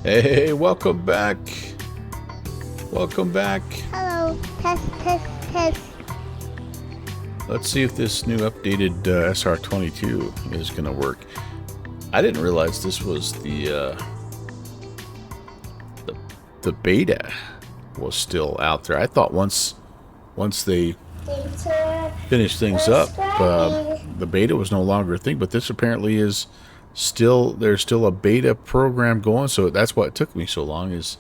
Hey, welcome back. Welcome back. Hello, test, test, test. Let's see if this new updated SR22 is going to work. I didn't realize this was the beta was still out there. I thought once they finished things up, the beta was no longer a thing. But this apparently is still. There's still a beta program going. So that's what took me so long. Is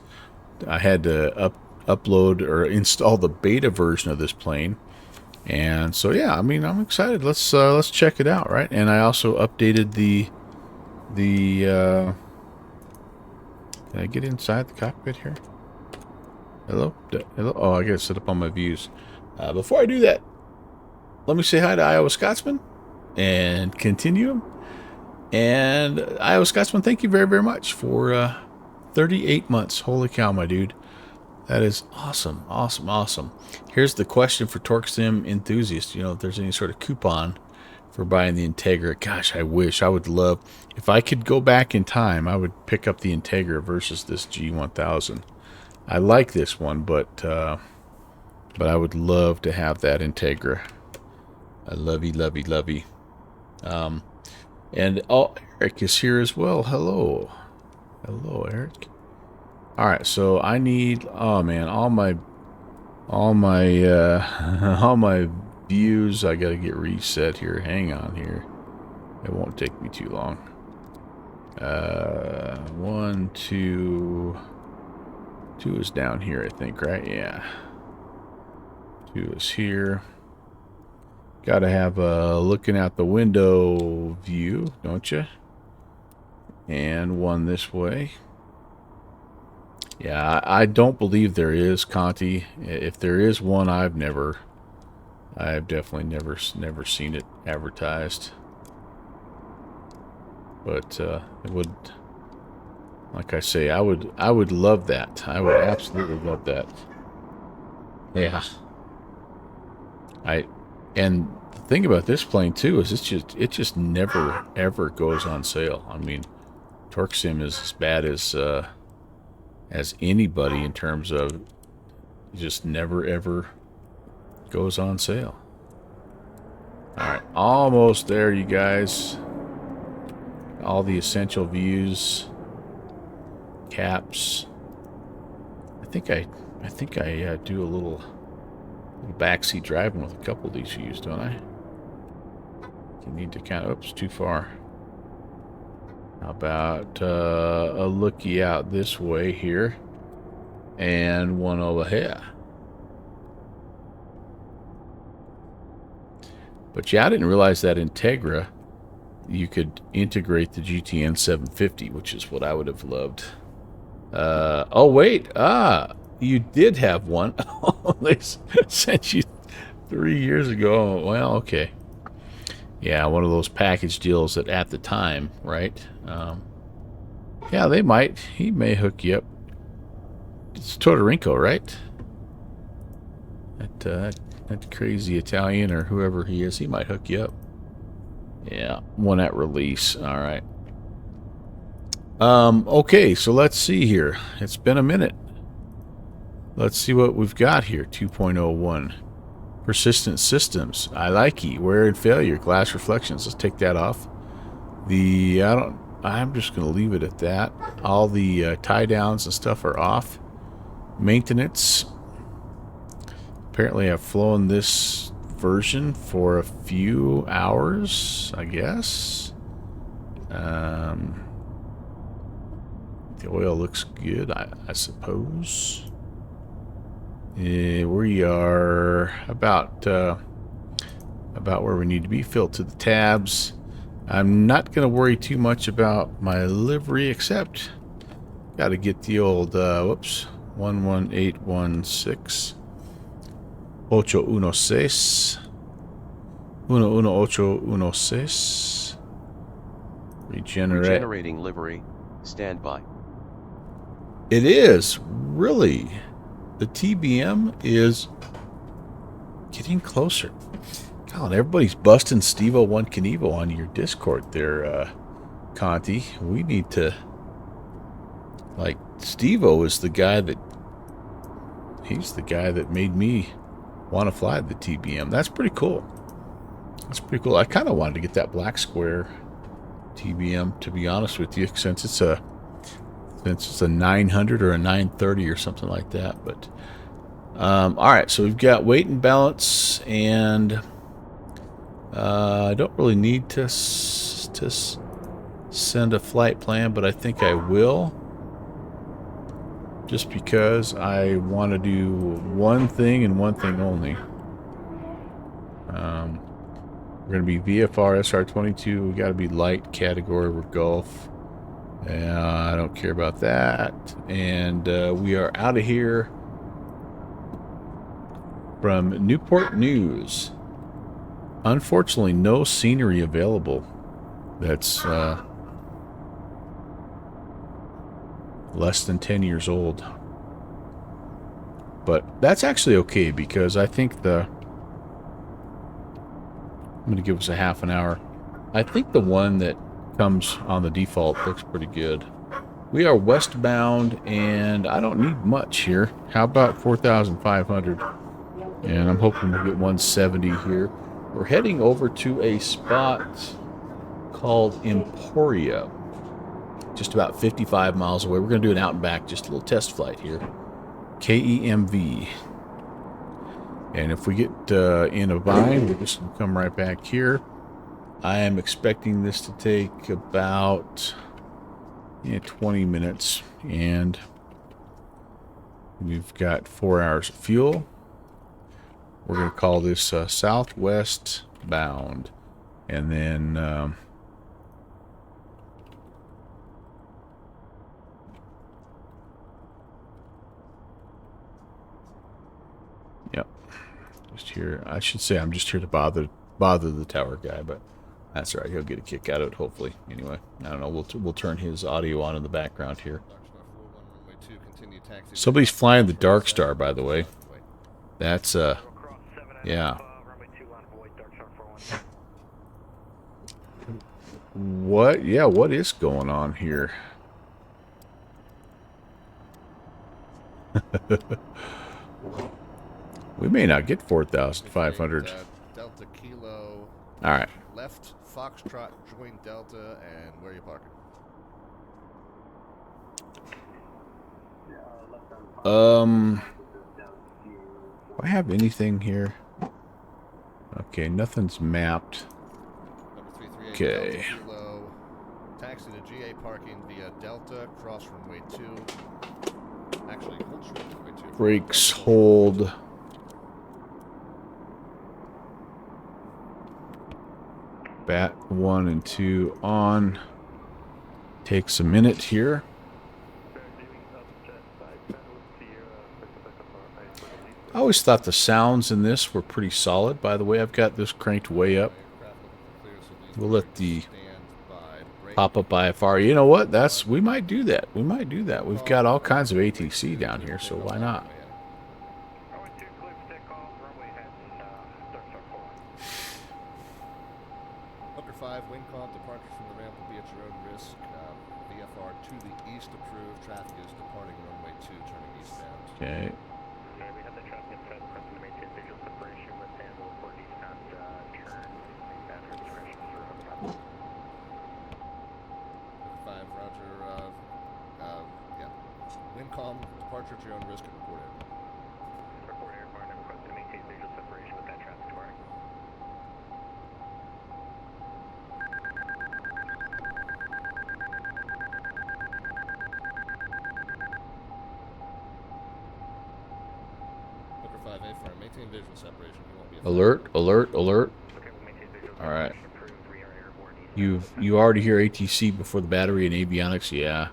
I had to upload or install the beta version of this plane. And so yeah, I mean, I'm excited. Let's check it out, right? And I also updated the can I get inside the cockpit here? Hello? Hello? Oh, I gotta set up on my views. Before I do that, let me say hi to Iowa Scotsman and continue. And Iowa Scotsman, thank you very, very much for 38 months. Holy cow, my dude. That is awesome, awesome, awesome. Here's the question for TorqueSim enthusiasts. You know, if there's any sort of coupon for buying the Integra. Gosh, I wish. I would love. If I could go back in time, I would pick up the Integra versus this G1000. I like this one, but I would love to have that Integra. I lovey, lovey, lovey. And oh, Eric is here as well. Hello. Hello, Eric. All right, so I need, oh man, all my all my views, I got to get reset here. Hang on here. It won't take me too long. 1, 2 is down here, I think, right? Yeah. 2 is here. Got to have a looking out the window view, don't you? And 1 this way. Yeah, I don't believe there is, Conti. If there is one, I've definitely never seen it advertised. But it would, like I say, I would love that. I would absolutely love that. Yeah. And the thing about this plane too is it just never ever goes on sale. I mean, TorqueSim is as bad as anybody in terms of just never ever goes on sale. All right, almost there, you guys. All the essential views, caps. I think I do a little backseat driving with a couple of these views, don't I? You need to kind of, oops, too far. How about a looky out this way here, and 1 over here. But yeah, I didn't realize that Integra, you could integrate the GTN 750, which is what I would have loved. Oh wait, you did have one. They sent you 3 years ago. Well, okay. Yeah, one of those package deals that at the time, right? Yeah, they might. He may hook you up. It's Todorinco, right? That crazy Italian or whoever he is, he might hook you up. Yeah, one at release. All right. Okay, so let's see here. It's been a minute. Let's see what we've got here. 2.01. Persistent systems. I like it. Wear and failure. Glass reflections. Let's take that off. I'm just going to leave it at that. All the tie downs and stuff are off. Maintenance. Apparently I've flown this version for a few hours, I guess. The oil looks good, I suppose. We are about where we need to be. Filled to the tabs. I'm not going to worry too much about my livery, except got to get the old, whoops, 11816. 816. 11816. Regenerating livery. Standby. It is, really. The TBM is getting closer. God, everybody's busting Steve-O-One Knievo on your Discord there, Conti. We need to Like, Steve-O is the guy that... He's the guy that made me want to fly the TBM. That's pretty cool. That's pretty cool. I kind of wanted to get that black square TBM, to be honest with you, since it's a 900 or a 930 or something like that. But all right, so we've got weight and balance, and I don't really need to send a flight plan, but I think I will, just because I want to do one thing and one thing only. We're going to be VFR SR22. We got to be light category. We're Gulf. I don't care about that. And we are out of here from Newport News. Unfortunately, no scenery available. That's less than 10 years old. But that's actually okay, because I think I'm going to give us a half an hour. I think the one that comes on the default looks pretty good. We are westbound, and I don't need much here. How about 4,500? And I'm hoping we'll get 170 here. We're heading over to a spot called Emporia, just about 55 miles away. We're going to do an out and back, just a little test flight here. KEMV. And if we get in a bind, we're just going to come right back here. I am expecting this to take about 20 minutes, and we've got 4 hours of fuel. We're going to call this southwest bound, and then yep, just here. I should say I'm just here to bother the tower guy, but that's all right. He'll get a kick out of it, hopefully. Anyway, I don't know. We'll turn his audio on in the background here. Somebody's flying the Dark Star, by the way. That's yeah. What? Yeah, what is going on here? We may not get 4,500. Delta Kilo. All right. Left Foxtrot, join Delta, and where are you parking? Do I have anything here? Okay, nothing's mapped. Number 338, Okay. Delta Kilo. Taxi to GA parking via Delta, cross runway 2. Actually, hold short runway 2. Brakes hold. Bat 1 and 2 on. Takes a minute here. I always thought the sounds in this were pretty solid. By the way, I've got this cranked way up. We'll let the pop-up IFR. You know what? We might do that. We might do that. We've got all kinds of ATC down here, so why not? Hooker 5, wind calm, departure from the ramp will be at your own risk. VFR to the east approved. Traffic is departing runway 2, turning eastbound. Okay. We have the traffic inside the front to maintain visual separation with handle for eastbound turn. Battery discretion for Hooker 5, roger. Yeah. Wind calm, departure at your own risk and report in. Report airborne and request to maintain visual separation with that traffic departing. Hooker 5A firm, maintain visual separation. You won't be Alert, alert, alert. Okay, we'll maintain visual All right. separation approved. We are airborne eastbound. You already hear ATC before the battery and avionics? Yeah.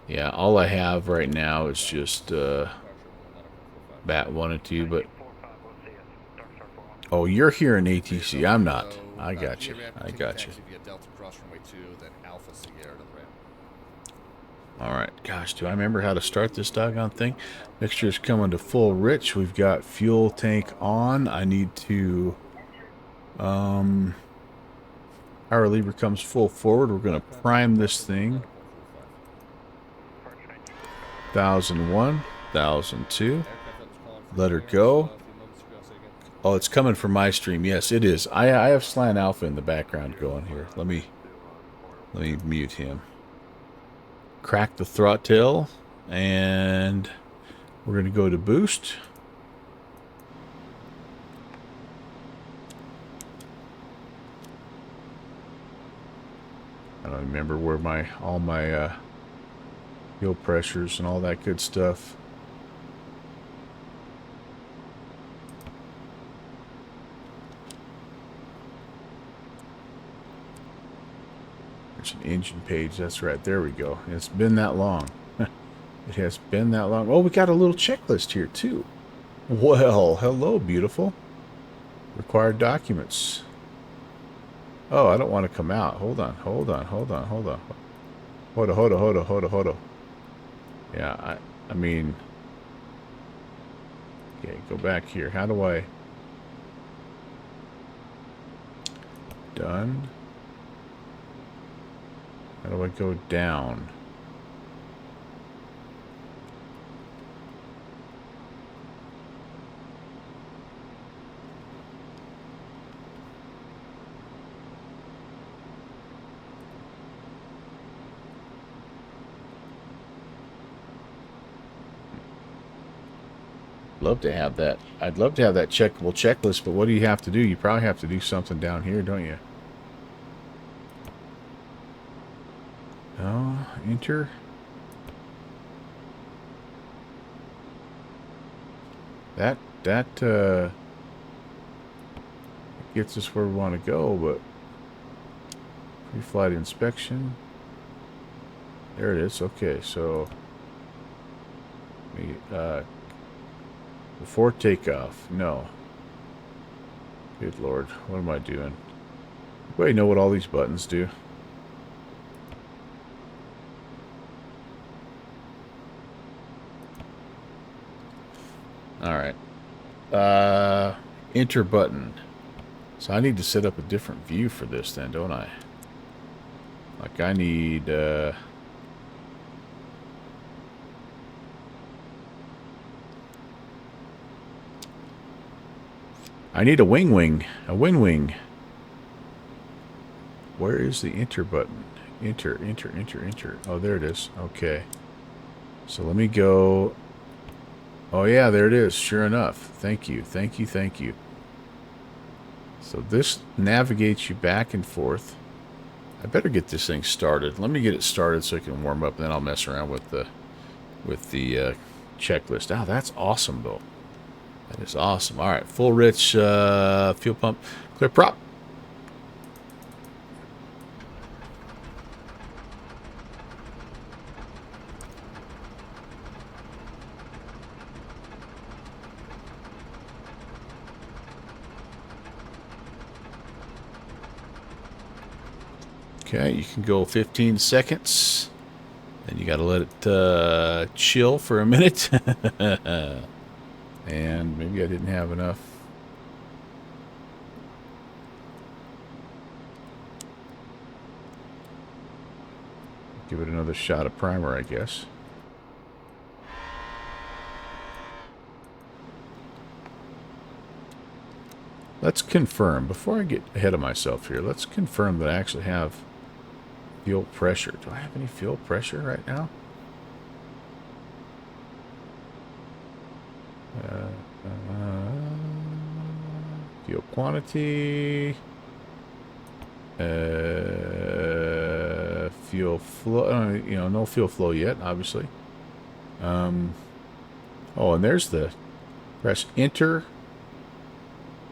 Yeah, all I have right now is just Bat 1 and 2, but... 45, we'll see us. Dark Star 41. Oh, you're hearing ATC. I'm not. I got you. I got you. Taxi via Delta cross runway 2, then Alpha Sierra to the ramp. All right. Gosh, do I remember how to start this doggone thing? Mixture is coming to full rich. We've got fuel tank on. I need to... Power lever comes full forward. We're going to prime this thing. 1,001, 1,002. Aircraft that was calling for Let her clearance, go. a few moments ago. Say again. Oh, it's coming from my stream. Yes, it is. I have Slant Alpha in the background going here. Let me mute him. Crack the throttle, and we're going to go to boost. I don't remember where all my fuel pressures and all that good stuff. There's an engine page. That's right. There we go. It's been that long. It has been that long. Oh, we got a little checklist here too. Well, hello, beautiful. Required documents. Oh, I don't want to come out. Hold on. Hold on. Hold on. Hold on. Hold on. Hold on. Hold on. Hold on. Hold on. Yeah, I mean... Okay, go back here. How do I... Done. How do I go down? Love to have that. I'd love to have that checkable checklist, but what do you have to do? You probably have to do something down here, don't you? Oh, enter. That gets us where we want to go, but pre-flight inspection. There it is. Okay, so before takeoff. No. Good Lord, what am I doing? Anybody know what all these buttons do? Alright. Enter button. So I need to set up a different view for this then, don't I? Like I need, I need a wing. A wing. Where is the enter button? Enter. Oh, there it is. Okay. So let me go. Oh, yeah, there it is. Sure enough. Thank you. So this navigates you back and forth. I better get this thing started. Let me get it started so it can warm up, and then I'll mess around with the checklist. Oh, that's awesome, though. That is awesome. All right, full rich fuel pump, clear prop. Okay, you can go 15 seconds. Then you got to let it chill for a minute. And maybe I didn't have enough. Give it another shot of primer, I guess. Let's confirm, before I get ahead of myself here, let's confirm that I actually have fuel pressure. Do I have any fuel pressure right now? Fuel quantity. Fuel flow. You know, no fuel flow yet, obviously. Oh, and there's the press enter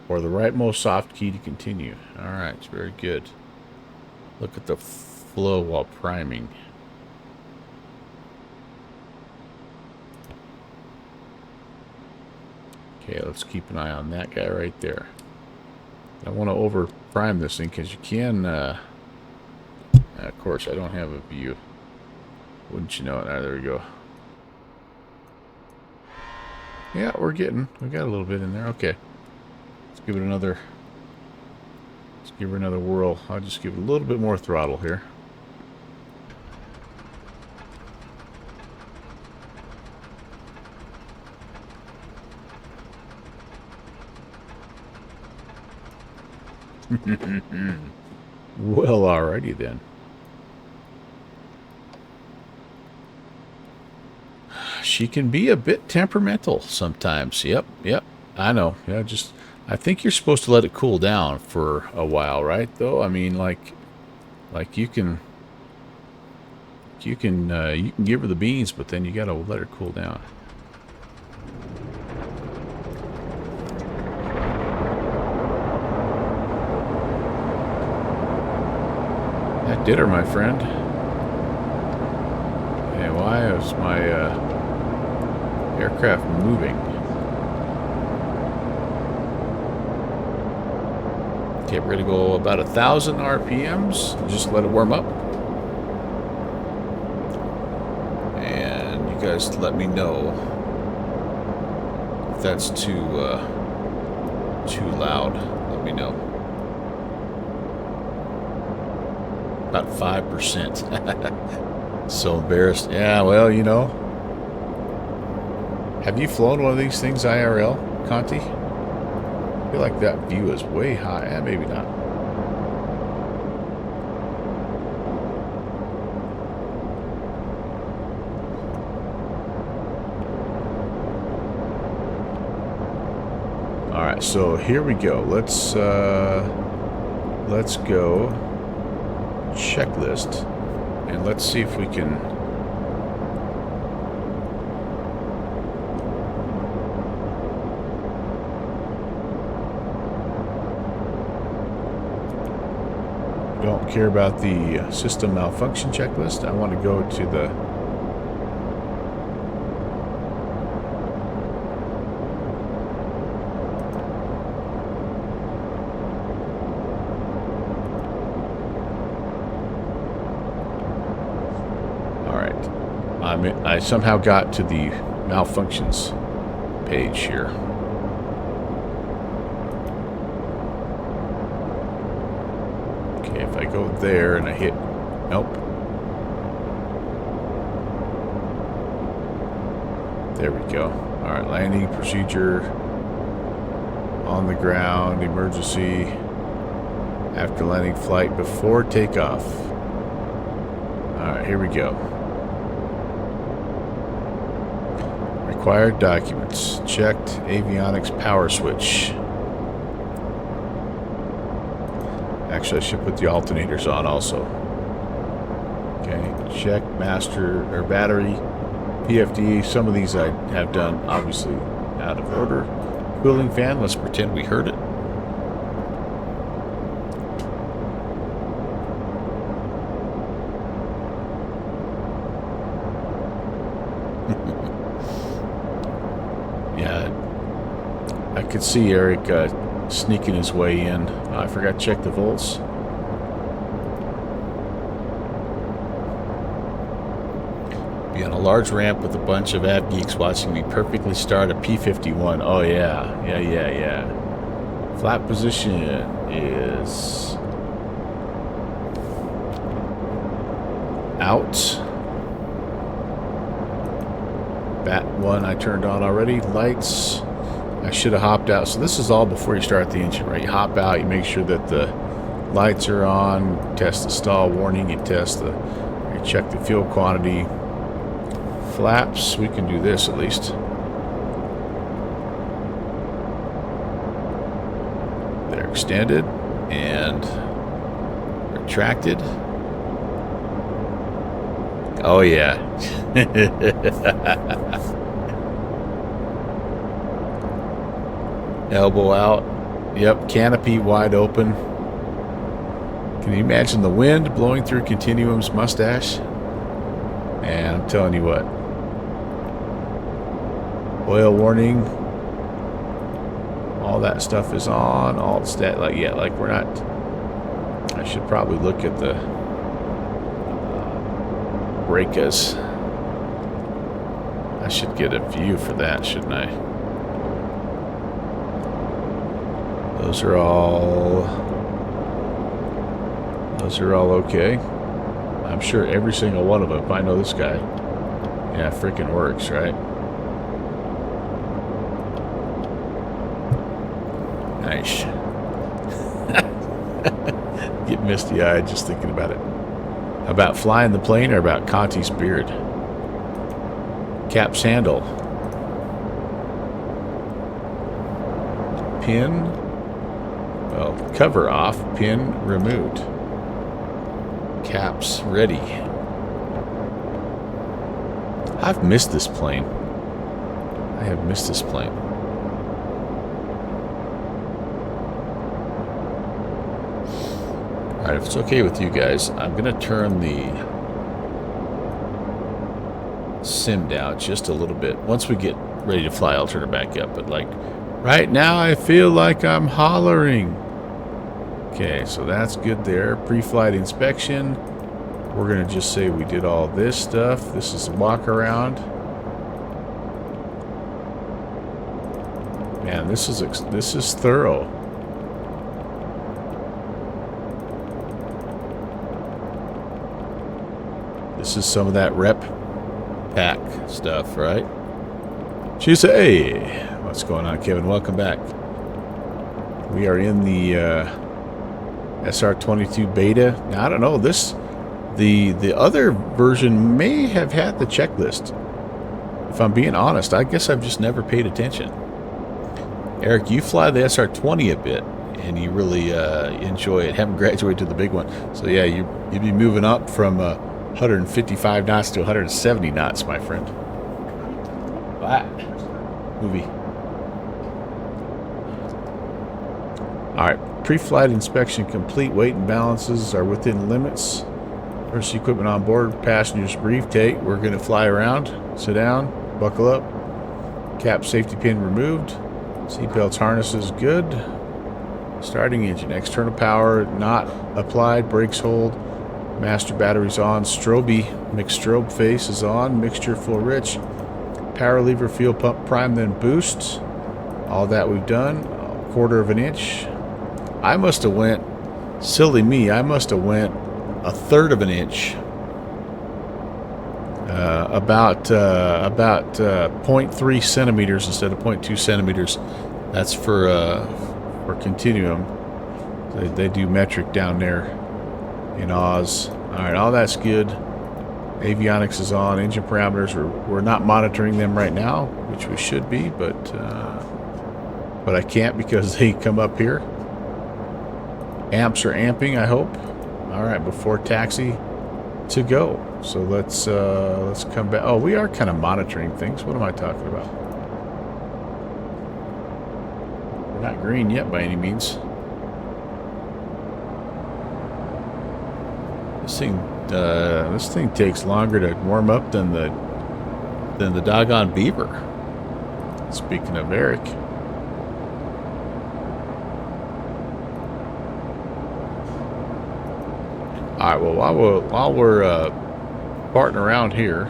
or the rightmost soft key to continue. All right, it's very good. Look at the flow while priming. Okay, let's keep an eye on that guy right there. I don't want to over prime this thing because you can. Of course, I don't have a view. Wouldn't you know it? There we go. Yeah, we got a little bit in there. Okay, let's give it another. Let's give her another whirl. I'll just give it a little bit more throttle here. Well, alrighty then. She can be a bit temperamental sometimes. Yep, yep. I know. Yeah, just I think you're supposed to let it cool down for a while, right? Though, I mean, like you can you can give her the beans, but then you gotta let her cool down. That did her, my friend. Hey, why is my aircraft moving? Okay, we're gonna go about 1,000 RPMs. Just let it warm up. And you guys let me know if that's too loud. Let me know. About 5%. So embarrassed. Yeah, well, you know. Have you flown one of these things IRL, Conti? I feel like that view is way high. Eh, maybe not. All right, so here we go. Let's go checklist, and let's see if we can. Don't care about the system malfunction checklist. I want to go to the I somehow got to the malfunctions page here. Okay, if I go there and I hit, nope. There we go. All right, landing procedure on the ground, emergency after landing flight before takeoff. All right, here we go. Required documents. Checked avionics power switch. Actually, I should put the alternators on also. Okay, check master or battery, PFD. Some of these I have done obviously out of order. Cooling fan. Let's pretend we heard it. Yeah, I could see Eric sneaking his way in. I forgot to check the volts. Be on a large ramp with a bunch of av geeks watching me perfectly start a P-51. Oh yeah, yeah. Flat position is out. Bat 1 I turned on already. Lights, I should have hopped out. So this is all before you start the engine, right? You hop out, you make sure that the lights are on, test the stall warning, you check the fuel quantity. Flaps, we can do this at least. They're extended and retracted. Oh yeah. Elbow out. Yep, canopy wide open. Can you imagine the wind blowing through Continuum's mustache? And I'm telling you what. Oil warning. All that stuff is on. All stat, like, yeah, like we're not. I should probably look at the breakers. I should get a view for that, shouldn't I? Those are all okay. I'm sure every single one of them, if I know this guy, yeah, freaking works, right? Nice. get misty-eyed just thinking about it. About flying the plane or about Conti's beard? Cap sandal. Pin. Well, cover off. Pin removed. Caps ready. I've missed this plane. I have missed this plane. Alright, if it's okay with you guys, I'm going to turn the sim down just a little bit. Once we get ready to fly, I'll turn it back up. But like, right now I feel like I'm hollering. Okay, so that's good there. Pre-flight inspection. We're going to just say we did all this stuff. This is a walk around. Man, this is thorough. This is some of that rep pack stuff, right? She said, "Hey, what's going on, Kevin? Welcome back." We are in the SR22 beta. Now, I don't know this. The other version may have had the checklist. If I'm being honest, I guess I've just never paid attention. Eric, you fly the SR20 a bit, and you really enjoy it. Haven't graduated to the big one, so yeah, you'd be moving up from 155 knots to 170 knots, my friend. What? Movie. All right, pre-flight inspection complete. Weight and balances are within limits. First equipment on board. Passengers brief. Take. We're going to fly around. Sit down. Buckle up. Cap safety pin removed. Seatbelts harnesses good. Starting engine. External power not applied. Brakes hold. Master batteries on. Strobe. Mixed strobe face is on. Mixture full rich. Power lever, fuel pump prime, then boost. All that we've done. A quarter of an inch. I must have went, silly me, I must have went a third of an inch. About 0.3 centimeters instead of 0.2 centimeters. That's for continuum. They do metric down there in Oz. All right, all that's good. Avionics is on. Engine parameters, we're not monitoring them right now, which we should be, but I can't because they come up here. Amps are amping, I hope. All right, before taxi to go. So let's come back. Oh, we are kind of monitoring things. What am I talking about? We're not green yet by any means. This thing takes longer to warm up than the doggone beaver. Speaking of Eric. All right. Well, while we're farting around here,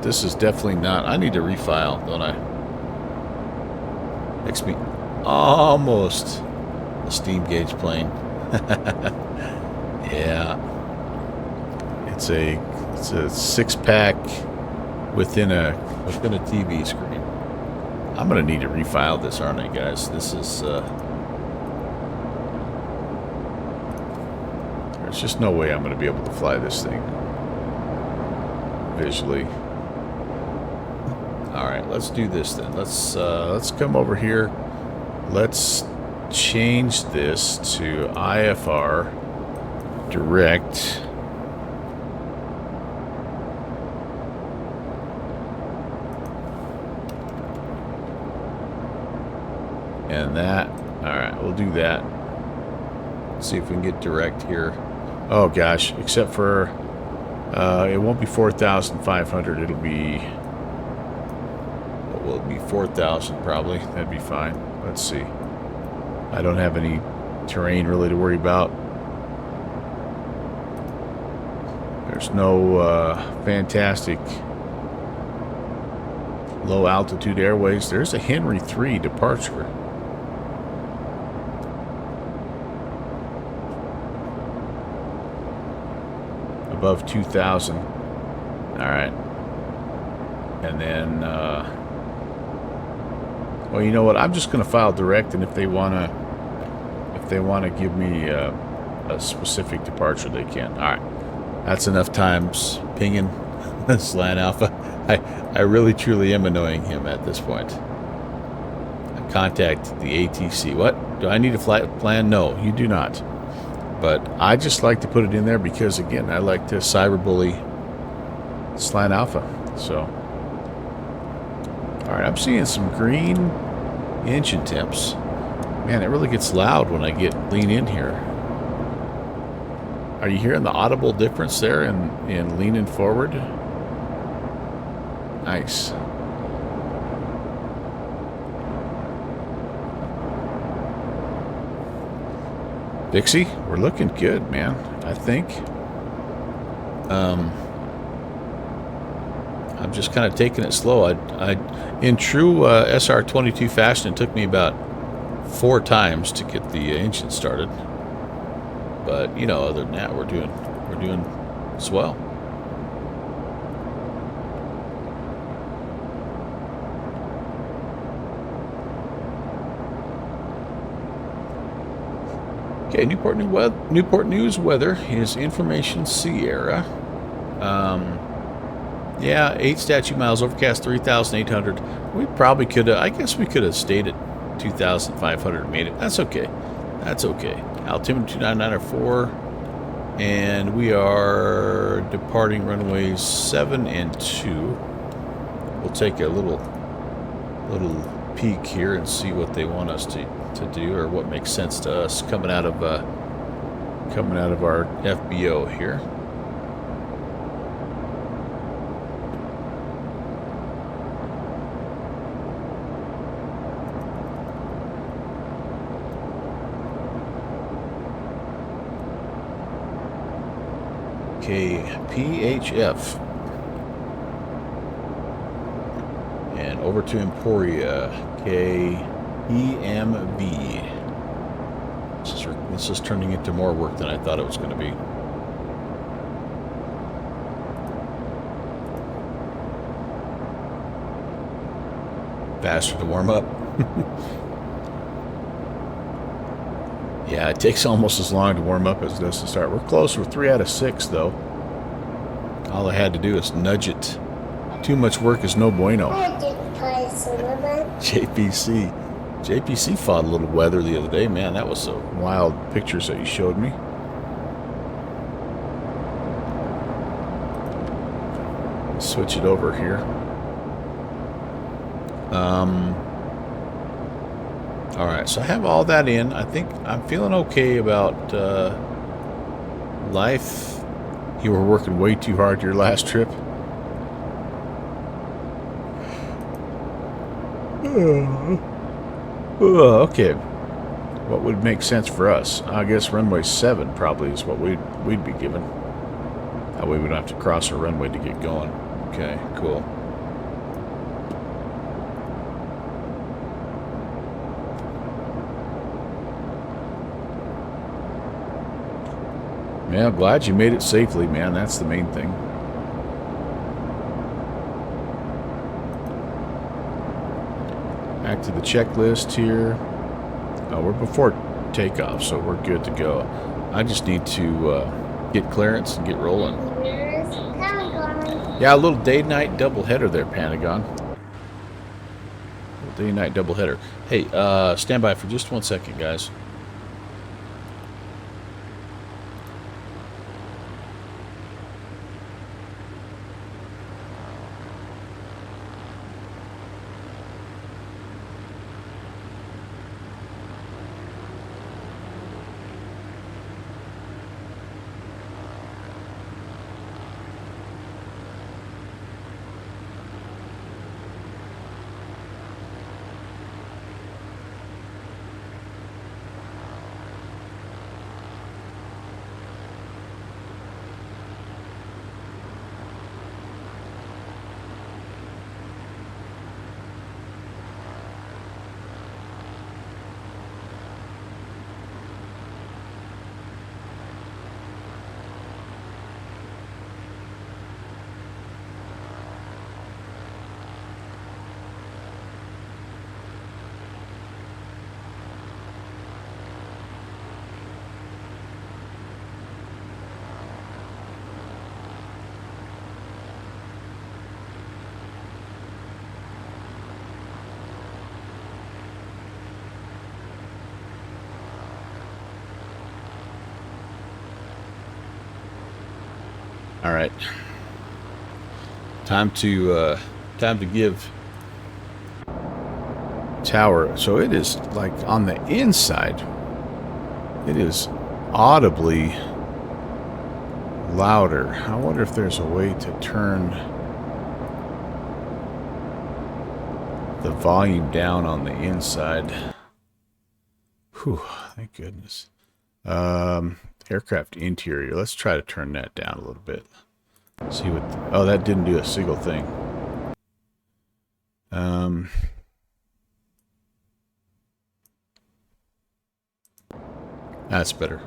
this is definitely not. I need to refile, don't I? Makes me almost a steam gauge plane. Yeah, it's a 6-pack within a TV screen. I'm gonna need to refile this, aren't I, guys? This is there's just no way I'm gonna be able to fly this thing visually. All right, let's do this then. Let's come over here. Let's change this to IFR direct. And that. All right, we'll do that. See if we can get direct here. Oh gosh, except for it won't be 4,500. It'll be. Will it be 4,000 probably? That'd be fine. Let's see. I don't have any terrain really to worry about. There's no fantastic low altitude airways. There's a Henry 3 departure. Above 2,000. All right. And then Well, you know what? I'm just going to file direct, and if they want to give me a specific departure, they can. All right. That's enough times pinging Slant Alpha. I really truly am annoying him at this point. I contact the ATC. What? Do I need a flight plan? No, you do not. But I just like to put it in there because, again, I like to cyberbully Slant Alpha. So, all right, I'm seeing some green engine temps. Man, it really gets loud when I lean in here. Are you hearing the audible difference there in leaning forward? Nice. Dixie, we're looking good, man. I think. I'm just kind of taking it slow. In true SR22 fashion, it took me about 4 times to get the engine started. But you know, other than that, we're doing swell. Okay, Newport News weather is information Sierra. Yeah, 8 statute miles, overcast 3,800. We probably could have, I guess we could have stayed at 2,500 and made it. That's okay. That's okay. Altimeter 29904. And we are departing runways 7 and 2. We'll take a little peek here and see what they want us to do, or what makes sense to us coming out of our FBO here. Okay, PHF. And over to Emporia, KEMB. This is turning into more work than I thought it was going to be. Faster to warm up. Yeah, it takes almost as long to warm up as it does to start. We're close. We're 3 out of 6, though. All I had to do is nudge it. Too much work is no bueno. JPC fought a little weather the other day. Man, that was some wild pictures that you showed me. Switch it over here. All right, so I have all that in. I think I'm feeling okay about life. You were working way too hard your last trip. Okay. What would make sense for us? I guess runway 7 probably is what we'd be given. That way we don't have to cross our runway to get going. Okay, cool. Man, I'm glad you made it safely, man. That's the main thing. Back to the checklist here. Oh, we're before takeoff, so we're good to go. I just need to get clearance and get rolling. Yeah, a little day-night doubleheader there, Pentagon. Day-night doubleheader. Hey, stand by for just 1 second, guys. All right. Time to give tower. So it is like on the inside. It is audibly louder. I wonder if there's a way to turn the volume down on the inside. Whew, thank goodness. Aircraft interior. Let's try to turn that down a little bit. See what... oh, that didn't do a single thing. That's better.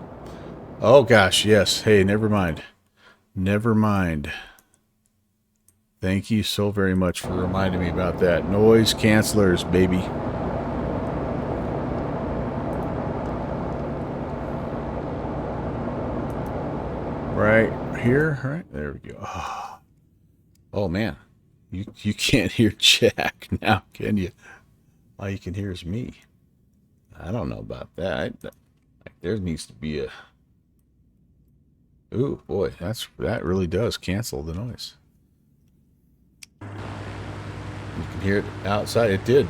Oh, gosh, yes. Hey, never mind. Never mind. Thank you so very much for reminding me about that. Noise cancelers, baby. Right here, right there we go. Oh man, you can't hear Jack now, can you? All you can hear is me. I don't know about that. There needs to be a... ooh boy, that really does cancel the noise. You can hear it outside. It did.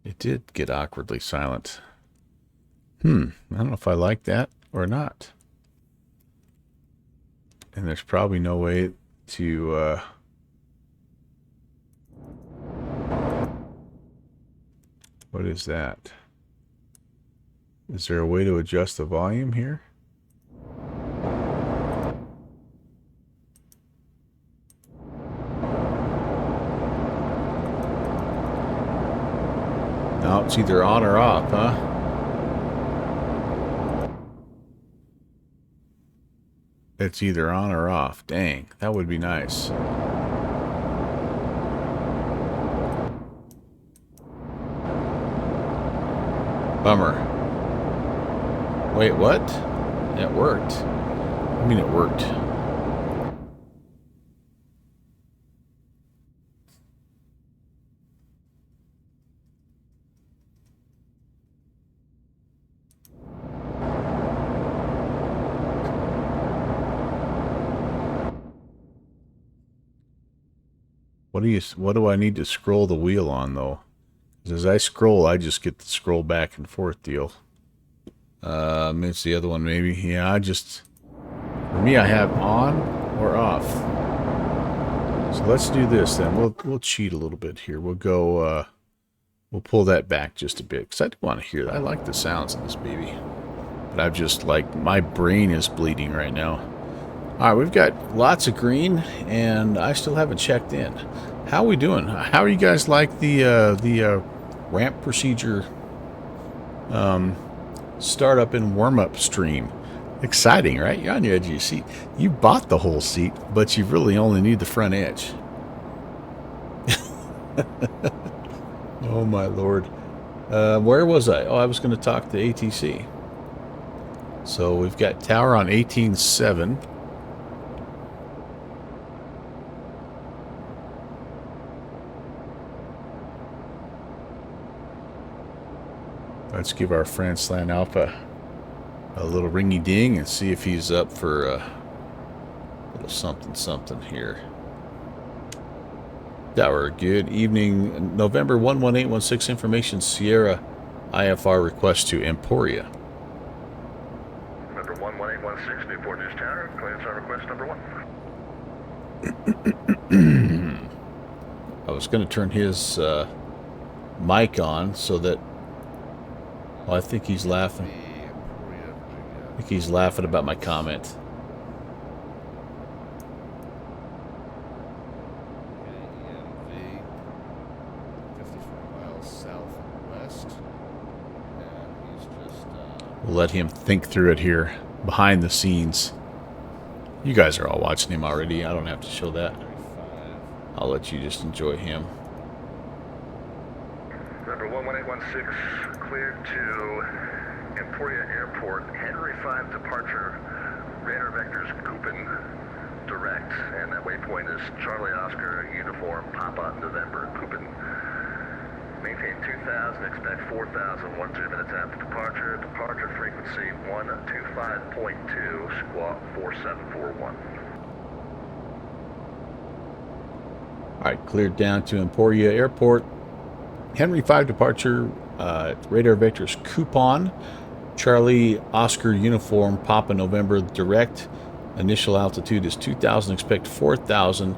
It did get awkwardly silent. I don't know if I like that or not. And there's probably no way to what is that? Is there a way to adjust the volume here? No, it's either on or off, huh? It's either on or off. Dang, that would be nice. Bummer. Wait, what? It worked. I mean, it worked. What do I need to scroll the wheel on though? Because as I scroll, I just get the scroll back and forth deal. It's the other one maybe. Yeah, for me I have on or off. So let's do this then. We'll cheat a little bit here. We'll go we'll pull that back just a bit because I do want to hear that. I like the sounds of this baby. But I've just like my brain is bleeding right now. Alright, we've got lots of green, and I still haven't checked in. How are we doing? How are you guys like the ramp procedure startup and warm-up stream? Exciting, right? You're on the edge of your seat. You bought the whole seat, but you really only need the front edge. Oh, my Lord. Where was I? Oh, I was going to talk to ATC. So we've got tower on 18.7. Let's give our friend Slant Alpha a little ringy ding and see if he's up for a little something here. Tower, good evening. November 11816 information Sierra IFR request to Emporia. November 11816 Newport News Tower, clearance on request number 1. I was going to turn his mic on so that... well, I think he's laughing. I think he's laughing about my comment. EMV, 54 miles south and west. And he's just... We'll let him think through it here, behind the scenes. You guys are all watching him already. I don't have to show that. 35. I'll let you just enjoy him. Number 11816, cleared to Emporia Airport, Henry 5 departure, radar vectors Coupon, direct, and that waypoint is Charlie Oscar, Uniform, Papa, November, Coupon. Maintain 2000, expect 4000, 12 minutes after departure, departure frequency. frequency 125.2, squawk 4741. All right, cleared down to Emporia Airport. Henry 5 departure, radar vectors coupon, Charlie Oscar uniform, Papa November direct. Initial altitude is 2,000, expect 4,000.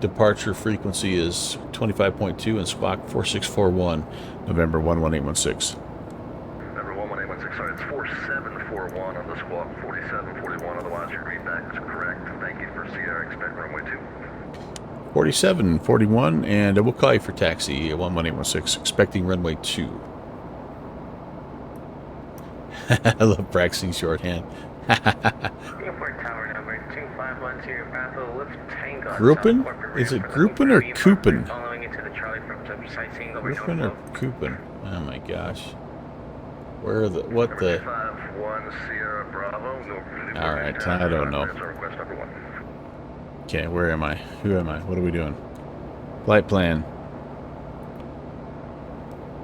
Departure frequency is 25.2 and squawk 4641, November 11816. November 11816, sorry, it's 4741 on the squawk 4741, otherwise your readback is correct. Thank you for Sierra, expect runway 2. 4741, and we'll call you for taxi 11816, expecting runway 2. I love practicing shorthand. Newport Tower number 2512 Bravo, lift tango. Groupin? Is it Groupin or Coupin? Following into the Charlie from sightseeing over Groupin or Coupin? Oh my gosh. Where are the, what the? 51 Sierra Bravo, Newport. Alright, I don't know. Request number 1. Okay, where am I? Who am I? What are we doing? Flight plan.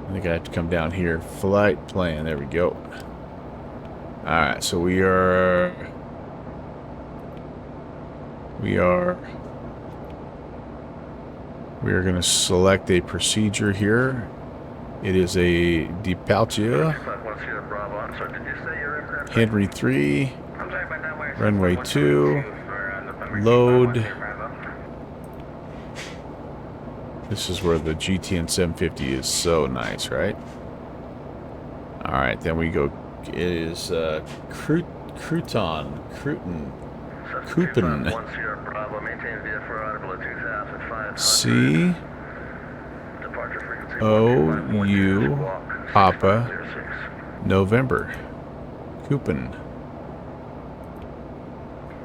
I think I have to come down here. Flight plan. There we go. Alright, so we are going to select a procedure here. It is a departure. 51 Sierra Bravo, I'm sorry, did you say your aircraft? Henry 3. I'm sorry, but that way Runway 2. for November Load. 2512 Bravo. This is where the GTN 750 is so nice, right? Alright, then we go. It is Crouton. Coupon. 1 Sierra Bravo, maintain VFR audible at 2,500. C Departure frequency O 125.2, U squawk Papa 6506. November. Coupon.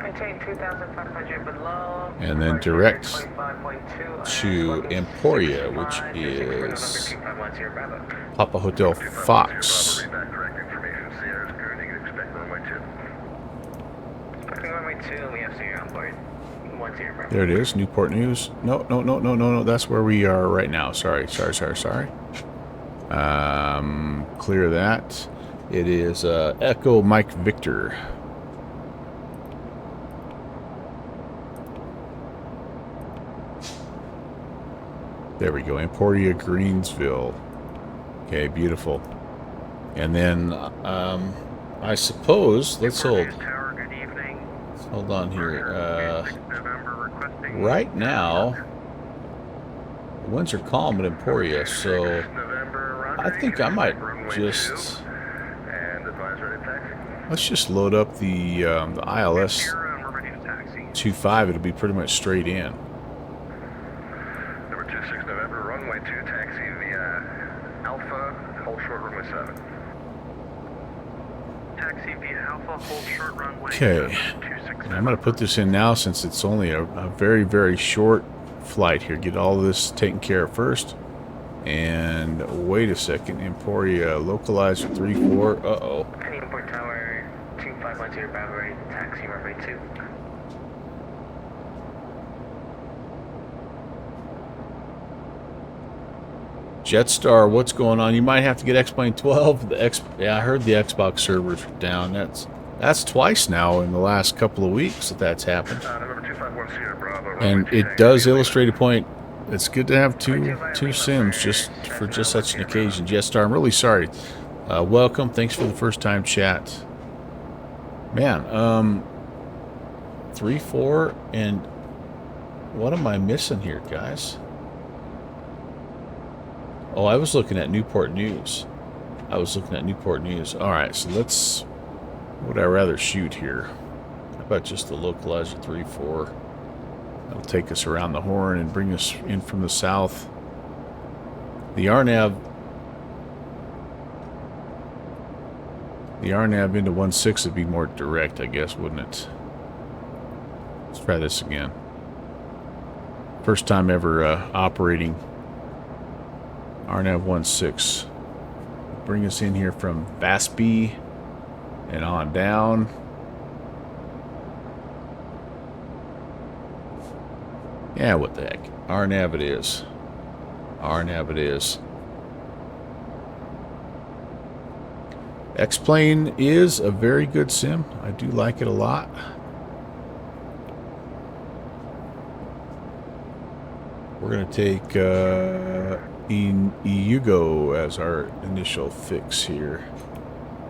Maintain 2,500 below. And then Departure direct 25.2, to looking Emporia, 65, which taxi for is November 251 Sierra Bravo. Papa Hotel Fox. Readback correct information. Sierra's clear, you can expect runway 2. Expecting runway 2, we have Sierra on board. 1 Sierra Bravo. There it is, Newport News. No. That's where we are right now. Sorry. Clear that. It is Echo Mike Victor. There we go, Emporia, Greensville. Okay, beautiful. And then, I suppose, let's hold. Tower, good evening. Let's hold on here. Right now, the winds are calm at Emporia, so November, I think I might runway just, 2, and advise ready taxi. let's just load up the ILS We're ready to taxi. 25. It'll be pretty much straight in. Number 26 November, runway 2, taxi via Alpha, hold short runway 7. Taxi via Alpha, hold short runway. Okay, and I'm going to put this in now since it's only a very, very short flight here. Get all this taken care of first. And wait a second, Emporia, localizer 34. Uh-oh. Newport Tower 2510 Bravo, ready to taxi runway 2. Jetstar, what's going on? You might have to get X-Plane 12. Yeah, I heard the Xbox servers are down. That's twice now in the last couple of weeks that's happened. November 251 Sierra Bravo, runway And 2, it taxi does via illustrate a point. It's good to have two sims just for just such an occasion. Jetstar, I'm really sorry. Welcome. Thanks for the first time chat. Man, 3-4, and what am I missing here, guys? Oh, I was looking at Newport News. All right, so let's... What would I rather shoot here? How about just the localizer 3-4? That'll take us around the horn and bring us in from the south. The RNAV into 1-6 would be more direct, I guess, wouldn't it? Let's try this again. First time ever operating RNAV 1-6. Bring us in here from VASP and on down. Yeah, what the heck. RNAV it is. X-Plane is a very good sim. I do like it a lot. We're going to take Iugo as our initial fix here.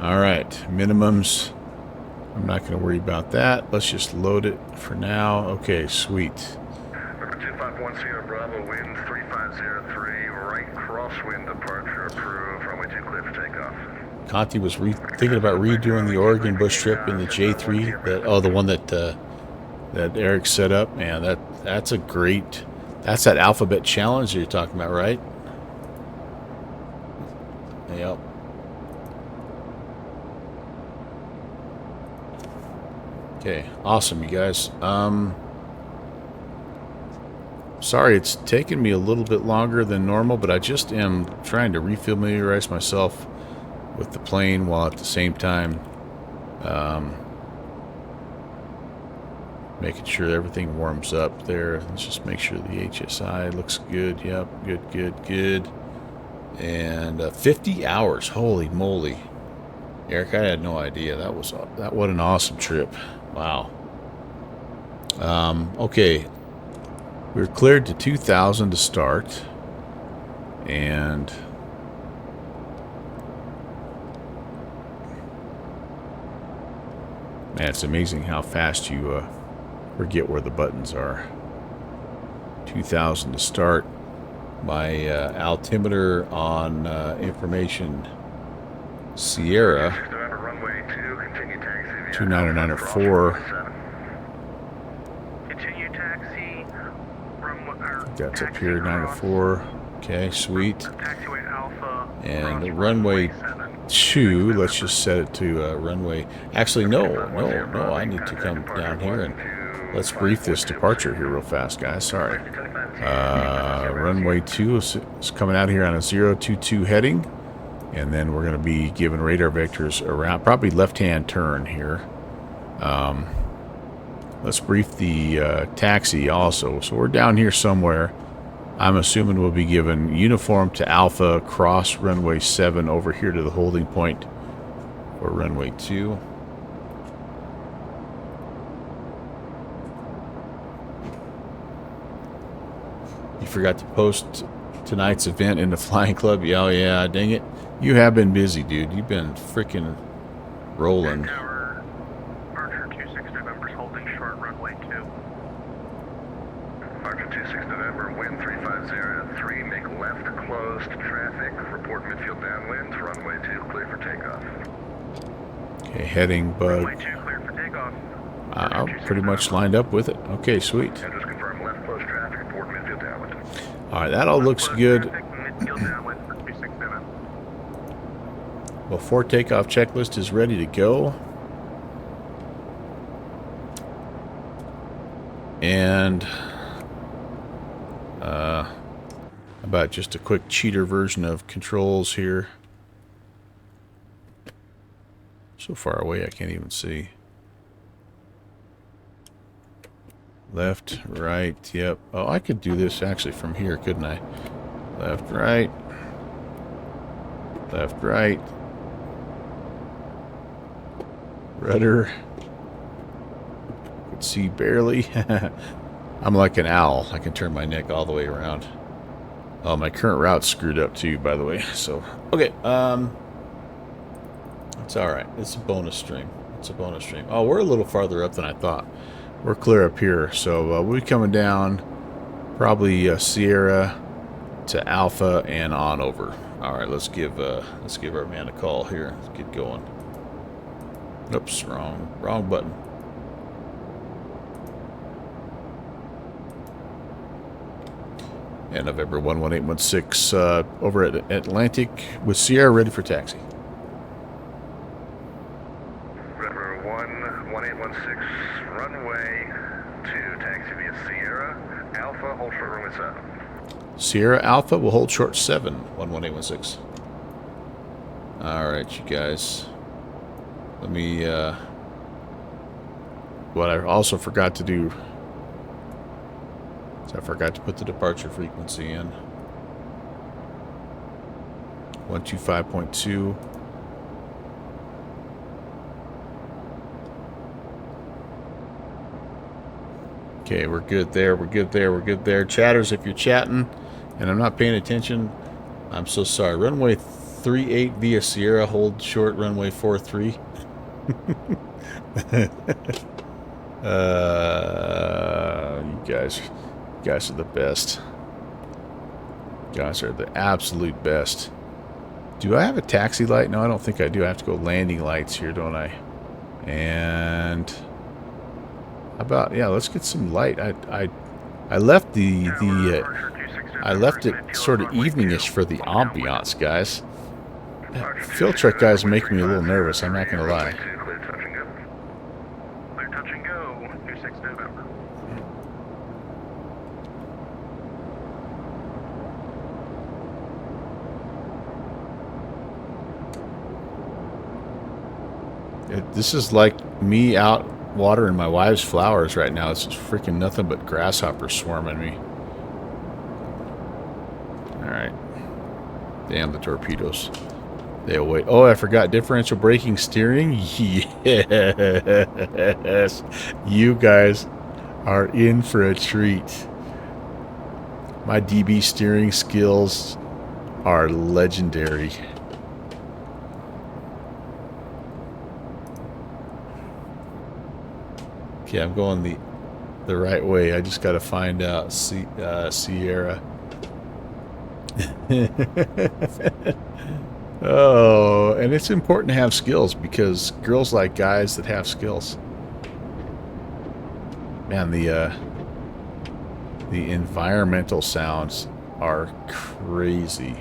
All right, minimums. I'm not going to worry about that. Let's just load it for now. Okay, sweet. Number 2510 Bravo, wind 3503, right crosswind departure approved, runway 2 clear for takeoff. Conti was thinking about redoing the Oregon bush trip in the J3. The one that that Eric set up. Man, that's a great. That's that alphabet challenge you're talking about, right? Yep. Okay, awesome, you guys. Sorry, it's taken me a little bit longer than normal, but I just am trying to refamiliarize myself with the plane while at the same time making sure everything warms up there. Let's just make sure the HSI looks good. Yep, good. And 50 hours. Holy moly. Eric, I had no idea. What an awesome trip. Wow. Okay. We're cleared to 2,000 to start. And man, it's amazing how fast you forget where the buttons are. 2,000 to start. My altimeter on information Sierra 2994. Continue taxi. That's up here, 904. Okay, sweet. Taxiway Alpha. And the runway 2, let's just set it to runway. Actually, no. I need to come down here and let's brief this departure here real fast, guys. Sorry. Runway 2 is coming out here on a 022 heading. And then we're going to be giving radar vectors around, probably left-hand turn here. Let's brief the taxi also. So we're down here somewhere. I'm assuming we'll be given uniform to Alpha, cross runway 7 over here to the holding point for runway 2. You forgot to post tonight's event in the flying club. Oh yeah, dang it. You have been busy, dude. You've been freaking rolling. Archer 26 November's holding short runway 2. Archer 26 November, wind 3503, make left closed traffic, report midfield downwind, runway 2 clear for takeoff. Okay, heading bug. Runway 2 clear for takeoff. I'm pretty much lined up with it. Okay, sweet. And just confirm left closed traffic, report midfield downwind. Alright, that all looks good. Midfield downwind for 267. Before takeoff checklist is ready to go. And about just a quick cheater version of controls here. So far away I can't even see. Left, right, yep. Oh, I could do this actually from here, couldn't I? Left, right. Left, right. Rudder. Could see barely. I'm like an owl. I can turn my neck all the way around. Oh, my current route's screwed up too, by the way. So, okay. It's all right. It's a bonus stream. It's a bonus stream. Oh, we're a little farther up than I thought. We're clear up here, so we'll be coming down. Probably Sierra to Alpha and on over. All right, let's give our man a call here. Let's get going. Oops, wrong button. And November 11816 over at Atlantic with Sierra ready for taxi. November 11816, runway 2, taxi via Sierra, Alpha, hold short runway 7. Sierra Alpha will hold short 7, 11816. Alright, you guys. Let me, what I also forgot to do is I forgot to put the departure frequency in. 125.2. Okay, we're good there. We're good there. We're good there. Chatters, if you're chatting and I'm not paying attention, I'm so sorry. Runway 38 via Sierra, hold short. Runway 43. You guys are the best. You guys are the absolute best. Do I have a taxi light? No, I don't think I do. I have to go landing lights here, don't I? And how about, yeah, let's get some light. I left I left it sort of eveningish for the ambiance, guys. Field truck guys make me a little nervous, I'm not gonna lie. Clear touch and go. Clear touch and go. 26 November. This is like me out watering my wife's flowers right now. It's just freaking nothing but grasshoppers swarming me. Alright. Damn the torpedoes. They'll wait. Oh, I forgot differential braking steering. Yes. You guys are in for a treat. My DB steering skills are legendary. Okay, I'm going the right way. I just got to find out Sierra. Oh, and it's important to have skills because girls like guys that have skills. Man, the environmental sounds are crazy.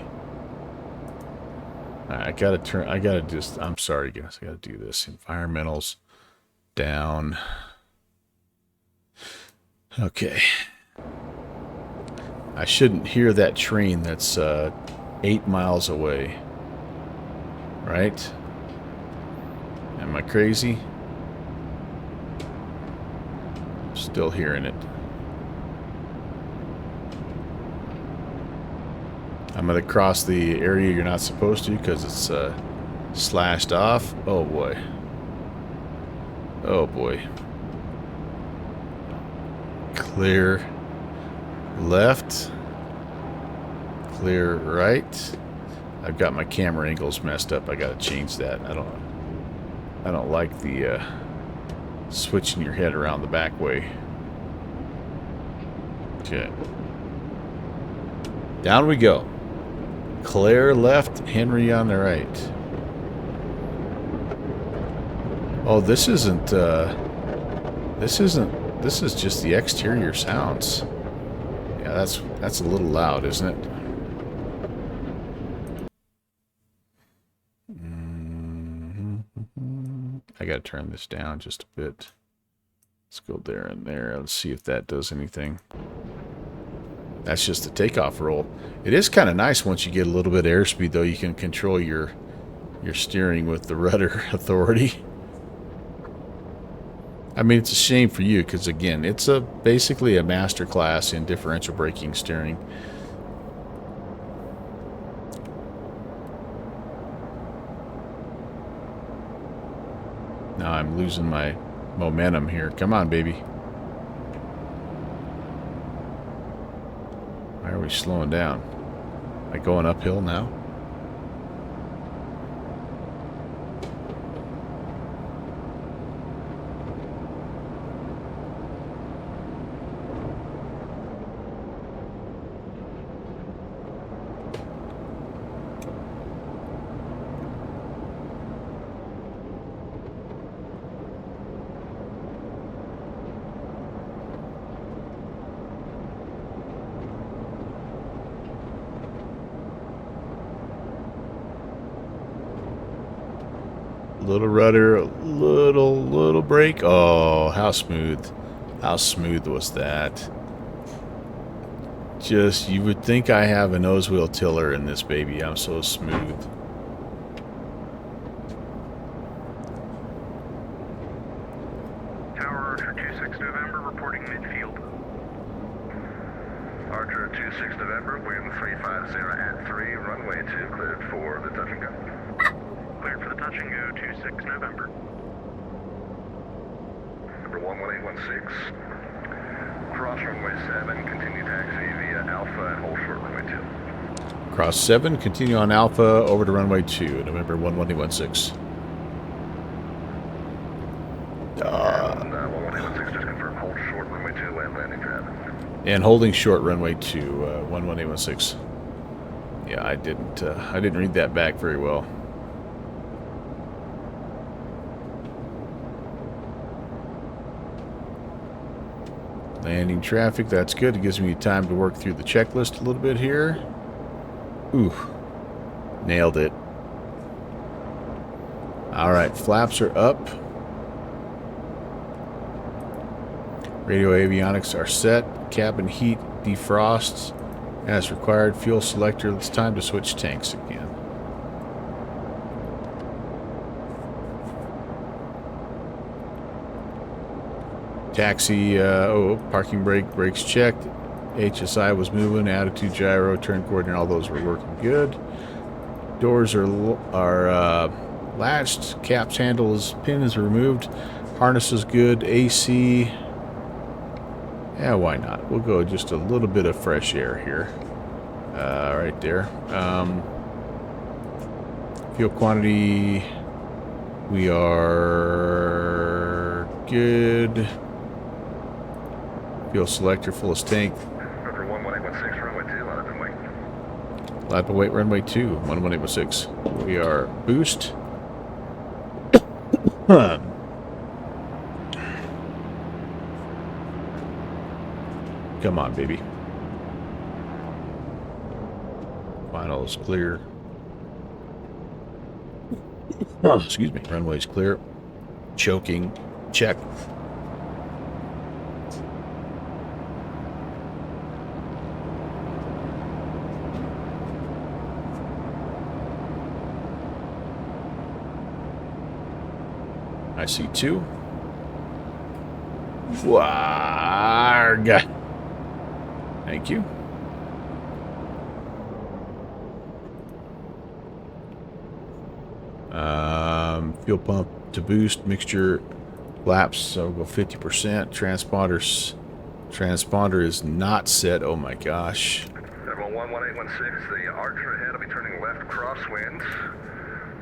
I gotta turn. I gotta just. I'm sorry, guys. I gotta do this. Environmentals down. Okay. I shouldn't hear that train that's 8 miles away. Right? Am I crazy? Still hearing it. I'm going to cross the area you're not supposed to because it's slashed off. Oh boy. Oh boy. Clear left. Clear right. I've got my camera angles messed up. I gotta change that. I don't like the switching your head around the back way. Okay. Down we go. Claire left, Henry on the right. Oh, this is just the exterior sounds. Yeah, that's a little loud, isn't it? I gotta turn this down just a bit. Let's go there and there. Let's see if that does anything. That's just the takeoff roll. It is kind of nice once you get a little bit of airspeed, though. You can control your steering with the rudder authority. I mean, it's a shame for you because, again, it's basically a master class in differential braking steering. Now I'm losing my momentum here. Come on, baby. Why are we slowing down? Am I going uphill now? Little rudder, little brake. Oh, how smooth. How smooth was that? Just, you would think I have a nose wheel tiller in this baby. I'm so smooth. Tower Archer 26 November reporting midfield. Archer 26 November, wind 350 at 3, runway 2, cleared for the touch and go. Cleared for the touch and go 26 November. Number 11816. cross runway 7, continue taxi via Alpha and hold short runway 2. Cross 7, continue on Alpha over to runway 2, November 11816. And 11816, just confirm hold short runway 2 and landing traffic. And holding short runway 2, 11816. Yeah, I didn't read that back very well. Landing traffic, that's good. It gives me time to work through the checklist a little bit here. Ooh, nailed it. All right, flaps are up. Radio avionics are set. Cabin heat defrosts as required. Fuel selector, it's time to switch tanks again. Taxi, parking brake, brakes checked. HSI was moving, attitude gyro, turn coordinator, all those were working good. Doors are latched, caps handle is, pin is removed, harness is good, AC, yeah, why not? We'll go just a little bit of fresh air here. Right there. Fuel quantity, we are good. Fuel selector, fullest tank. River 11816, runway 2, lap and wait. Lap and wait, runway 2, 11816. We are boost. Come on, baby. Final is clear. Oh, excuse me. Runway's clear. Choking. Check. I see 2. Warg. Thank you. Fuel pump to boost, mixture laps, so we'll go 50%. Transponder is not set. Oh my gosh. River 11816, the Archer ahead will be turning left crosswind.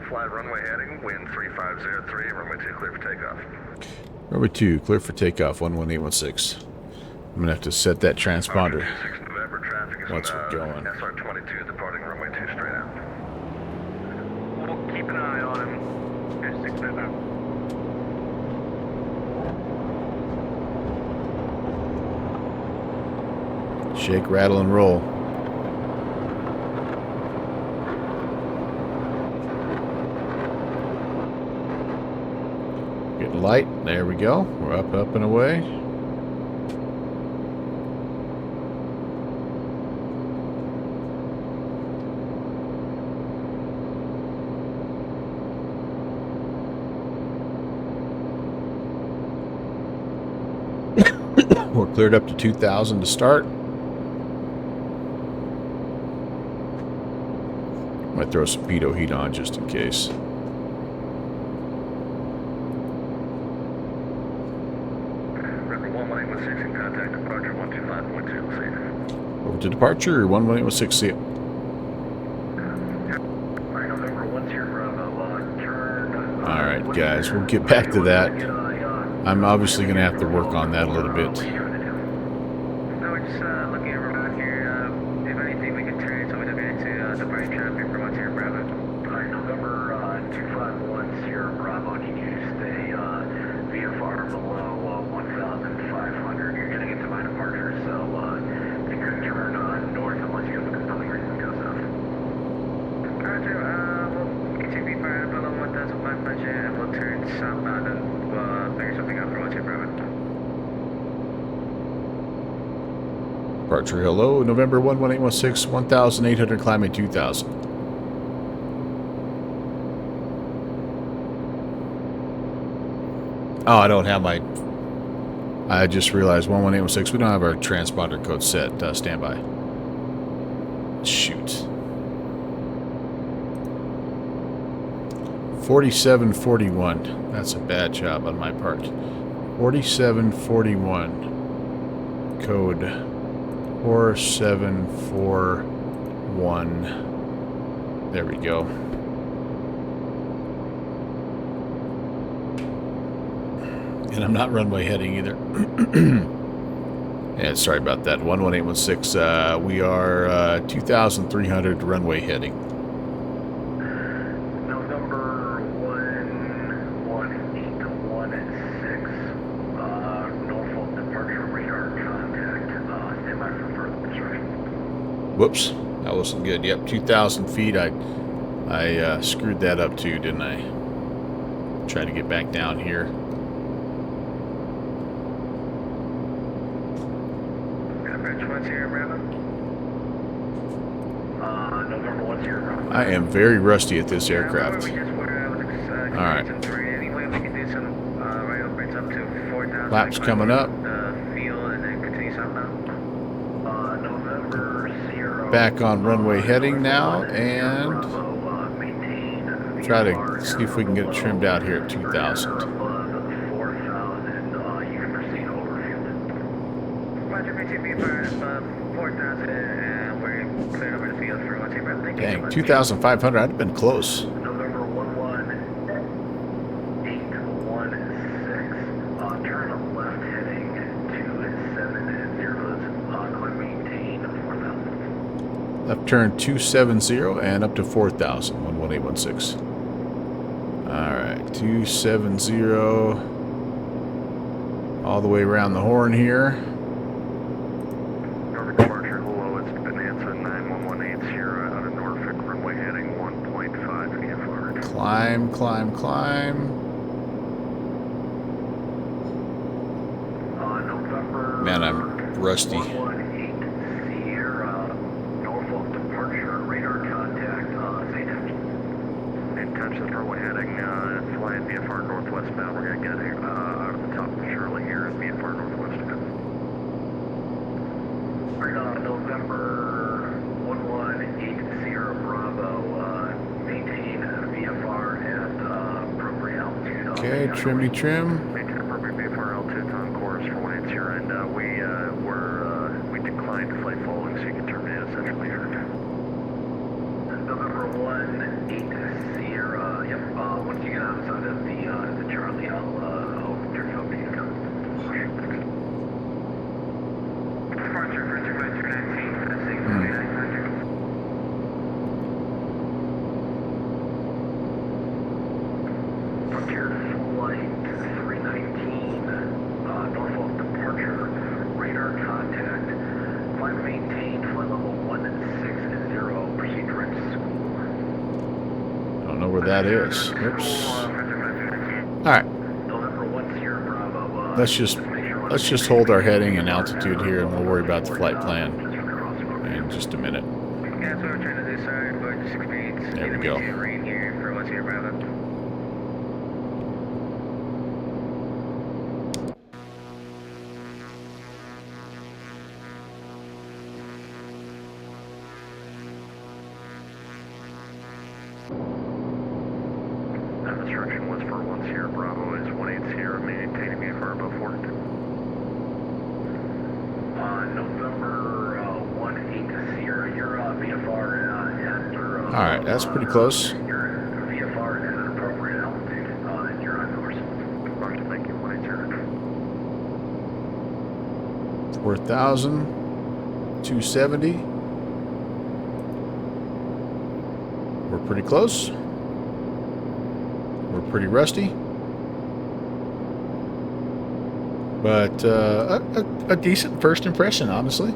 Flat runway heading, wind 3503, runway 2 clear for takeoff. Runway 2 clear for takeoff, 11816. I'm gonna have to set that transponder. November traffic is once we're going. SR22 departing runway 2 straight out. We'll keep an eye on him. Here's 6 November. Shake, rattle, and roll. Getting light. There we go. We're up, up, and away. We're cleared up to 2,000 to start. Might throw some pitot heat on just in case. River 11816 in contact, departure 125.2, safe. Over to departure, 11816, see ya. Alright, November 1 here, Bravo, turn. Alright guys, we'll get back to that. I'm obviously going to have to work on that a little bit. No, we're just looking around here. If anything, we can turn so we don't get into departing traffic from what's here, Bravo. Alright, November 251 Sierra Bravo, need you to stay VFR below 1,500. You're getting into my departure, so you could turn north unless you have a compelling reason to go south. Roger, we'll ATV fire below 1,500 and we'll turn southbound and figure something out for what's here, Bravo. Departure, hello, November 11816, 1,800, climbing 2,000. Oh, I don't have my... I just realized 11816, we don't have our transponder code set. Standby. Shoot. 4741. That's a bad job on my part. 4741. code 4741. There we go. And I'm not runway heading either. Yeah, sorry about that. 11816. We are 2,300 runway heading. November 11816. Norfolk departure radar contact. Stand by for further construction. Whoops, that wasn't good. Yep, 2,000 feet. I screwed that up too, didn't I? Try to get back down here. What's here, Bravo? November 10 Bravo. I am very rusty at this aircraft. Alright. Anyway, we can do some right operates up to 4,000. Flaps coming up. Field and then continue southbound. November 0. Back on runway heading now, and try to see if we can get it trimmed out here at 2,000. Above 4,000, you can proceed over field. Roger, PTB above 4,000 and we're clear over the field for 1 Bravo. Thank you so Dang, much. 2,500. I'd have been close. November 11816. Turn left heading 270. Climb maintain 4,000. Left turn 270 and up to 4,000. 11816. Alright, 270. All the way around the horn here. Norfolk departure, hello, it's Bonanza 9118 out of Norfolk, runway heading 1.5 VFR. Climb, climb, climb. November. Man, I'm rusty. 118 Sierra, Norfolk departure, radar contact, say touch. In touch with runway heading, flying VFR northwestbound. We're going to get out of the top of Shirley here at VFR northwest. November 1180 Bravo, maintain VFR at appropriate altitude. Okay, trimmy trim. Maintain appropriate VFR altitude on course for 180, and we declined flight following, so you can terminate essentially here. November 180, yep. Once you get outside of the Charlie, I'll turn you over to you. Departure for 219, passing 2900. Frontier Flight 319, Norfolk departure, radar contact, climb maintained, flight level 160, proceed direct to school. I don't know where that is. Oops. Alright, November 10 Bravo. let's just hold our heading and altitude here, and we'll worry about the flight plan in just a minute. Yeah, so we're trying to do, sorry, about 6 speeds. There we go. Rain here for 1 Bravo. That instruction was for 1 Sierra Bravo is 180, maintaining VFR above 4. November 180 Sierra, you're VFR after. Alright, that's pretty close. You're VFR at an appropriate altitude, and you're on course. Roger, thank you, 180. 4,000. 270. We're pretty close. We're pretty rusty. But a decent first impression, honestly.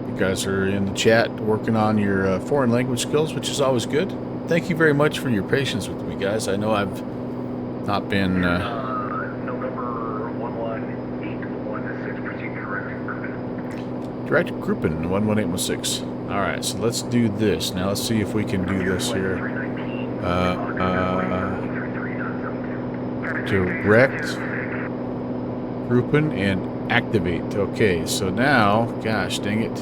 You guys are in the chat working on your foreign language skills, which is always good. Thank you very much for your patience with me, guys. I know I've not been... November 11816, proceed direct Direct Gruppen 11816. Alright, so let's do this. Now let's see if we can do this here. Direct Gruppen and activate. Okay, so now, gosh dang it.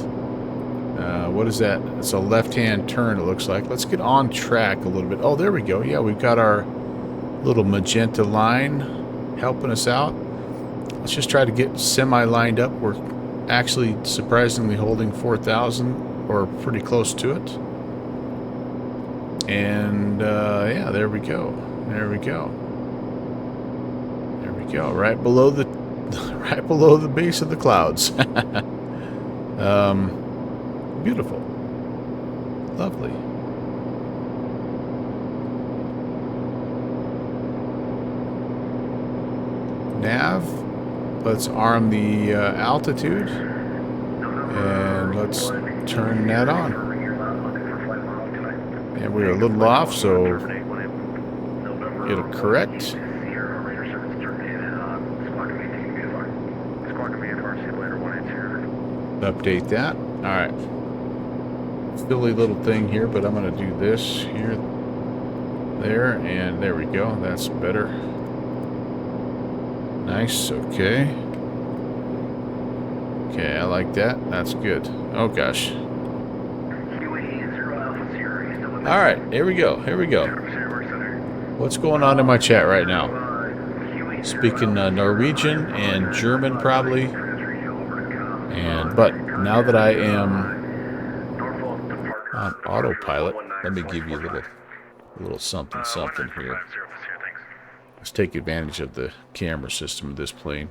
What is that? It's a left-hand turn, it looks like. Let's get on track a little bit. Oh, there we go. Yeah, we've got our little magenta line helping us out. Let's just try to get semi-lined up. We're actually surprisingly holding 4,000, or pretty close to it. And, yeah, there we go. There we go. There we go. Right below the, right below the base of the clouds. Beautiful. Lovely. Nav. Let's arm the altitude. And let's turn that on. And we're a little off, so get it correct. Update that. Alright. Silly little thing here, but I'm going to do this here, there, and there we go. That's better. Nice. Okay. Okay, I like that. That's good. Oh, gosh. Alright, here we go. Here we go. What's going on in my chat right now? Speaking Norwegian and German, probably. But now that I am on autopilot, let me give you a little something here. Let's take advantage of the camera system of this plane.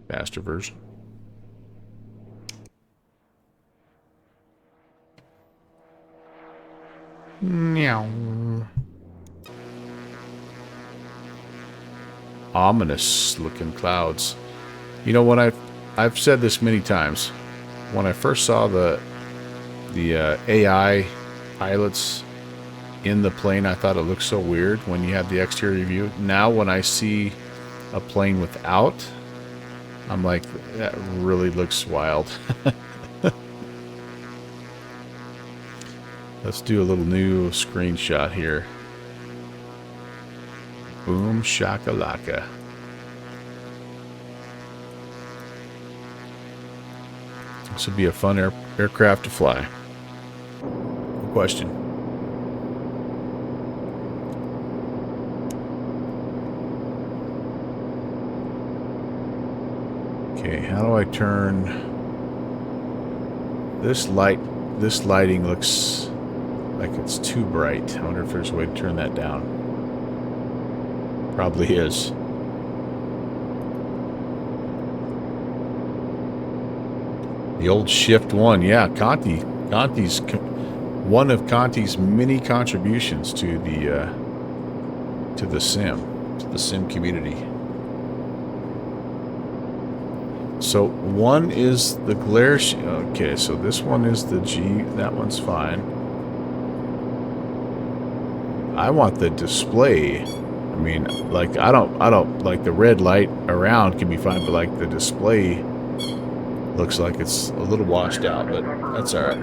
Faster version. Meow. Ominous looking clouds. You know, when I've said this many times, when I first saw the AI pilots in the plane, I thought it looked so weird when you have the exterior view. Now when I see a plane without, I'm like, that really looks wild. Let's do a little new screenshot here. Boom shakalaka. This would be a fun aircraft to fly. No question. Okay, how do I turn this light? This lighting looks like it's too bright. I wonder if there's a way to turn that down. Probably is. The old Shift 1. Yeah, Conti's one of Conti's many contributions to the sim community. So one is the glare. Okay, so this one is the G. That one's fine. I want the display. I mean, like I don't like the red light around can be fine, but like the display looks like it's a little washed out, but that's all right.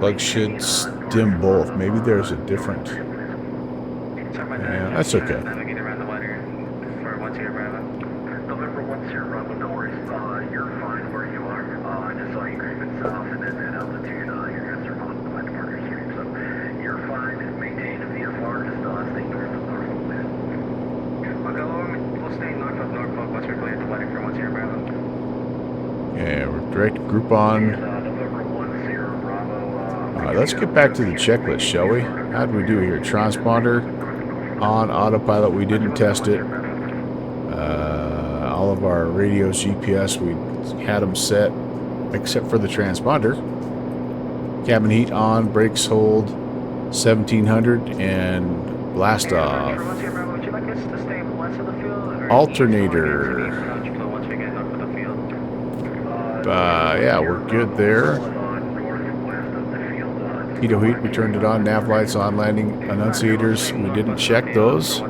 Bugs should dim both. Maybe there's a different. Yeah, that's okay. November 10 Bravo, no worries. You're fine where you are. I just saw you creeping south and then at altitude. Your guys are on the departure stream, so you're fine. Maintain a VFR, just stay north of Norfolk, please. Okay, we'll stay north of Norfolk once we're cleared the wedding for 10 Bravo. Yeah, we're direct group on. November 10 Bravo. Let's get back to the checklist, shall we? How did we do here? Transponder on autopilot. We didn't test it. All of our radios, GPS, we had them set, except for the transponder. Cabin heat on, brakes hold, 1700, and blast off. Alternator. Yeah, we're good there. Pitot heat, we turned it on. Nav lights on, landing annunciators. We didn't check those.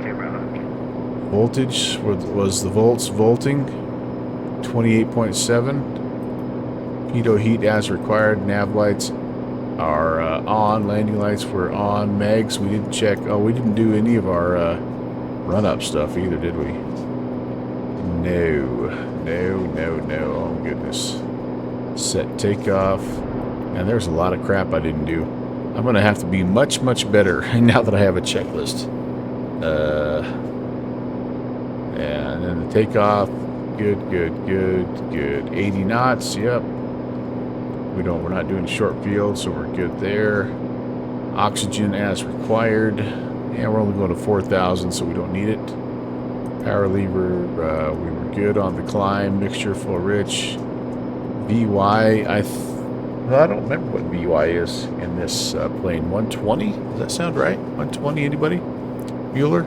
Voltage was the volts volting, 28.7. Pitot heat as required. Nav lights are on. Landing lights were on. Mags, we didn't check. Oh, we didn't do any of our run-up stuff either, did we? No. Oh, goodness. Set takeoff. And there's a lot of crap I didn't do. I'm going to have to be much, much better now that I have a checklist. And then the takeoff. Good. 80 knots, yep. We're not doing short field, so we're good there. Oxygen as required. And we're only going to 4,000, so we don't need it. Power lever, we were good on the climb. Mixture full rich. VY, I don't remember what VY is in this plane. 120? Does that sound right? 120, anybody? Bueller?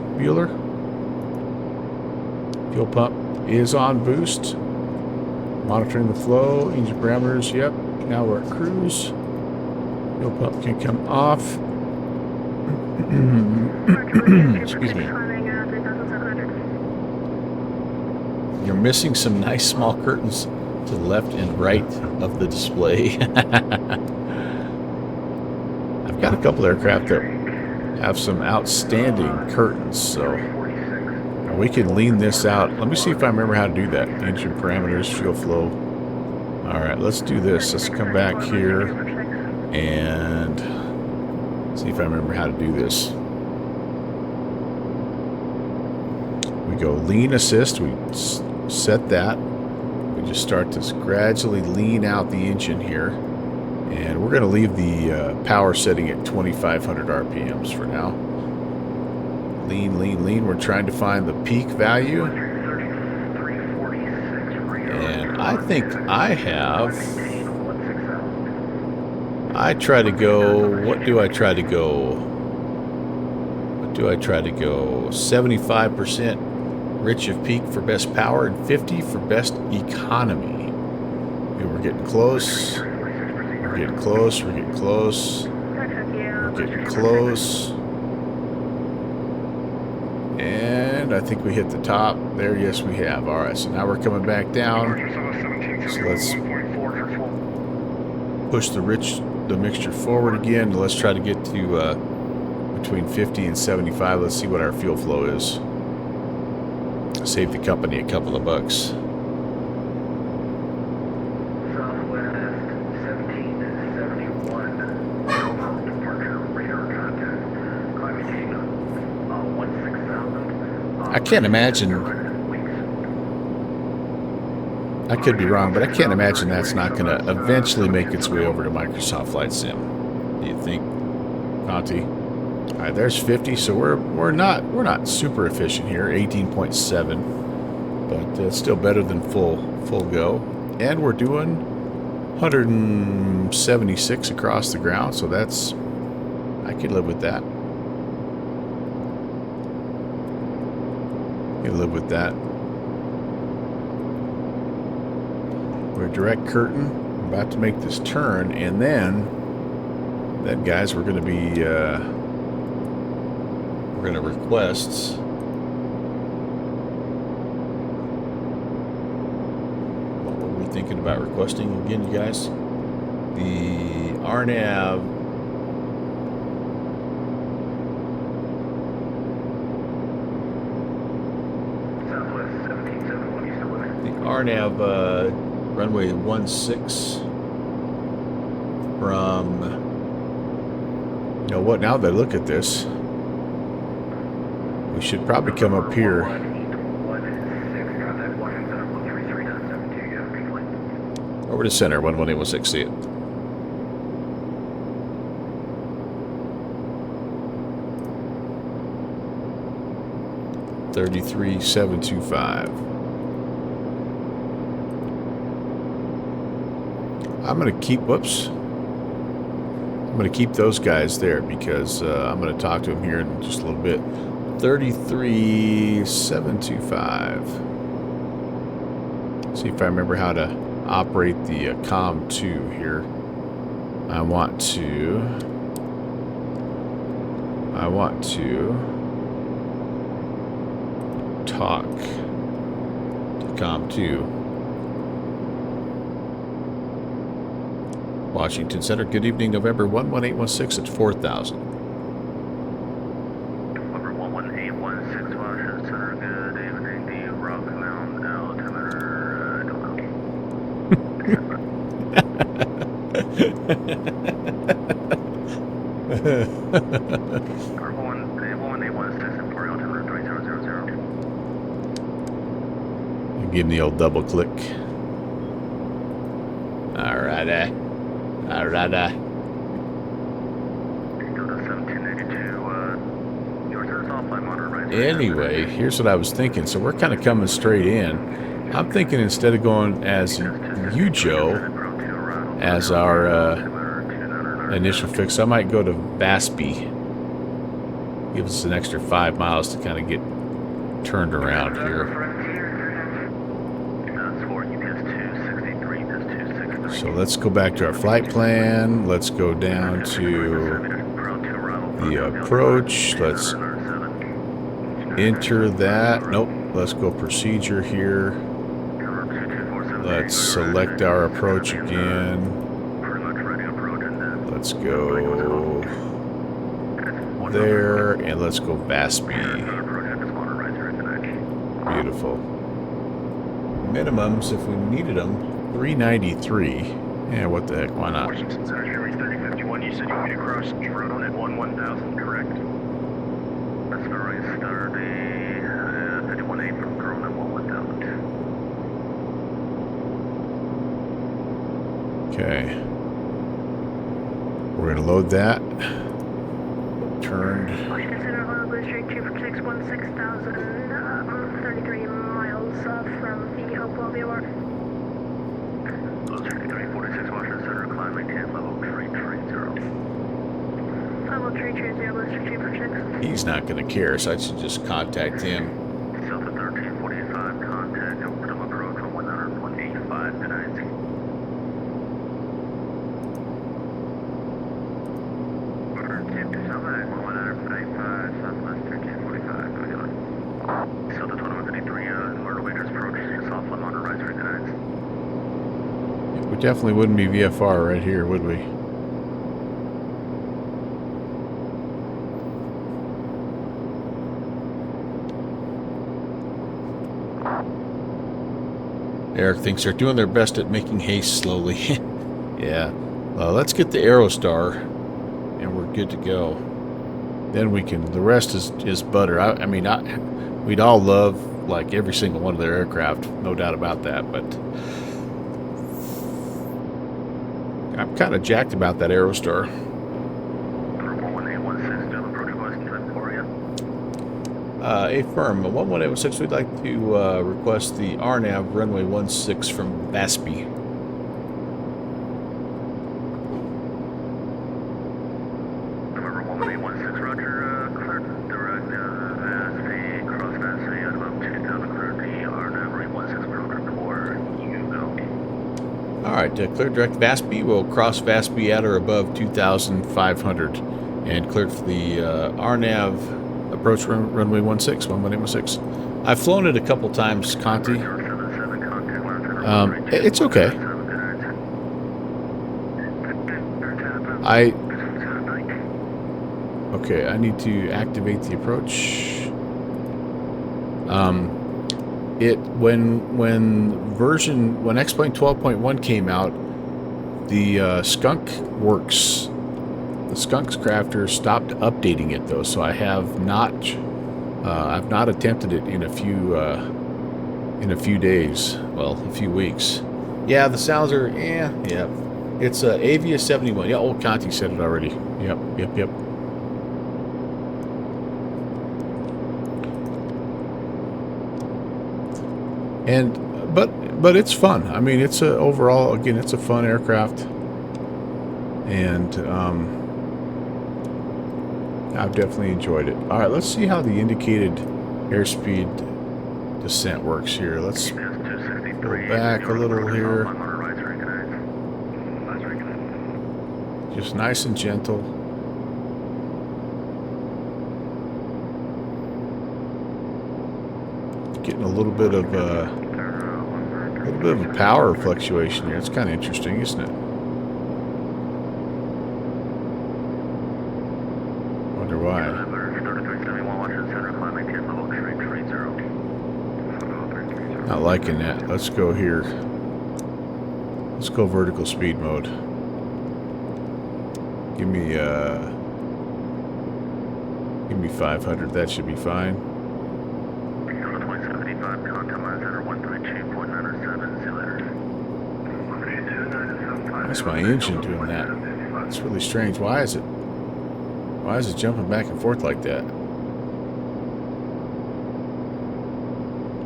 Fuel pump is on boost. Monitoring the flow. Engine parameters, yep. Now we're at cruise. Fuel pump can come off. Excuse me. You're missing some nice small curtains to the left and right of the display. I've got a couple aircraft that have some outstanding curtains, so we can lean this out. Let me see if I remember how to do that. Engine parameters, fuel flow. All right, let's do this. Let's come back here and see if I remember how to do this. We go lean assist. We set that. We just start to gradually lean out the engine here. And we're going to leave the power setting at 2,500 RPMs for now. Lean. We're trying to find the peak value. And I think I have... I try to go... What do I try to go? 75% rich of peak for best power and 50 for best economy. Okay, we're getting close. We're getting close. And I think we hit the top. There, yes, we have. All right, so now we're coming back down. So let's push the mixture forward again. Let's try to get to between 50 and 75. Let's see what our fuel flow is. Save the company a couple of bucks. I can't imagine, I could be wrong, but I can't imagine that's not going to eventually make its way over to Microsoft Flight Sim. Do you think, Conti? All right, there's 50, so we're not super efficient here, 18.7, but it's still better than full go. And we're doing 176 across the ground, so that's, I could live with that. We're direct curtain. We're about to make this turn, and then guys, we're going to be we're going to request what were we thinking about requesting again, you guys? The RNAV. RNAV runway 16 from, you know what, now that I look at this, we should probably come up here. Over to center, 11816, see it. $33,725. I'm going to keep those guys there because I'm going to talk to them here in just a little bit. 33,725. See if I remember how to operate the COM2 here. I want to talk to COM2. Washington Center. Good evening, November 11816 at 4,000. Over 11816 Washington Center, good evening, the Rock Mountain altimeter, don't know. Or 11816 Emporia altimeter 3000. Give me the old double click. Alrighty. Alrighty. Anyway, here's what I was thinking. So we're kind of coming straight in. I'm thinking instead of going as you, Joe, as our initial fix, I might go to VATSIM. Give us an extra 5 miles to kind of get turned around here. So let's go back to our flight plan. Let's go down to the approach. Let's enter that. Nope. Let's go procedure here. Let's select our approach again. Let's go there, and let's go VATSIM. Beautiful. Minimums, if we needed them, 393. Yeah, what the heck? Why not? Washington Center, Sherry 3051. You said you would cross Toronto at 11000, correct? That's right, start 518 from Toronto at 11000. Okay. We're going to load that. Turned. Washington Center, Honolulu Street 246, 16,033 miles from the Hopewell VOR. 346 Washington Center, climb maintain level 330. Level 330, Blister 246. He's not going to care, so I should just contact him. South of 1345, contact Oakdom approach from 100.85 to 90. Southwest 1345, go ahead. South of 2153, Myrtle Waiters approach, soft limb on the rise for good. We definitely wouldn't be VFR right here, would we? Eric thinks they're doing their best at making haste slowly. Yeah. Let's get the Aerostar, and we're good to go. Then we can. The rest is butter. I mean, we'd all love like every single one of their aircraft, no doubt about that. But I'm kind of jacked about that Aerostar. 11816, do approach request to Emporia. Affirm. 11816, we'd like to request the RNAV runway 16 from VATSIM. November 11816, roger, cleared direct VATSIM, cross VATSIM at about 2000, cleared the RNAV 16 program for you go. All right, clear direct VATSIM. We'll cross VATSIM at or above 2,500, and cleared for the RNAV approach runway 16, 11816. I've flown it a couple times, Conti. It's okay. Okay, I need to activate the approach. When X-Plane 12.1 came out, the Skunk Works, the Skunks Crafter stopped updating it though, so I have not I've not attempted it in a few days. Well, a few weeks. Yeah, the sounds are yeah. It's Avia 71. Yeah, old Conti said it already. Yep. And but it's fun. I mean, it's overall, again, it's a fun aircraft, and I've definitely enjoyed it. All right, let's see how the indicated airspeed descent works here. Let's go back a little here. Just nice and gentle. Getting a little bit of a power fluctuation here. It's kind of interesting, isn't it? why. 3371 Washington Center, climb maintain level 330. Not liking that. Let's go here. Let's go vertical speed mode. Give me 500. That should be fine. 2075, contact line center 132.907. See you later. That's my engine doing that. It's really strange. Why is it jumping back and forth like that?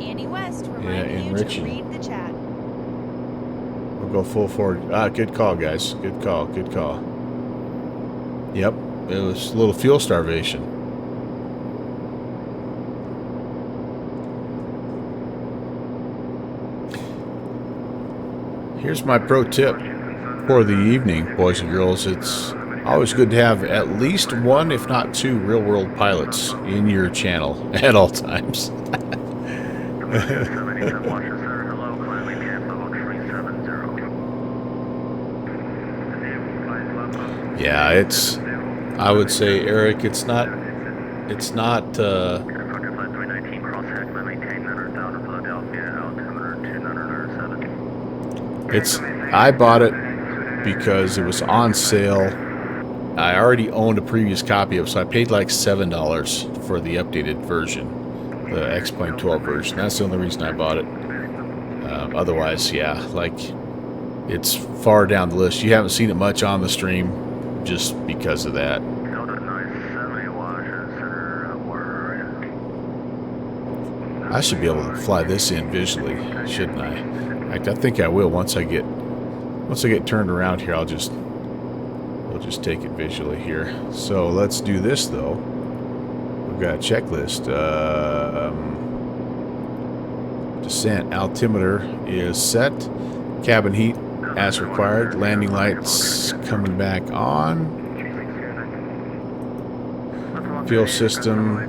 Annie West reminding you to enriching. read the chat. We'll go full forward. Good call, guys. Good call. Good call. Yep, it was a little fuel starvation. Here's my pro tip for the evening, boys and girls. It's always good to have at least one, if not two, real-world pilots in your channel at all times. Yeah, it's, I would say, Eric, it's not I bought it because it was on sale. I already owned a previous copy of it, so I paid like $7 for the updated version, the X-Plane 12 version. That's the only reason I bought it. Otherwise, yeah, like, it's far down the list. You haven't seen it much on the stream just because of that. I should be able to fly this in visually, shouldn't I? In fact, I think I will once I get turned around here. We'll just take it visually here. So let's do this though. We've got a checklist. Descent altimeter is set. Cabin heat as required. Landing lights coming back on. Fuel system.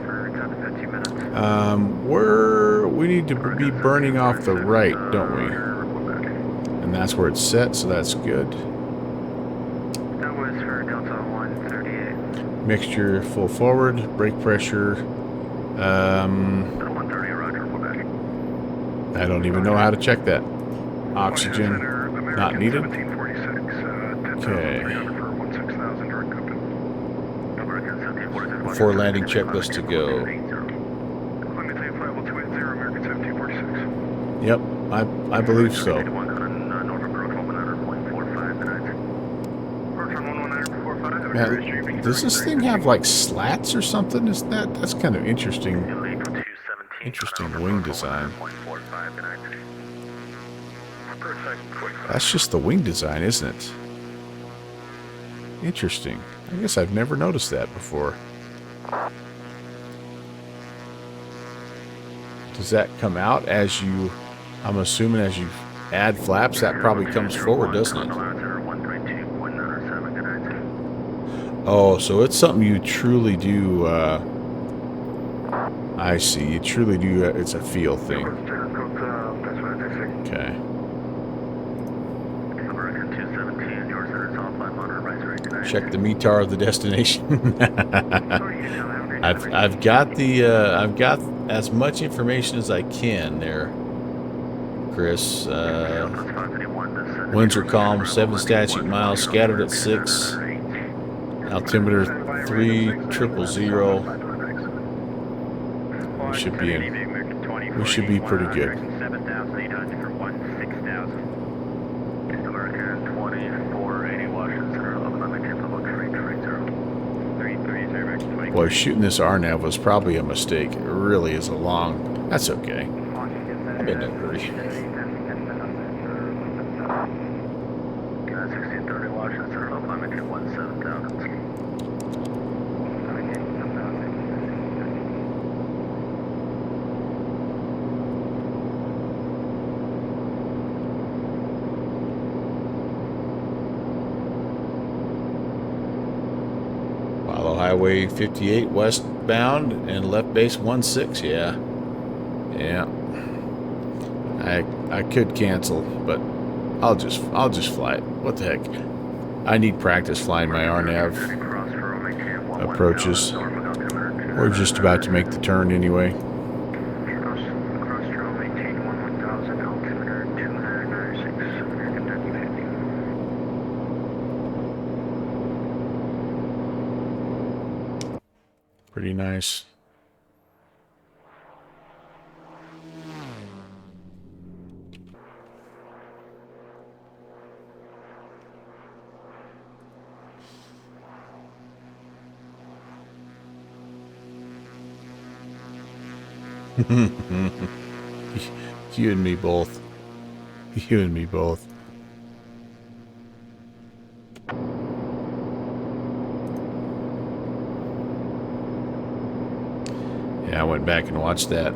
We need to be burning off the right, don't we? And that's where it's set, so that's good. That was for Delta 138. Mixture full forward, brake pressure. 130, roger, Quebec. I don't even know how to check that. Oxygen not needed. Okay. Before landing checklist to go. Yep, I believe so. Now, does this thing have like slats or something? That's kind of interesting. Interesting wing design. That's just the wing design, isn't it? Interesting. I guess I've never noticed that before. Does that come out as you, I'm assuming as you add flaps, that probably comes forward, doesn't it? Oh, so it's something you truly do, I see, you truly do, it's a feel thing. Okay. Check the METAR of the destination. I've got as much information as I can there, Chris. Winds are calm, 7 statute miles, scattered at 6. Altimeter 3000. We should be pretty good. Boy, shooting this RNAV was probably a mistake. It really is a long... That's okay. I'm in no hurry. 1630 Washington Center, low climb into 17,000. Highway 58 westbound and left base 16. Yeah. I could cancel, but I'll just fly it. What the heck? I need practice flying my RNAV approaches. We're just about to make the turn anyway. Cross trail, maintain 1000, altimeter 296, American 50. Pretty nice. You and me both. You and me both. Yeah, I went back and watched that.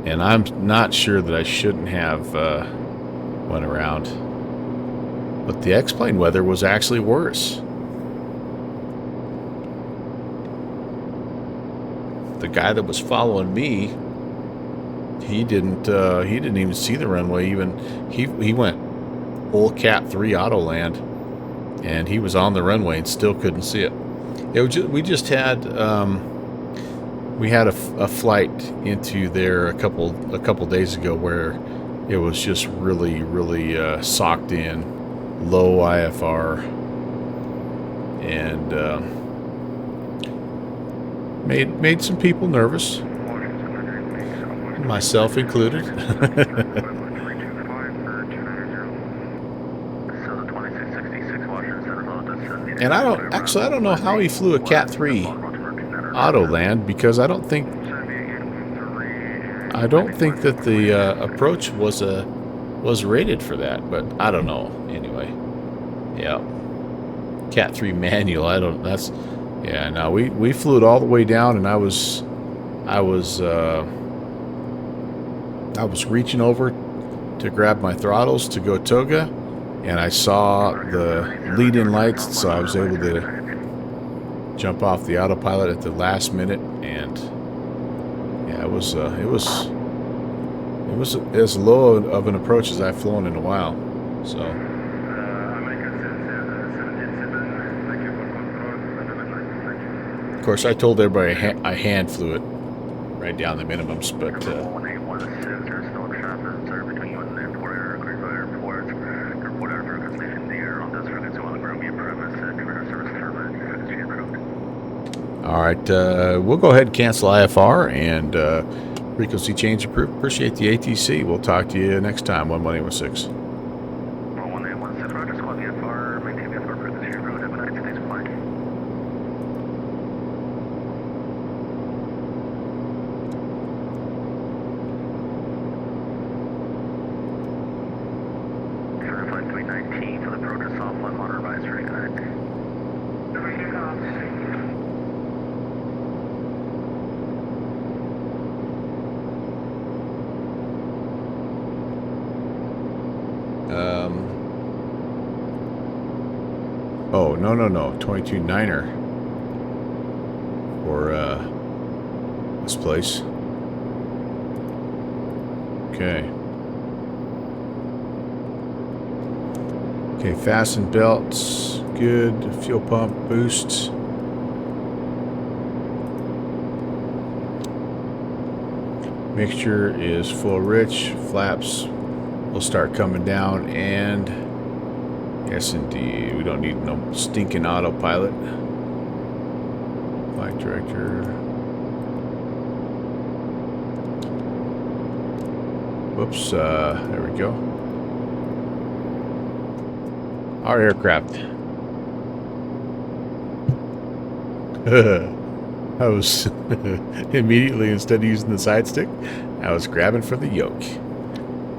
And I'm not sure that I shouldn't have went around. But the X-plane weather was actually worse. The guy that was following me, he didn't even see the runway. Even he went full Cat 3 auto land, and he was on the runway and still couldn't see it. We just had we had a flight into there a couple days ago where it was just really socked in, low IFR, and made some people nervous, myself included. And I don't know how he flew a Cat 3 auto land, because I don't think that the approach was rated for that, but I don't know. Anyway, yeah, Cat 3 manual. Yeah. No, we flew it all the way down, and I was reaching over to grab my throttles to go toga, and I saw the lead-in lights, so I was able to jump off the autopilot at the last minute, and yeah, it was as low of an approach as I've flown in a while. So of course I told everybody I hand flew it right down the minimums, but 1816, there's no traffic sir, between you and Emporia Airport. Report out for completion there on this frequency on the ground be premise and service terminal frequency approved. all right, we'll go ahead and cancel IFR and frequency change approved. Appreciate the ATC. We'll talk to you next time. 11816. 1816, Roger, squad VFR, maintain VFR frequency approved. Have a nice day's flight. Flight 319 for the approach is soft line monitor advisory. Good night. Oh, no. 22-9er for this place. Okay. Okay, fasten belts. Good. Fuel pump boost. Mixture is full rich. Flaps will start coming down, and yes, indeed. We don't need no stinking autopilot. Flight director. Whoops. There we go. Our aircraft. I was immediately, instead of using the side stick, I was grabbing for the yoke.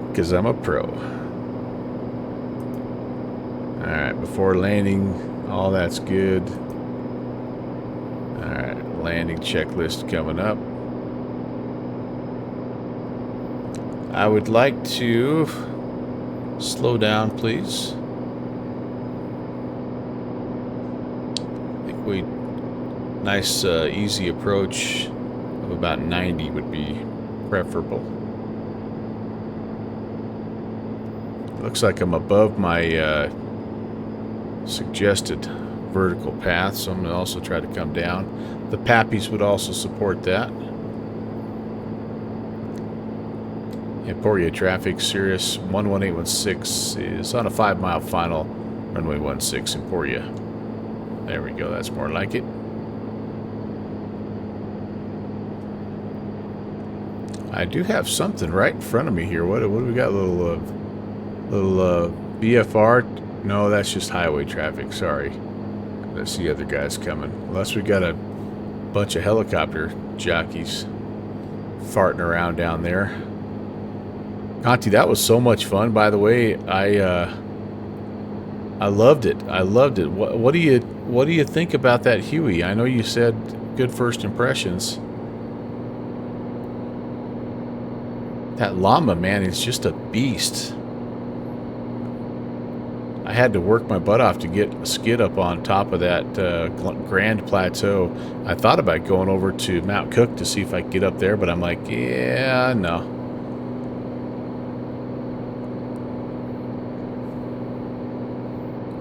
Because I'm a pro. Alright, before landing, all that's good. Alright, landing checklist coming up. I would like to slow down, please. I think nice easy approach of about 90 would be preferable. Looks like I'm above my suggested vertical path, so I'm going to also try to come down. The Pappies would also support that. Emporia traffic, Cirrus 11816 is on a 5-mile final, runway 16, Emporia. There we go, that's more like it. I do have something right in front of me here. What do we got? Little BFR? No, that's just highway traffic, sorry. I see other guys coming. Unless we got a bunch of helicopter jockeys farting around down there. Conti, that was so much fun. By the way, I loved it. I loved it. What do you think about that Huey? I know you said good first impressions. That llama, man, is just a beast. I had to work my butt off to get a skid up on top of that Grand Plateau. I thought about going over to Mount Cook to see if I could get up there, but I'm like, yeah, no.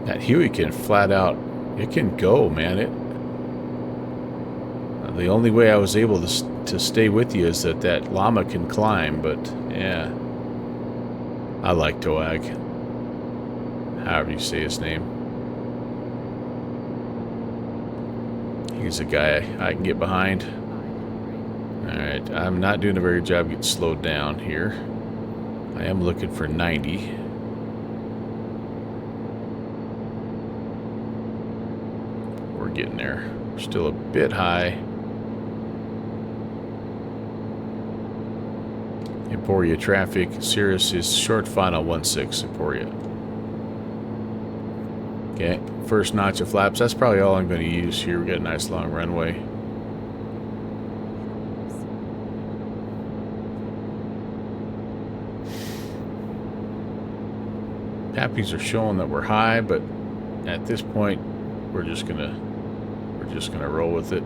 That Huey can flat out, it can go, man. The only way I was able to stay with you is that llama can climb, but yeah. I like Toag. However you say his name. He's a guy I can get behind. Alright, I'm not doing a very good job getting slowed down here. I am looking for 90. We're getting there. We're still a bit high. Emporia traffic. Cirrus is short final 16, Emporia. Okay, first notch of flaps. That's probably all I'm going to use here. We got a nice long runway. Pappies are showing that we're high, but at this point, we're just gonna roll with it.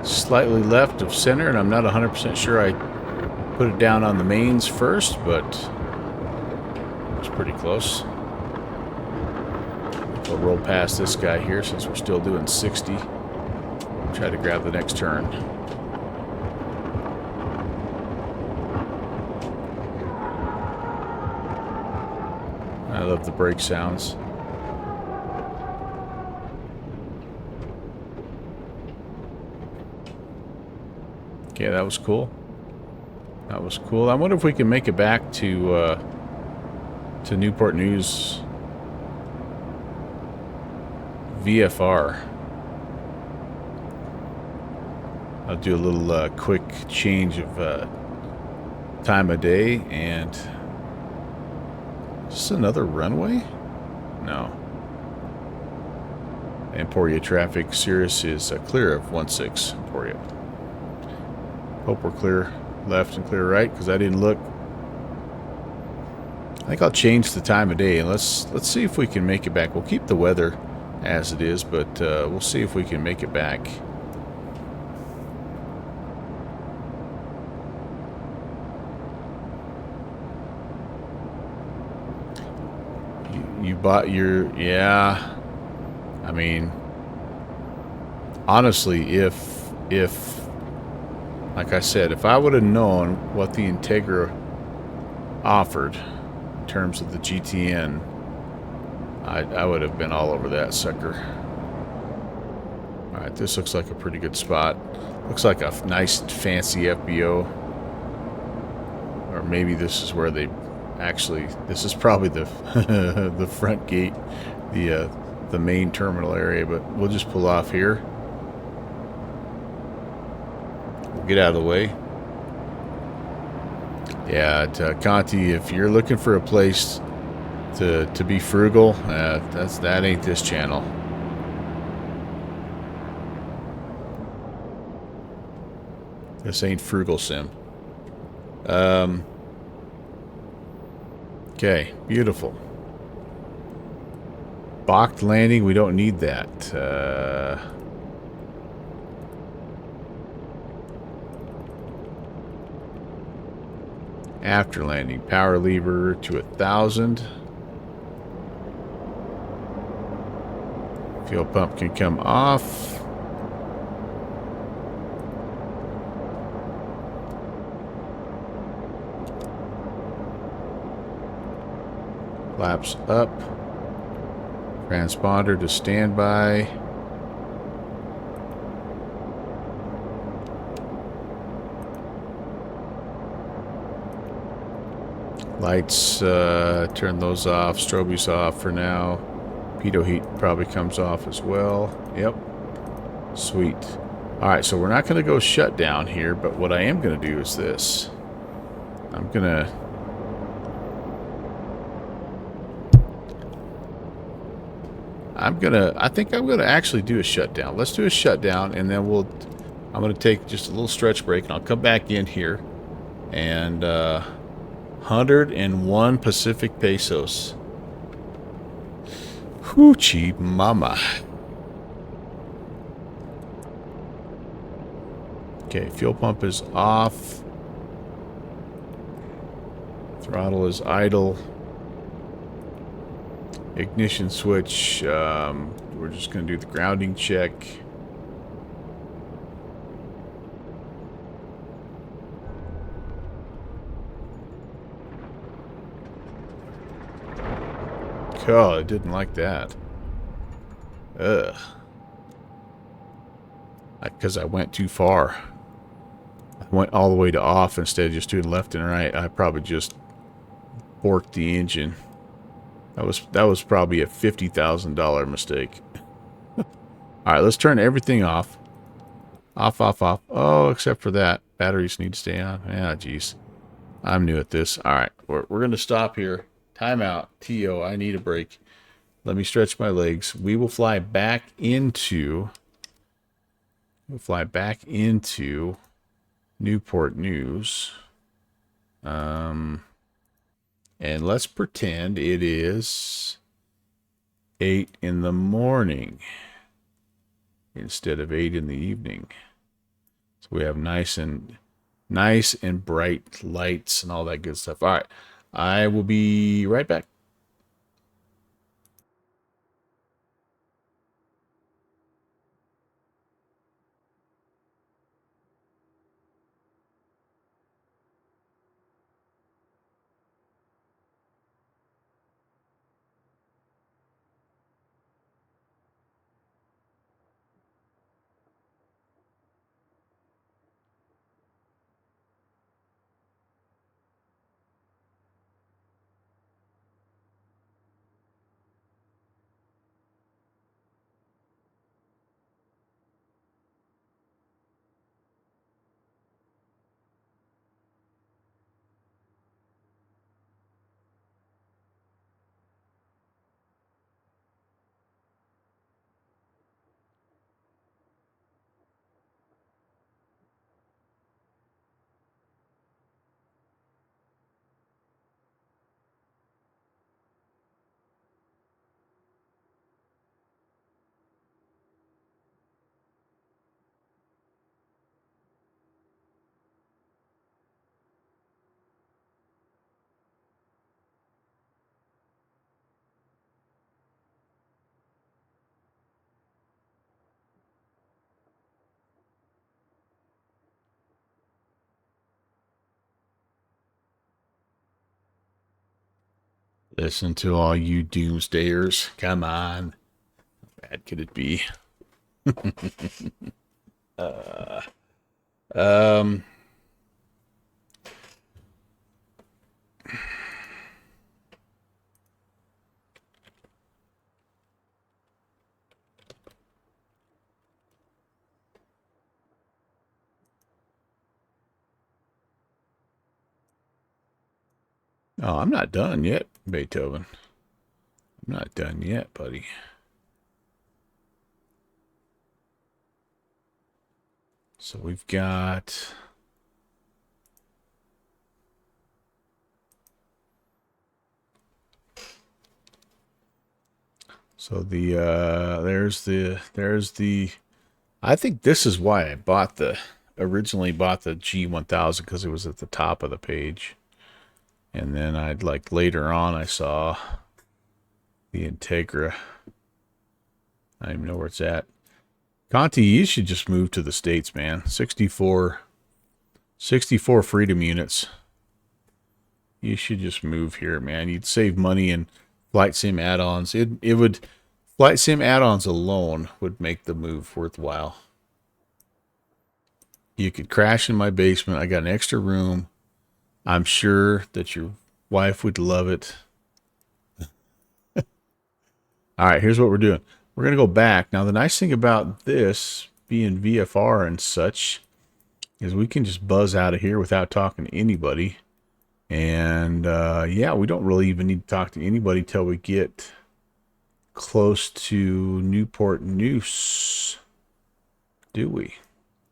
Slightly left of center, and I'm not 100% sure I put it down on the mains first, but it's pretty close. We'll roll past this guy here since we're still doing 60. Try to grab the next turn. I love the brake sounds. Okay, that was cool. That was cool. I wonder if we can make it back to Newport News VFR. I'll do a little quick change of time of day. And is this another runway? No. Emporia traffic. Cirrus is clear of 16, Emporia. Hope we're clear left and clear right, because I didn't look. I think I'll change the time of day, and let's see if we can make it back. We'll keep the weather as it is, but we'll see if we can make it back. You bought your, yeah. I mean, honestly, if like I said, if I would have known what the Integra offered in terms of the GTN, I would have been all over that sucker. Alright, this looks like a pretty good spot. Looks like a nice fancy FBO. Or maybe this is where they actually, this is probably the the front gate, the main terminal area, but we'll just pull off here. Get out of the way. Yeah, Conti, if you're looking for a place to be frugal, that ain't this channel. This ain't Frugal Sim. Okay, beautiful. Balked landing, we don't need that. After landing, power lever to 1,000. Fuel pump can come off. Flaps up. Transponder to standby. Lights, turn those off. Strobies off for now. Pitot heat probably comes off as well. Yep. Sweet. Alright, so we're not going to go shut down here, but what I am going to do is this. I think I'm gonna actually do a shutdown. Let's do a shutdown, and then I'm gonna take just a little stretch break, and I'll come back in here, and 101 Pacific pesos. Hoochie mama. Okay, fuel pump is off. Throttle is idle. Ignition switch, we're just going to do the grounding check. Oh, I didn't like that. Ugh. Because I went too far. I went all the way to off instead of just doing left and right. I probably just borked the engine. That was probably a $50,000 mistake. Alright, let's turn everything off. Off, off, off. Oh, except for that. Batteries need to stay on. Yeah, jeez. I'm new at this. Alright, we're going to stop here. Time out. T.O., I need a break. Let me stretch my legs. We will fly back into... Newport News. And let's pretend it is 8 in the morning instead of 8 in the evening. So we have nice and bright lights and all that good stuff. All right. I will be right back. Listen to all you doomsdayers. Come on. How bad could it be? Um... Oh, I'm not done yet, Beethoven. I'm not done yet, buddy. So we've got... So there's the I think this is why I originally bought the G1000, because it was at the top of the page. And then later on I saw the Integra. I don't even know where it's at. Conti, you should just move to the States, man. 64 Freedom units. You should just move here, man. You'd save money in flight sim add-ons. Flight sim add-ons alone would make the move worthwhile. You could crash in my basement. I got an extra room. I'm sure that your wife would love it. All right, here's what we're doing. We're going to go back. Now, the nice thing about this being VFR and such is we can just buzz out of here without talking to anybody. And, yeah, we don't really even need to talk to anybody till we get close to Newport News, do we?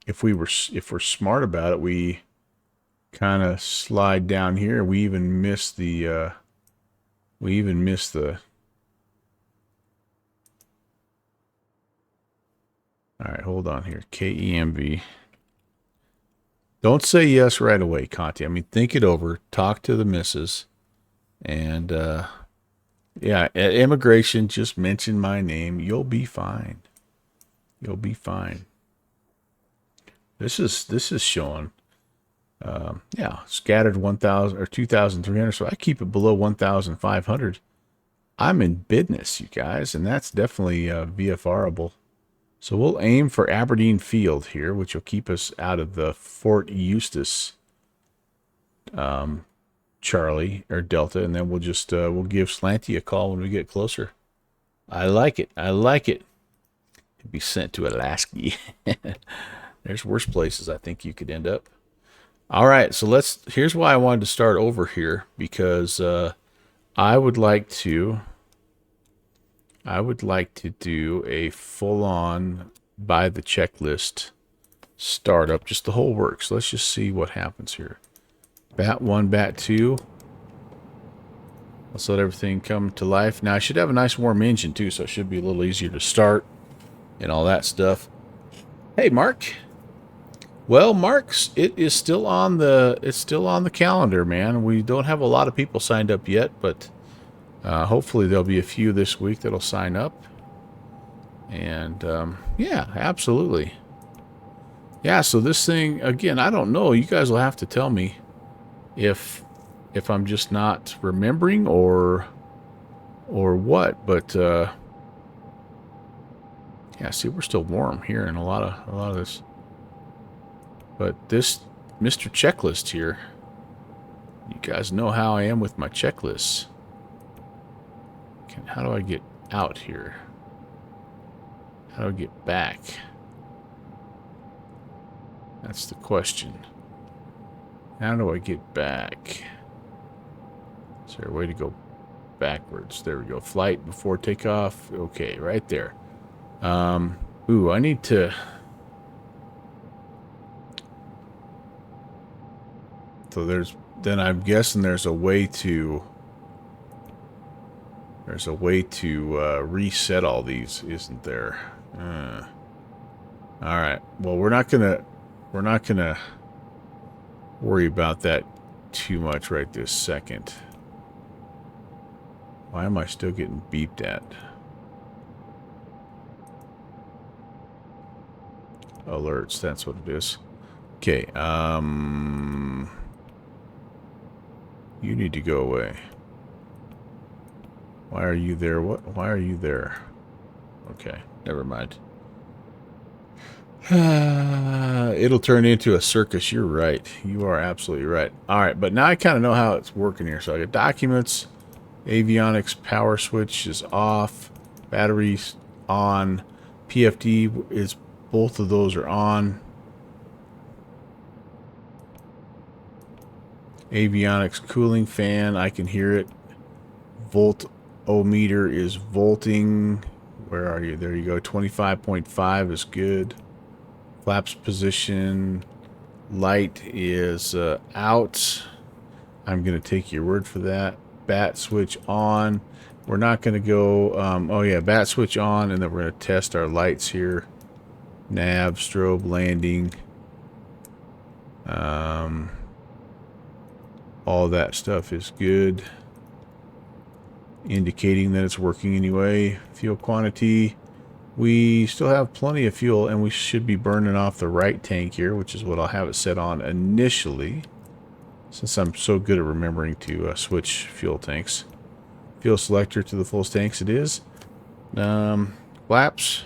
If we're smart about it, we kind of slide down here. We even miss the all right, hold on here. KEMV. Don't say yes right away, Conti. I mean, think it over. Talk to the missus. And, yeah, at immigration, just mention my name. You'll be fine. You'll be fine. This is showing, yeah, scattered 1,000 or 2,300. So I keep it below 1,500. I'm in business, you guys, and that's definitely VFRable. So we'll aim for Aberdeen Field here, which will keep us out of the Fort Eustis, Charlie or Delta, and then we'll just we'll give Slanty a call when we get closer. I like it. I like it. It'd be sent to Alaska. There's worse places I think you could end up. All right, so here's why I wanted to start over here, because I would like to do a full-on by the checklist startup, just the whole works. Let's just see what happens here. Bat 1, Bat 2. Let's let everything come to life. Now I should have a nice warm engine too, so it should be a little easier to start and all that stuff. Hey, Mark. Well, Mark's it's still on the calendar, man. We don't have a lot of people signed up yet, but hopefully there'll be a few this week that'll sign up. And yeah, absolutely. Yeah, so this thing, again, I don't know. You guys will have to tell me if I'm just not remembering or what. But yeah, see, we're still warm here in a lot of this. But this Mr. Checklist here, you guys know how I am with my checklists. How do I get out here? How do I get back? That's the question. How do I get back? Is there a way to go backwards? There we go. Flight before takeoff. Okay, right there. Ooh, I need to... So then I'm guessing there's a way to reset all these, isn't there? All right. Well, we're not gonna worry about that too much right this second. Why am I still getting beeped at? Alerts, that's what it is. Okay, you need to go away. Why are you there? Why are you there? Okay, never mind. It'll turn into a circus. You're right. You are absolutely right. All right, but now I kind of know how it's working here. So I got documents, avionics, power switch is off, batteries on, PFD is, both of those are on. Avionics cooling fan, I can hear it. Voltometer is volting. Where are you? There you go. 25.5 is good. Flaps position. Light is out. I'm going to take your word for that. Bat switch on. We're not going to go, oh yeah, bat switch on, and then we're going to test our lights here. Nav, strobe, landing. All that stuff is good. Indicating that it's working anyway. Fuel quantity. We still have plenty of fuel, and we should be burning off the right tank here, which is what I'll have it set on initially, since I'm so good at remembering to switch fuel tanks. Fuel selector to the fullest tanks it is. Flaps.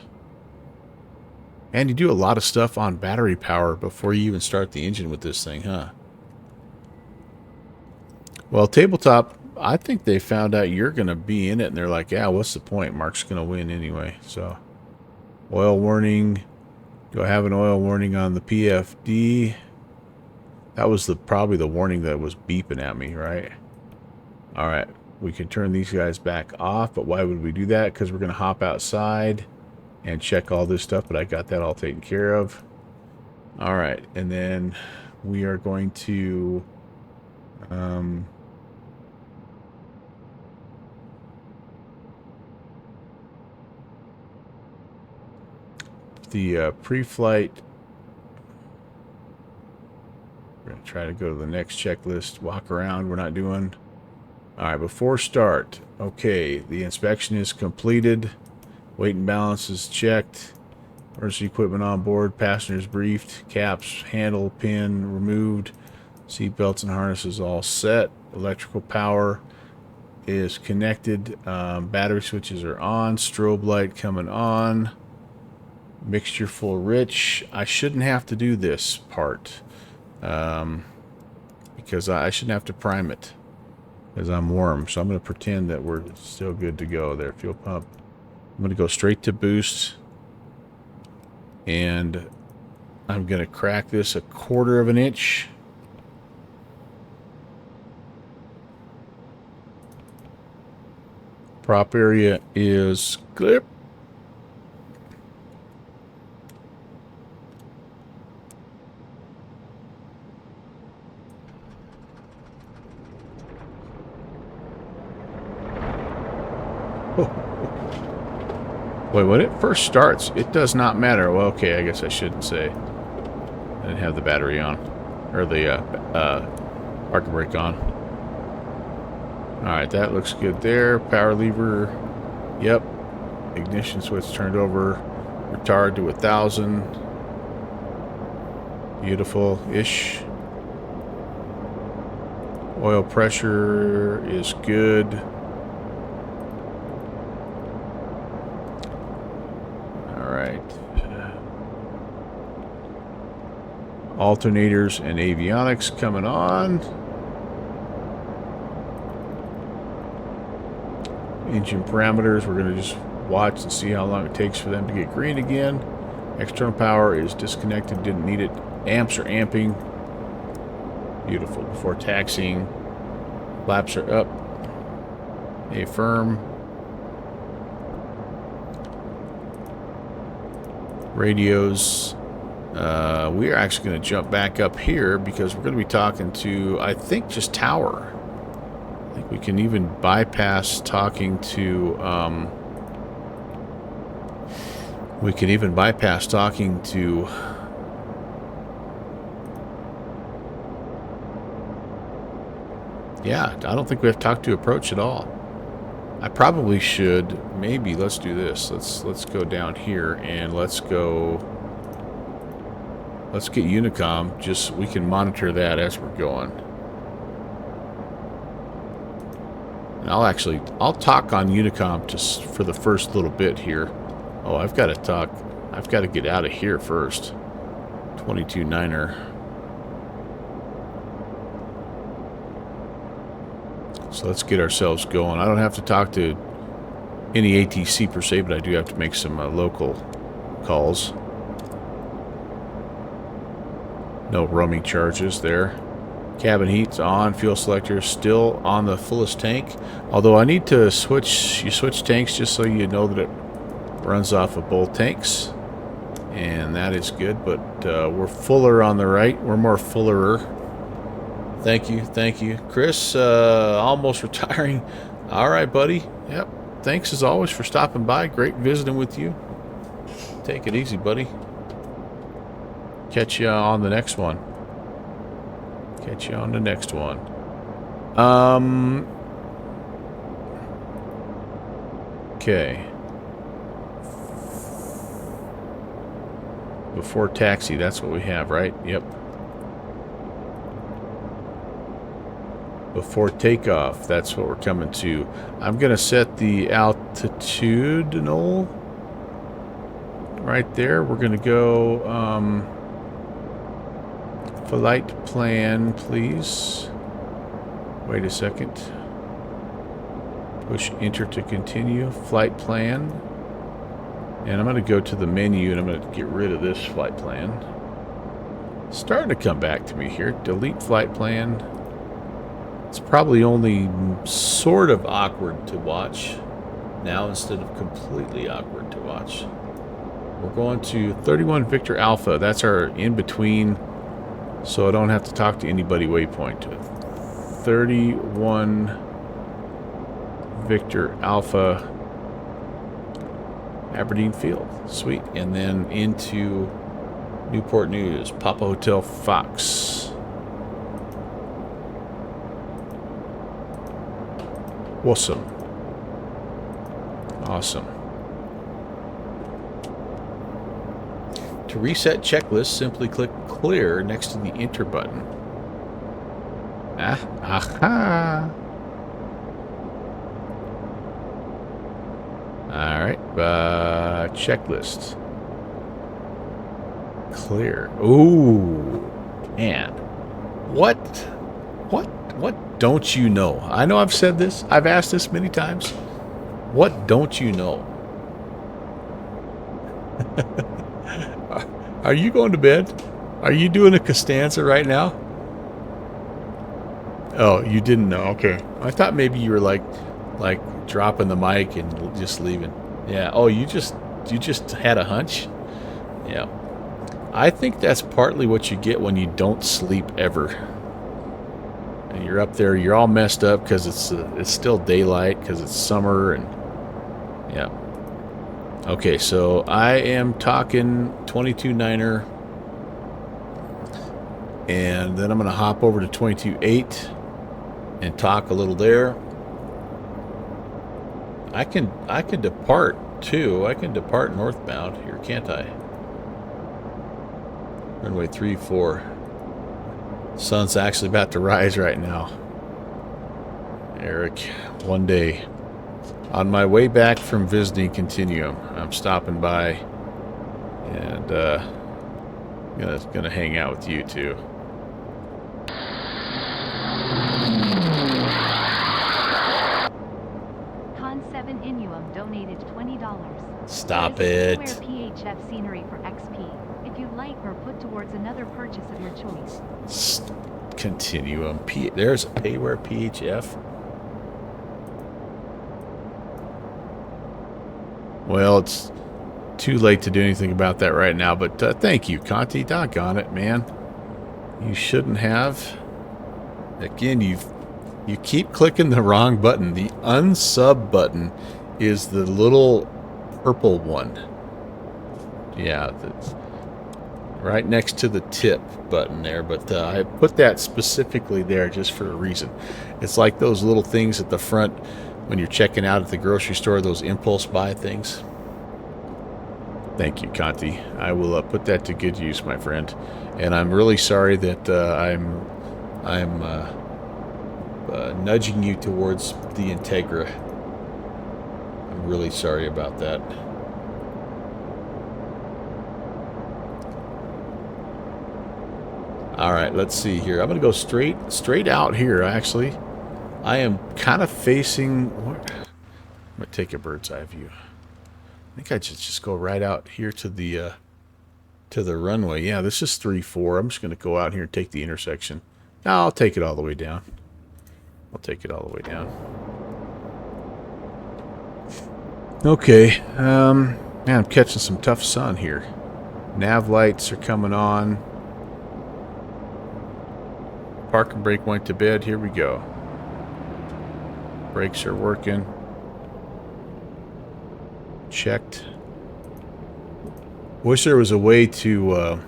And you do a lot of stuff on battery power before you even start the engine with this thing, huh? Well, tabletop, I think they found out you're going to be in it, and they're like, yeah, what's the point? Mark's going to win anyway. So, oil warning. Do I have an oil warning on the PFD? That was probably the warning that was beeping at me, right? All right. We can turn these guys back off, but why would we do that? Because we're going to hop outside and check all this stuff, but I got that all taken care of. All right, and then we are going to the pre-flight. We're going to try to go to the next checklist, walk around, we're not doing. All right, before start, okay, the inspection is completed. Weight and balance is checked. Emergency equipment on board. Passengers briefed. Caps, handle, pin removed. Seat belts and harnesses all set. Electrical power is connected. Battery switches are on. Strobe light coming on. Mixture full rich. I shouldn't have to do this part because I shouldn't have to prime it because I'm warm. So I'm going to pretend that we're still good to go there. Fuel pump. I'm going to go straight to boost, and I'm going to crack this 1/4 of an inch. Prop area is clear. Wait, when it first starts, it does not matter. Well, okay, I guess I shouldn't say. I didn't have the battery on. Or the parking brake on. Alright, that looks good there. Power lever. Yep. Ignition switch turned over. Retard to 1,000. Beautiful-ish. Oil pressure is good. Alternators and avionics coming on. Engine parameters, we're going to just watch and see how long it takes for them to get green again. External power is disconnected, didn't need it. Amps are amping. Beautiful. Before taxiing, flaps are up. A firm. Radios. We are actually going to jump back up here because we're going to be talking to, I think, just tower. I think we can even bypass talking to, yeah, I don't think we have to talk to approach at all. I probably should, maybe, let's do this. Let's go down here and let's get Unicom, just we can monitor that as we're going. And I'll talk on Unicom just for the first little bit here. Oh, I've got to get out of here first. 22-9er. So let's get ourselves going. I don't have to talk to any ATC per se, but I do have to make some local calls. No roaming charges there. Cabin heat's on. Fuel selector still on the fullest tank. Although I need to switch tanks just so you know that it runs off of both tanks. And that is good, but we're fuller on the right. We're more fullerer. Thank you. Chris, almost retiring. All right, buddy. Yep. Thanks as always for stopping by. Great visiting with you. Take it easy, buddy. Catch you on the next one. Catch you on the next one. Okay. Before taxi, that's what we have, right? Yep. Before takeoff, that's what we're coming to. I'm going to set the altitudinal right there. We're going to go flight plan, please. Wait a second. Push enter to continue. Flight plan. And I'm going to go to the menu and I'm going to get rid of this flight plan. It's starting to come back to me here. Delete flight plan. It's probably only sort of awkward to watch now instead of completely awkward to watch. We're going to 31 Victor Alpha. That's our in-between, so I don't have to talk to anybody waypoint. 31 Victor Alpha, Aberdeen Field. Sweet. And then into Newport News, Papa Hotel Fox. Awesome. Awesome. To reset checklist, simply click clear next to the enter button. Aha. Alright, checklist. Clear. Ooh, man. What don't you know? I know I've said this. I've asked this many times. What don't you know? Are you going to bed? Are you doing a Costanza right now? Oh, you didn't know. Okay. I thought maybe you were like dropping the mic and just leaving. Yeah. Oh, you just had a hunch? Yeah. I think that's partly what you get when you don't sleep ever. And you're up there, you're all messed up because it's still daylight because it's summer and yeah. Okay, so I am talking 22.9er, and then I'm going to hop over to 22.8 and talk a little there. I can depart too. I can depart northbound here, can't I? Runway 34. Sun's actually about to rise right now. Eric, one day. On my way back from visiting Continuum, I'm stopping by and gonna hang out with you too. Con 7 Inuum donated $20. Stop There's it. Square PHF scenery for XP. If you'd like or put towards another purchase of your choice. Continuum. There's a payware PHF. Well, it's too late to do anything about that right now, but thank you, Conti. Doggone it, man. You shouldn't have. Again, you keep clicking the wrong button. The unsub button is the little purple one. Yeah, that's right next to the tip button there, but I put that specifically there just for a reason. It's like those little things at the front when you're checking out at the grocery store, those impulse buy things. Thank you, Conti. I will put that to good use, my friend. And I'm really sorry that I'm nudging you towards the Integra. I'm really sorry about that. All right, let's see here. I'm going to go straight out here, actually. I am kind of facing... I'm going to take a bird's eye view. I think I just go right out here to the runway. Yeah, this is 3-4. I'm just going to go out here and take the intersection. No, I'll take it all the way down. I'll take it all the way down. Okay. Man, I'm catching some tough sun here. Nav lights are coming on. Park and brake went to bed. Here we go. Brakes are working. Checked. Wish there was a way to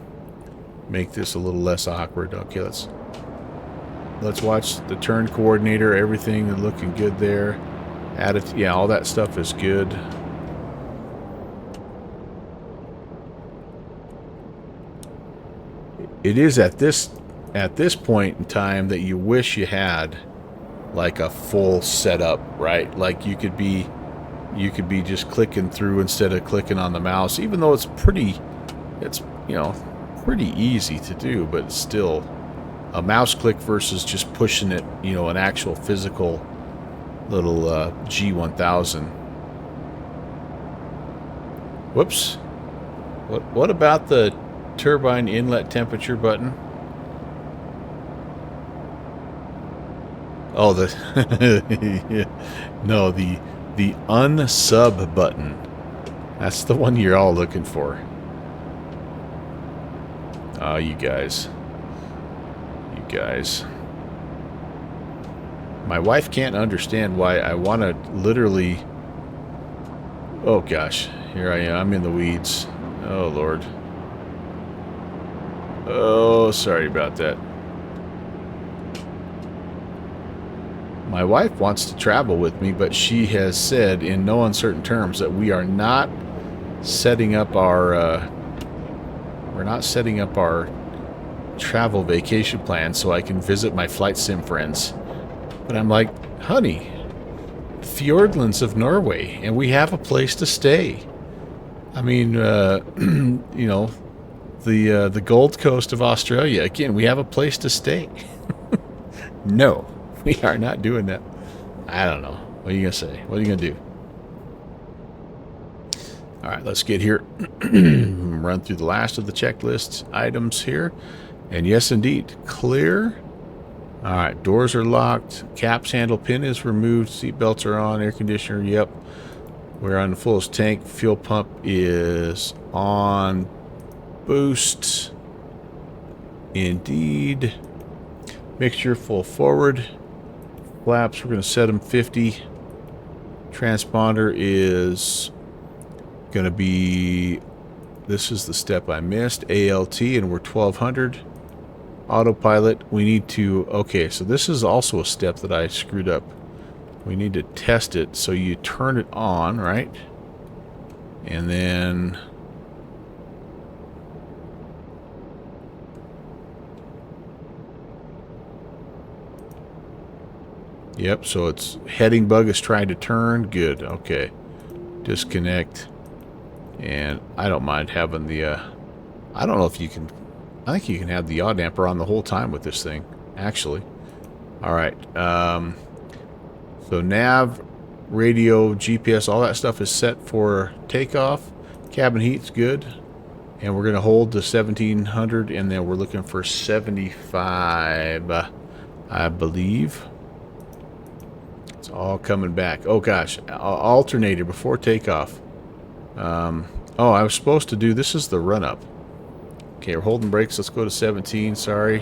make this a little less awkward. Okay, let's watch the turn coordinator. Everything looking good there. Yeah, all that stuff is good. It is at this point in time that you wish you had like a full setup, right? Like you could be just clicking through instead of clicking on the mouse, even though it's you know, pretty easy to do, but it's still a mouse click versus just pushing it, you know, an actual physical little G1000. Whoops. What about the turbine inlet temperature button? Oh, no, the unsub button. That's the one you're all looking for. Oh, you guys. My wife can't understand why I want to literally... Oh, gosh. Here I am. I'm in the weeds. Oh, Lord. Oh, sorry about that. My wife wants to travel with me, but she has said in no uncertain terms that we are not setting up our... we're not setting up our travel vacation plan so I can visit my flight sim friends. But I'm like, honey, Fjordlands of Norway, and we have a place to stay. I mean, you know, the Gold Coast of Australia. Again, we have a place to stay. No, we are not doing that. I don't know. What are you gonna say? What are you gonna do? All right, let's get here. Run through the last of the checklist items here. And yes, indeed, clear. All right, doors are locked. Caps handle pin is removed. Seat belts are on. Air conditioner, yep. We're on the fullest tank. Fuel pump is on. Boost. Indeed. Mixture full forward. Flaps, we're going to set them 50. Transponder is going to be... This is the step I missed. ALT, and we're 1200. Autopilot, we need to... Okay, so this is also a step that I screwed up. We need to test it. So you turn it on, right? And then... Yep, so it's heading bug is trying to turn. Good, okay. Disconnect. And I don't mind having the... I don't know if you can... I think you can have the yaw damper on the whole time with this thing, actually. Alright, so nav, radio, GPS, all that stuff is set for takeoff. Cabin heat's good. And we're going to hold the 1700, and then we're looking for 75, I believe. It's all coming back. Oh, gosh. Alternator before takeoff. Oh, I was supposed to do... This is the run-up. Okay, we're holding brakes. Let's go to 17. Sorry.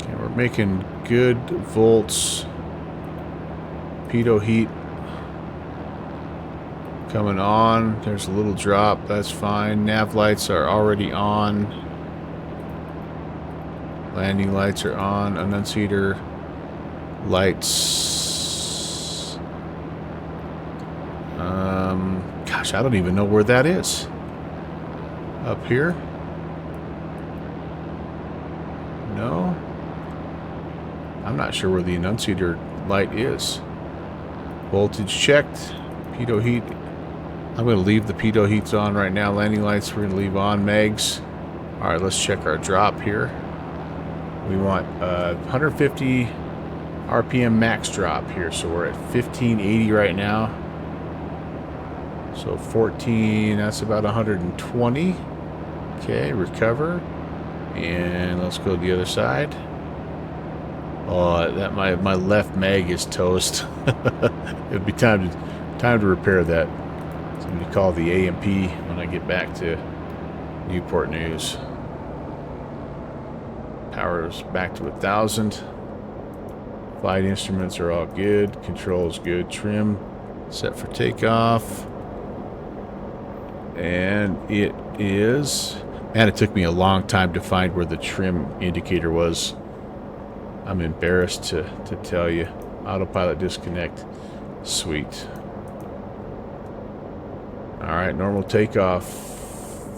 Okay, we're making good volts. Pitot heat coming on. There's a little drop. That's fine. Nav lights are already on. Landing lights are on. Annunciator lights. Gosh, I don't even know where that is. Up here? No? I'm not sure where the annunciator light is. Voltage checked. Pitot heat. I'm going to leave the pitot heats on right now. Landing lights we're going to leave on. Mags. Alright, let's check our drop here. We want 150 RPM max drop here. So we're at 1580 right now. So 14, that's about 120. Okay, recover. And let's go to the other side. Oh, that my left mag is toast. It'll be time to repair that. Somebody call the AMP when I get back to Newport News. Power's back to 1,000. Flight instruments are all good. Controls good. Trim set for takeoff. And it is... Man, it took me a long time to find where the trim indicator was. I'm embarrassed to tell you. Autopilot disconnect. Sweet. Alright, normal takeoff.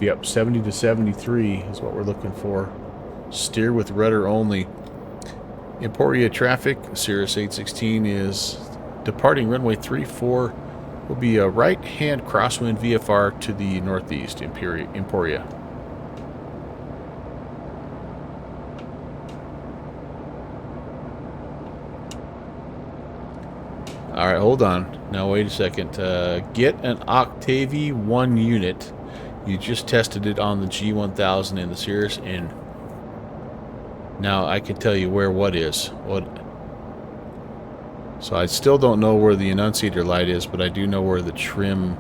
Yep, 70 to 73 is what we're looking for. Steer with rudder only. Emporia traffic, Cirrus 816 is departing runway 34. Will be a right-hand crosswind VFR to the northeast, Emporia. Alright, hold on. Now wait a second. Get an Octavie 1 unit. You just tested it on the G1000 and the Cirrus, and now I can tell you where what is. So I still don't know where the annunciator light is, but I do know where the trim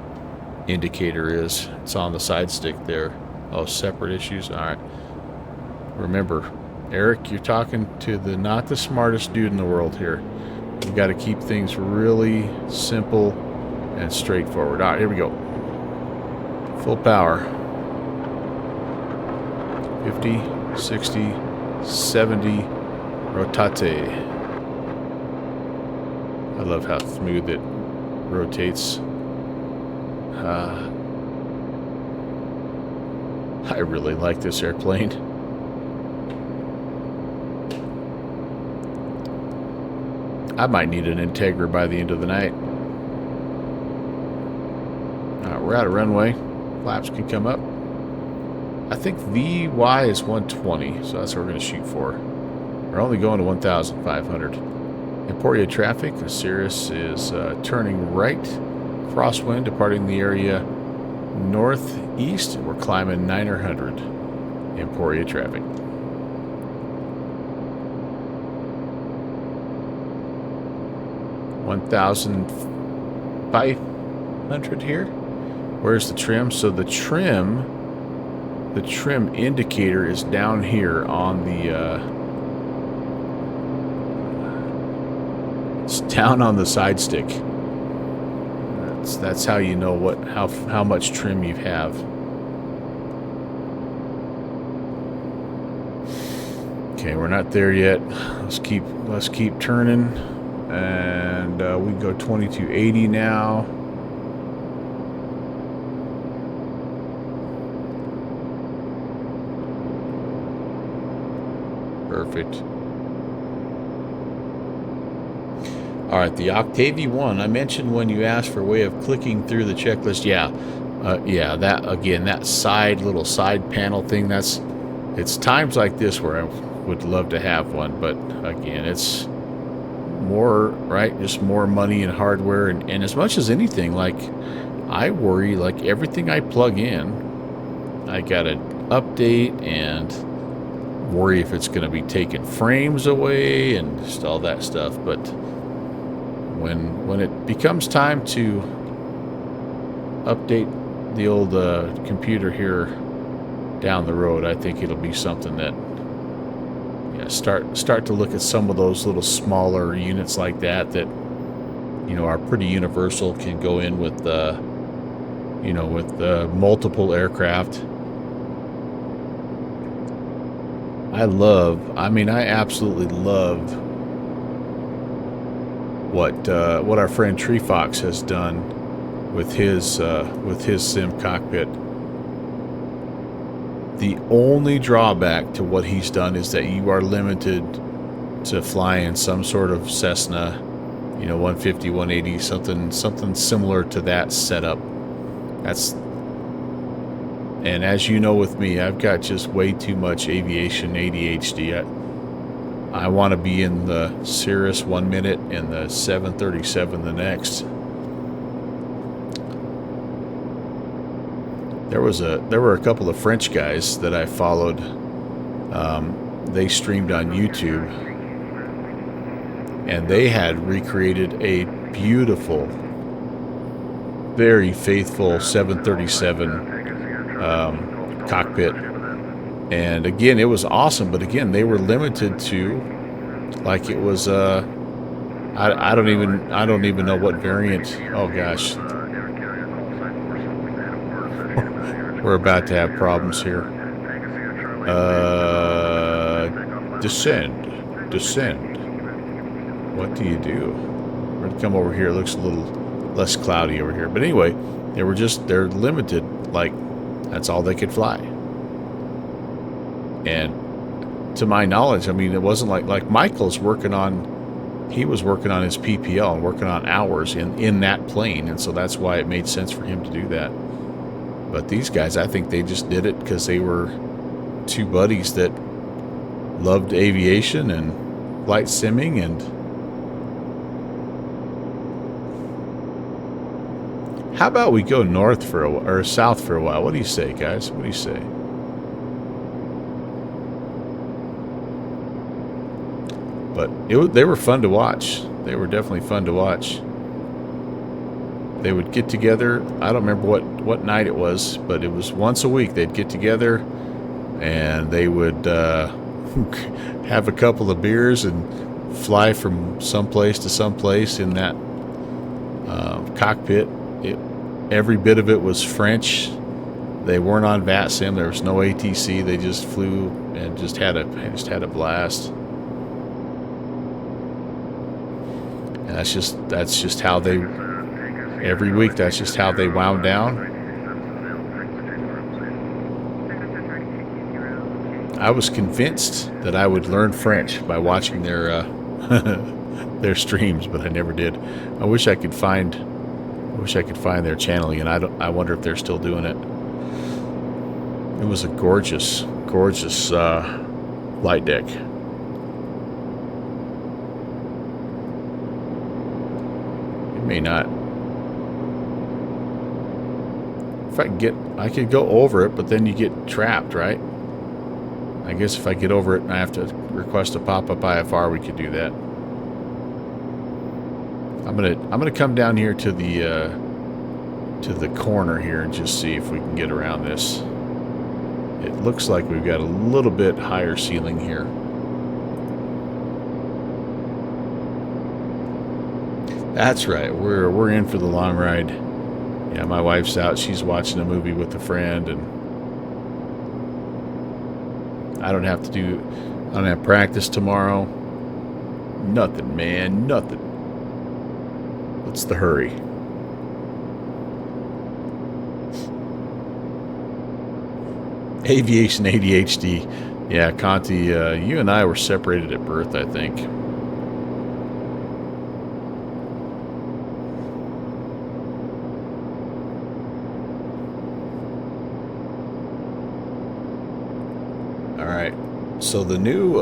indicator is. It's on the side stick there. Oh, separate issues? Alright. Remember, Eric, you're talking to the not the smartest dude in the world here. We've got to keep things really simple and straightforward. Alright, here we go. Full power. 50, 60, 70, rotate. I love how smooth it rotates. I really like this airplane. I might need an Integra by the end of the night. We're out of runway. Flaps can come up. I think VY is 120, so that's what we're going to shoot for. We're only going to 1,500. Emporia traffic. The Cirrus is turning right, crosswind, departing the area northeast. We're climbing 900. Emporia traffic. $1,500 here. Where's the trim? So the trim indicator is down here on the it's down on the side stick. That's how you know how much trim you have. Okay, we're not there yet. Let's keep turning, and we can go 2280 now. Perfect. All right, the Octavie 1. I mentioned when you asked for a way of clicking through the checklist. Yeah, that little side panel thing. It's times like this where I would love to have one, but again, it's more, right? Just more money and hardware, and as much as anything, like I worry, like everything I plug in, I gotta update and worry if it's going to be taking frames away and just all that stuff. But when it becomes time to update the old computer here down the road, I think it'll be something that start to look at some of those little smaller units like that are pretty universal, can go in with multiple aircraft. I absolutely love what our friend Tree Fox has done with his sim cockpit. The only drawback to what he's done is that you are limited to flying some sort of Cessna, 150, 180, something similar to that setup. And as you know, with me, I've got just way too much aviation ADHD. I want to be in the Cirrus 1 minute and the 737 the next. There were a couple of French guys that I followed. They streamed on YouTube, and they had recreated a beautiful, very faithful 737 cockpit And again, it was awesome, but again, they were limited to, like, it was I don't even know what variant. Oh gosh, we're about to have problems here. Descend. What do you do? We're gonna come over here. It looks a little less cloudy over here, but anyway, they're limited. Like, that's all they could fly. And to my knowledge, I mean, it wasn't like Michael's working on. He was working on his PPL and working on hours in that plane, and so that's why it made sense for him to do that. But these guys, I think they just did it because they were two buddies that loved aviation and flight simming. And how about we go north for a while, or south for a while? What do you say, guys? What do you say? But they were fun to watch. They were definitely fun to watch. They would get together. I don't remember what night it was, but it was once a week. They'd get together, and they would have a couple of beers and fly from someplace to someplace in that cockpit. Every bit of it was French. They weren't on VATSIM. There was no ATC. They just flew and just had a blast. And that's just how they, every week, that's just how they wound down. I was convinced that I would learn French by watching their their streams, but I never did. I wish I could find their channel again. I wonder if they're still doing it. It was a gorgeous flight deck. May not. If I could go over it, but then you get trapped, right? I guess if I get over it and I have to request a pop-up IFR, we could do that. I'm gonna come down here to the corner here and just see if we can get around this. It looks like we've got a little bit higher ceiling here. That's right. We're in for the long ride. Yeah, my wife's out. She's watching a movie with a friend, and I don't have practice tomorrow. Nothing, man. Nothing. What's the hurry? Aviation ADHD. Yeah, Conti, you and I were separated at birth, I think. So the new,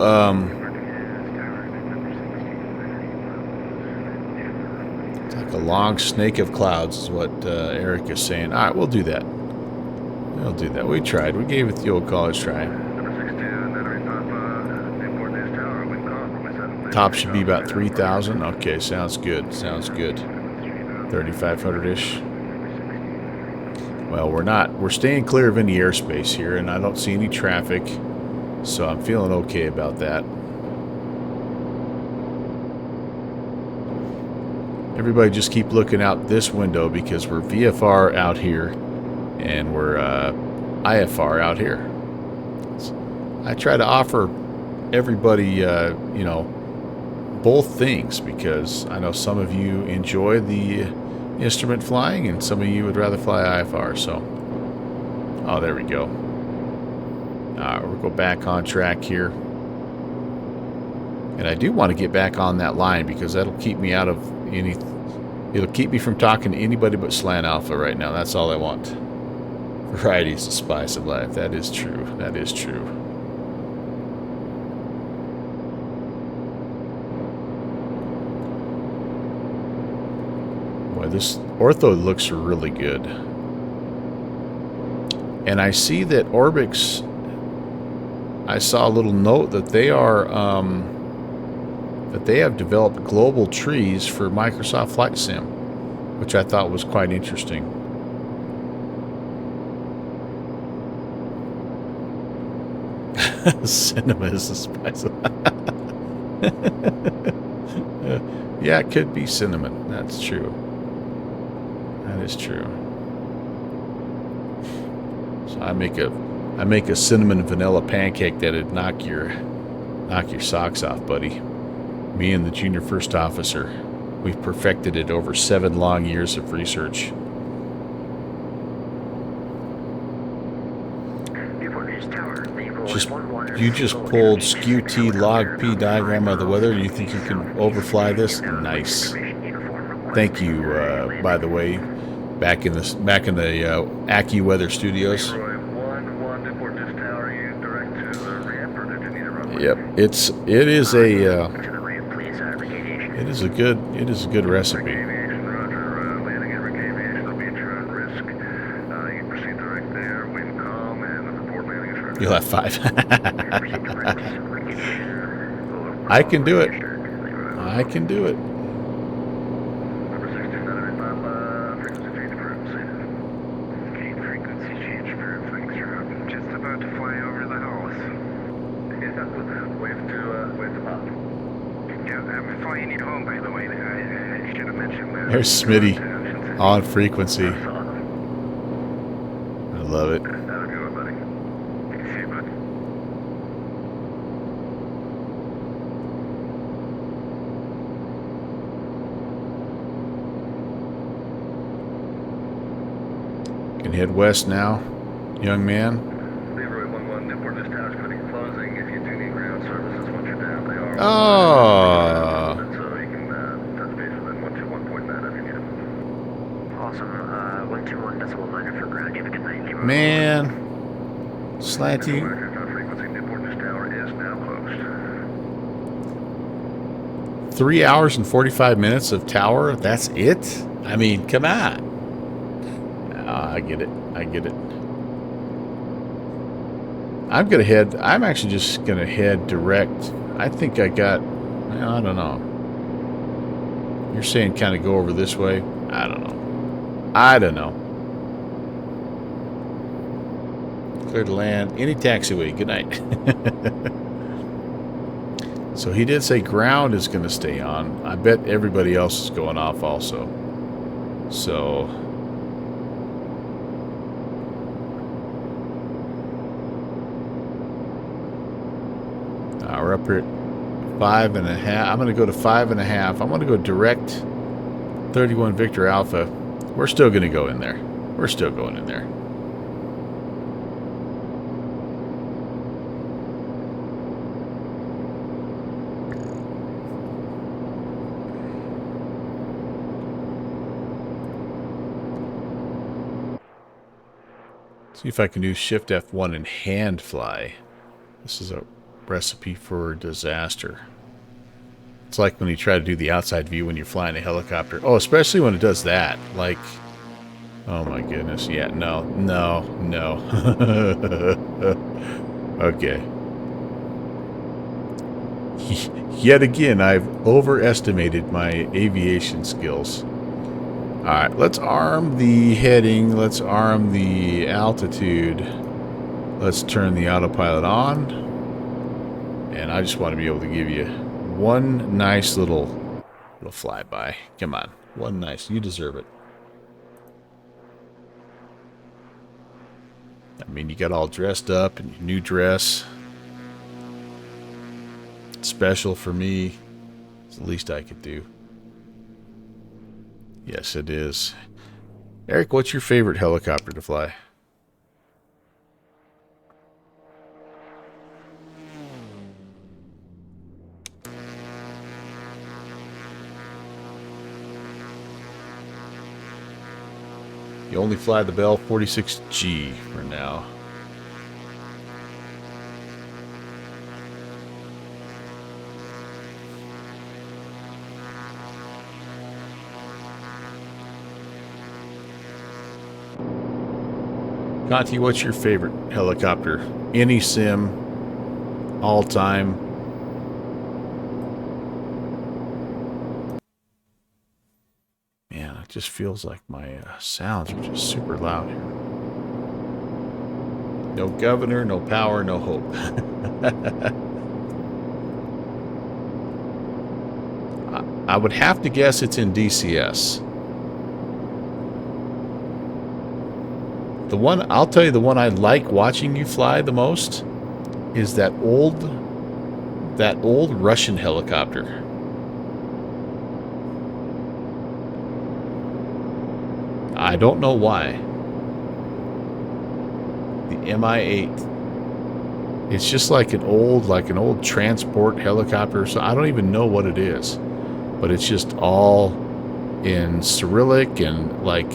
it's like a long snake of clouds is what Eric is saying. All right, we'll do that. We'll do that. We tried. We gave it the old college try. Top should be about 3,000. Okay, sounds good. Sounds good. 3,500-ish. Well, we're not. We're staying clear of any airspace here, and I don't see any traffic. So I'm feeling okay about that. Everybody just keep looking out this window because we're VFR out here and we're IFR out here. I try to offer everybody, you know, both things because I know some of you enjoy the instrument flying and some of you would rather fly IFR. So, oh, there we go. We'll go back on track here. And I do want to get back on that line because that'll keep me out of any... It'll keep me from talking to anybody but Slant Alpha right now. That's all I want. Variety is the spice of life. That is true. That is true. Boy, this ortho looks really good. And I see that Orbix... I saw a little note that they are that they have developed global trees for Microsoft Flight Sim, which I thought was quite interesting. Cinema is the spice. Yeah, it could be cinnamon. That's true. That is true. So I make a cinnamon vanilla pancake that'd knock your socks off, buddy. Me and the junior first officer, we've perfected it over 7 long years of research. You just pulled skew T log P diagram of the weather. You think you can overfly this? Nice. Thank you, by the way, back in the AccuWeather Studios. Yep, it is a good recipe. You'll have 5. I can do it. I can do it. Frequency change approved. Thanks, Rob. Just about to fly over the house. Yeah, wave to Pop. Yeah, I'm flying you home, by the way. I should have mentioned that. There's Smitty on frequency. I love it. Have a good one, buddy. See you, bud. Can head west now, young man. Leroy 11, Newport, this tower's going to be closing. If you do need ground services once you're down, they are. Oh. So you can touch base with them 121.9 if you need them. Awesome. 121.9 for ground. You have a good night, Leroy. Man. Slanty. Frequency, Newport, this tower is now closed. 3 hours and 45 minutes of tower? That's it? I mean, come on. I get it. I get it. I'm actually just going to head direct. I think I got, I don't know. You're saying kind of go over this way? I don't know. I don't know. Clear to land. Any taxiway. Good night. So he did say ground is going to stay on. I bet everybody else is going off also. So... we're up here at 5.5. I'm going to go to 5.5. I'm going to go direct 31 Victor Alpha. We're still going to go in there. We're still going in there. See if I can do Shift F1 and hand fly. This is a recipe for disaster. It's like when you try to do the outside view when you're flying a helicopter. Oh, especially when it does that. Like, oh my goodness. Yeah, no. Okay. Yet again, I've overestimated my aviation skills. Alright, let's arm the heading. Let's arm the altitude. Let's turn the autopilot on. And I just want to be able to give you one nice little flyby. Come on. One nice. You deserve it. I mean, you got all dressed up in your new dress. It's special for me. It's the least I could do. Yes, it is. Eric, what's your favorite helicopter to fly? You only fly the Bell 46G for now. Conti, what's your favorite helicopter? Any sim, all time. Man, it just feels like my sounds are just super loud here. No governor, no power, no hope. I would have to guess it's in DCS. The one, I'll tell you, the one I like watching you fly the most is that old Russian helicopter. I don't know why. The Mi-8. It's just like an old transport helicopter. So I don't even know what it is, but it's just all in Cyrillic and like,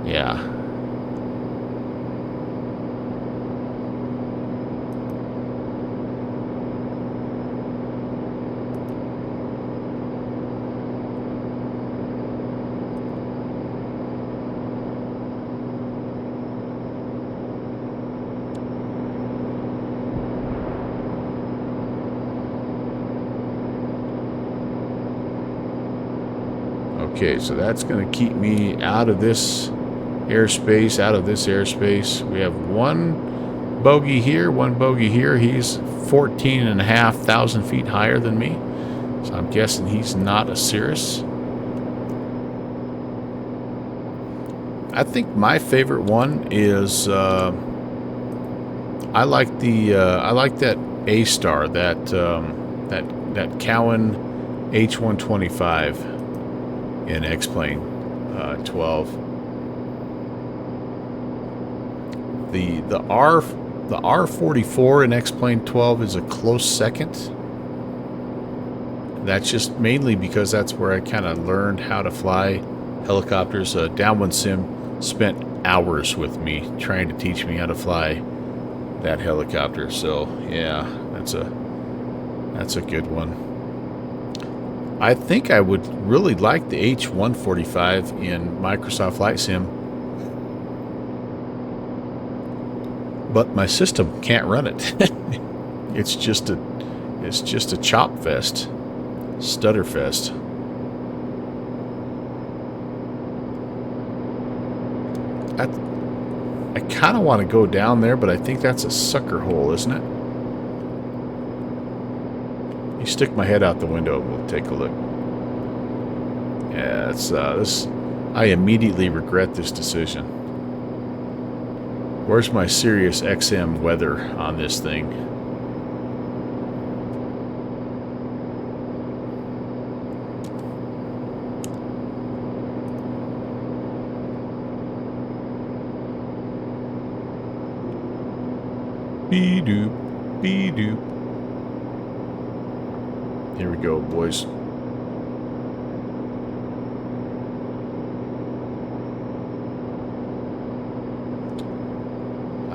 yeah. Okay, so that's going to keep me out of this airspace, We have one bogey here, one bogey here. He's 14,500 feet higher than me. So I'm guessing he's not a Cirrus. I think my favorite one is I like that A-Star, that Cowan H125 in X-Plane 12. The R44 in X-Plane 12 is a close second. That's just mainly because that's where I kind of learned how to fly helicopters. Downwind Sim spent hours with me trying to teach me how to fly that helicopter. So yeah, that's a good one. I think I would really like the H145 in Microsoft Flight Sim, but my system can't run it. It's just a chop fest, stutter fest. I kind of want to go down there, but I think that's a sucker hole, isn't it? You stick my head out the window, we'll take a look. Yeah, it's this. I immediately regret this decision. Where's my Sirius XM weather on this thing? Be-doop, be-doop. Here we go, boys.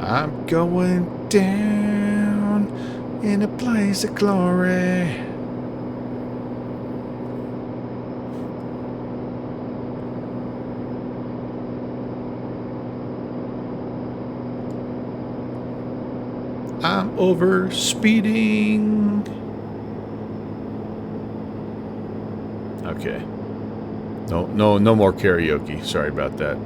I'm going down in a blaze of glory. I'm over speeding. Okay. No more karaoke. Sorry about that.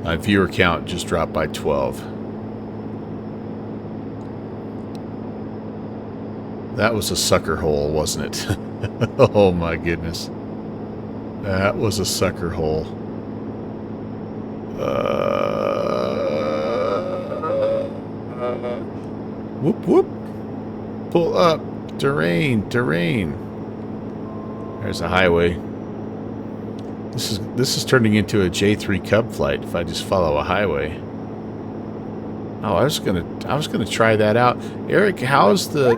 My viewer count just dropped by 12. That was a sucker hole, wasn't it? Oh my goodness. That was a sucker hole. Whoop whoop. Pull up. Terrain. There's a highway. This is turning into a J3 Cub flight if I just follow a highway. Oh, I was gonna try that out. Eric, how's the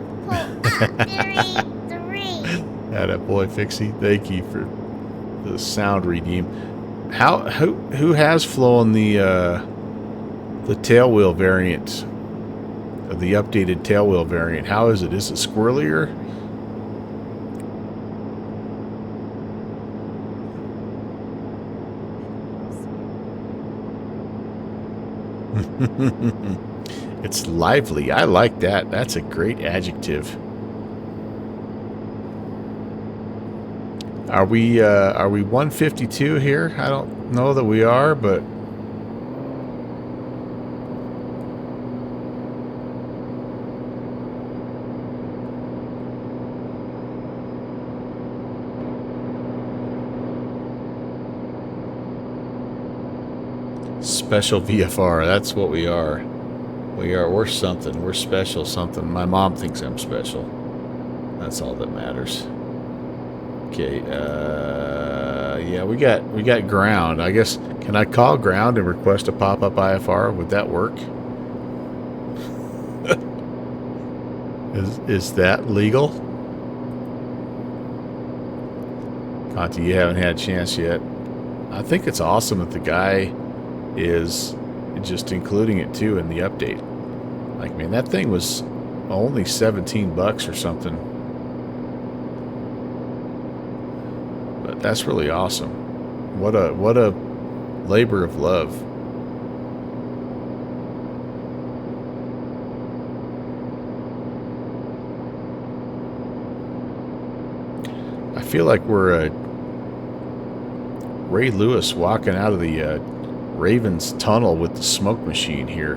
Atta boy Fixie, thank you for the sound redeem. Who has flown the tailwheel variant? The updated tailwheel variant. How is it? Is it squirrelier? It's lively. I like that. That's a great adjective. Are we 152 here? I don't know that we are, but Special VFR. That's what we are. We're something. We're special something. My mom thinks I'm special. That's all that matters. Okay, yeah, we got ground. I guess, can I call ground and request a pop-up IFR? Would that work? Is that legal? Conti, you haven't had a chance yet. I think it's awesome that the guy is just including it too in the update. Like, man, that thing was only 17 bucks or something. But that's really awesome. What a labor of love. I feel like we're Ray Lewis walking out of the Ravens tunnel with the smoke machine here.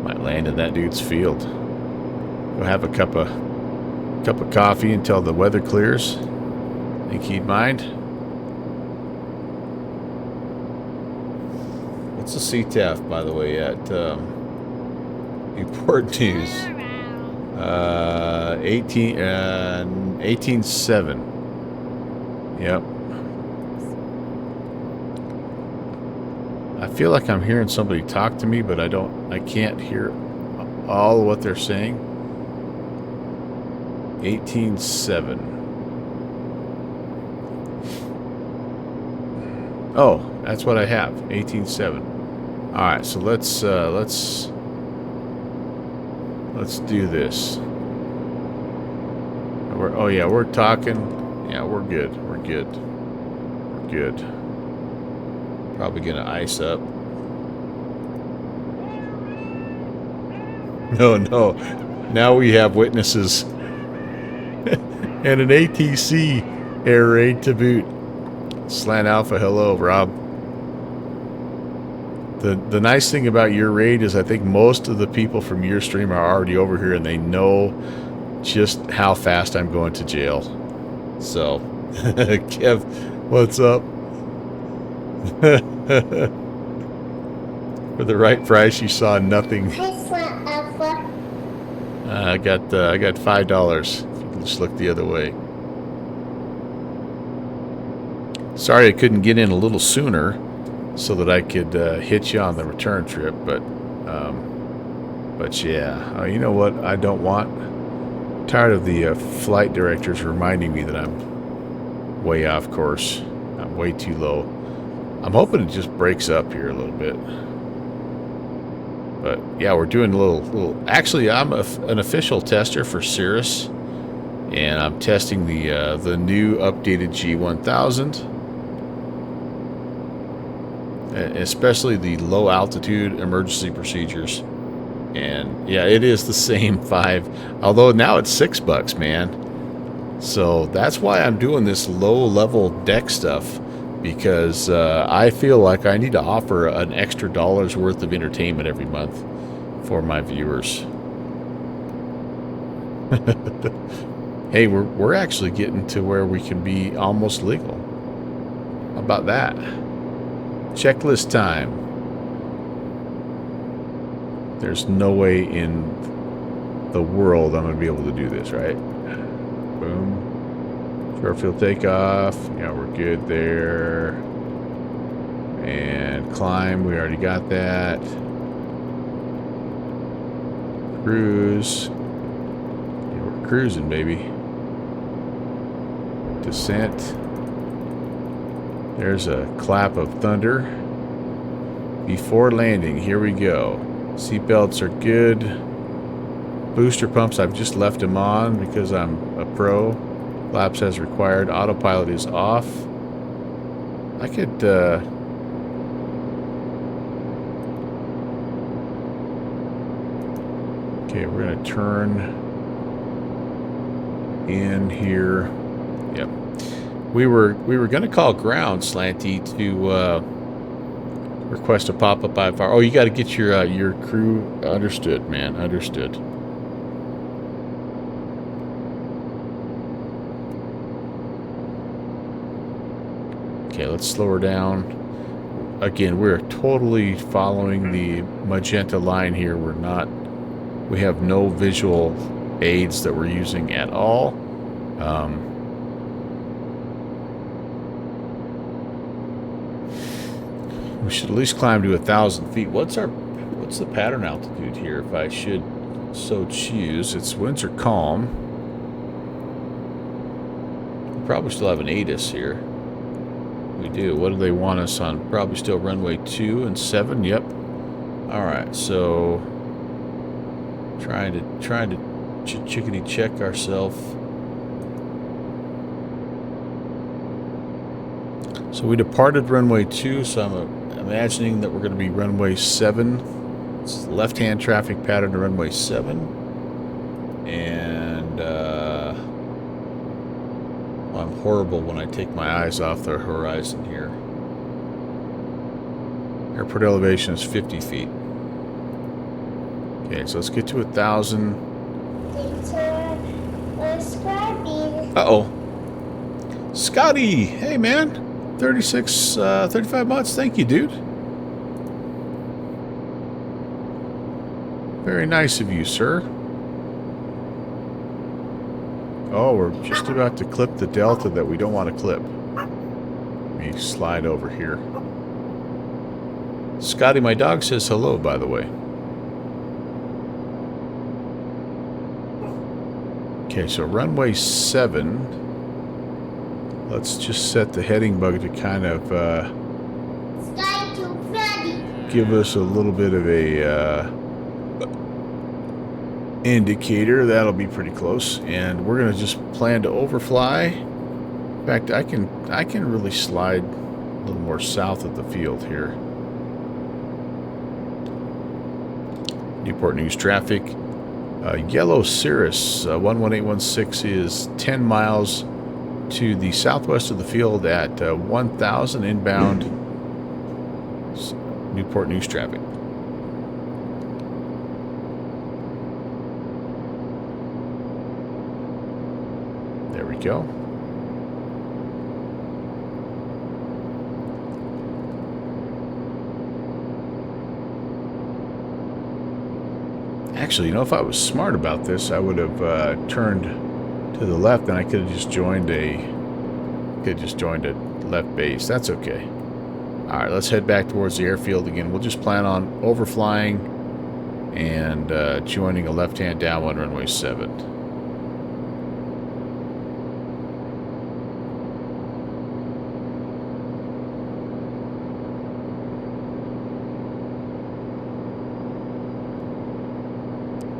Might land in that dude's field. Go have a cup of coffee until the weather clears. Think he'd mind? What's the CTAF, by the way, at Newport News? 18.7. Yep. I feel like I'm hearing somebody talk to me, but I can't hear all of what they're saying. 18.7. Oh, that's what I have. 18.7. All right, so let's do this. Oh yeah, we're talking. Yeah, we're good. We're good. We're good. Probably gonna ice up. No. Now we have witnesses and an ATC air raid to boot. Slant Alpha, hello, Rob. The nice thing about your raid is I think most of the people from your stream are already over here and they know just how fast I'm going to jail. So, Kev, what's up? For the right price, you saw nothing. I got $5. If you can just look the other way. Sorry I couldn't get in a little sooner so that I could hit you on the return trip, but yeah. You know what I don't want? I'm tired of the flight directors reminding me that I'm way off course. I'm way too low. I'm hoping it just breaks up here a little bit. But yeah, we're doing a little. Actually, I'm an official tester for Cirrus, and I'm testing the new updated G1000. Especially the low altitude emergency procedures. And yeah, it is the same 5, although now it's $6, man. So that's why I'm doing this low level deck stuff, because I feel like I need to offer an extra $1 worth of entertainment every month for my viewers. Hey, we're actually getting to where we can be almost legal. How about that? Checklist time. There's no way in the world I'm going to be able to do this, right? Boom. Short field takeoff. Yeah, we're good there. And climb. We already got that. Cruise. Yeah, we're cruising, baby. Descent. There's a clap of thunder. Before landing, here we go. Seatbelts are good. Booster pumps, I've just left them on because I'm a pro. Flaps as required. Autopilot is off. I could, okay, we're going to turn in here. Yep. We were going to call ground, Slanty, to Request a pop-up IFR. Oh, you got to get your crew. Understood, man. Understood. Okay, let's slow her down. Again, we're totally following the magenta line here. We're not. We have no visual aids that we're using at all. We should at least climb to 1,000 feet. What's the pattern altitude here, if I should so choose? It's winds are calm. We probably still have an ATIS here. We do. What do they want us on? Probably still runway 2 and 7. Yep. All right. So trying to chickadee check ourselves. So we departed runway 2. So I'm imagining that we're going to be runway 7. It's left-hand traffic pattern to runway 7. And I'm horrible when I take my eyes off the horizon here. Airport elevation is 50 feet. Okay, so let's get to 1,000. Uh-oh. Scotty! Hey, man. 35 months. Thank you, dude. Very nice of you, sir. Oh, we're just about to clip the delta that we don't want to clip. Let me slide over here. Scotty, my dog says hello, by the way. Okay, so runway 7. Let's just set the heading bug to kind of give us a little bit of a indicator. That'll be pretty close, and we're gonna just plan to overfly. In fact, I can really slide a little more south of the field here. Newport News traffic. Yellow Cirrus 11816 is 10 miles to the southwest of the field at 1,000 inbound. Newport News traffic. There we go. Actually, you know, if I was smart about this, I would have turned to the left, and I could have just joined a left base. That's okay. All right, let's head back towards the airfield again. We'll just plan on overflying and joining a left-hand downwind runway 7.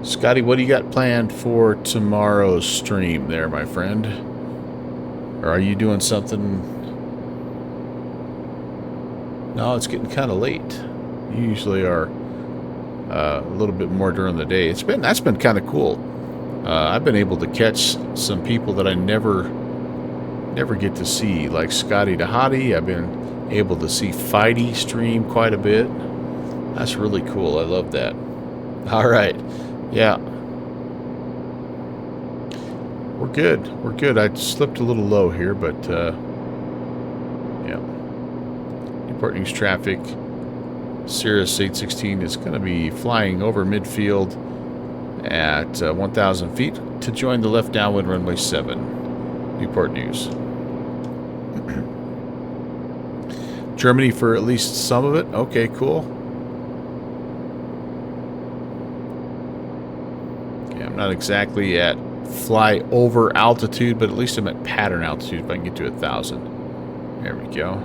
Scotty, what do you got planned for tomorrow's stream there, my friend? Or are you doing something? No, it's getting kind of late. You usually are a little bit more during the day. That's been kind of cool. I've been able to catch some people that I never get to see, like Scotty Dahati. I've been able to see Fighty stream quite a bit. That's really cool. I love that. All right. Yeah. We're good. We're good. I slipped a little low here, but yeah. Newport News traffic. Cirrus 816 is going to be flying over midfield at 1,000 feet to join the left downwind runway 7. Newport News. Germany for at least some of it. Okay, cool. I'm not exactly at fly over altitude, but at least I'm at pattern altitude if I can get to 1,000. There we go.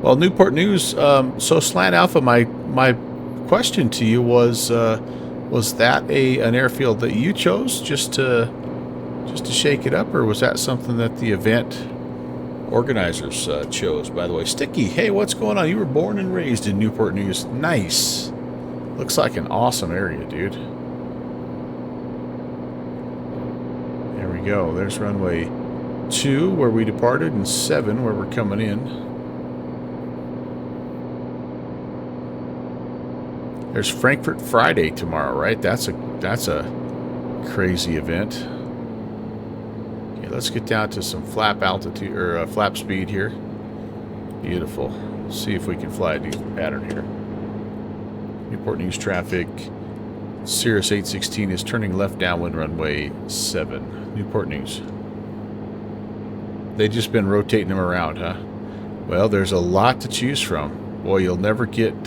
Well, Newport News, so Slant Alpha, my question to you was that an airfield that you chose just to shake it up, or was that something that the event organizers chose? By the way, Sticky, hey, what's going on? You were born and raised in Newport News. Nice. Looks like an awesome area, dude. There we go. There's runway 2 where we departed and 7 where we're coming in. There's Frankfurt Friday tomorrow, right? That's a crazy event. Okay, let's get down to some flap altitude or flap speed here. Beautiful. Let's see if we can fly a decent pattern here. Newport News traffic. Cirrus 816 is turning left downwind runway 7. Newport News. They've just been rotating them around, huh? Well, there's a lot to choose from. Boy, you'll never get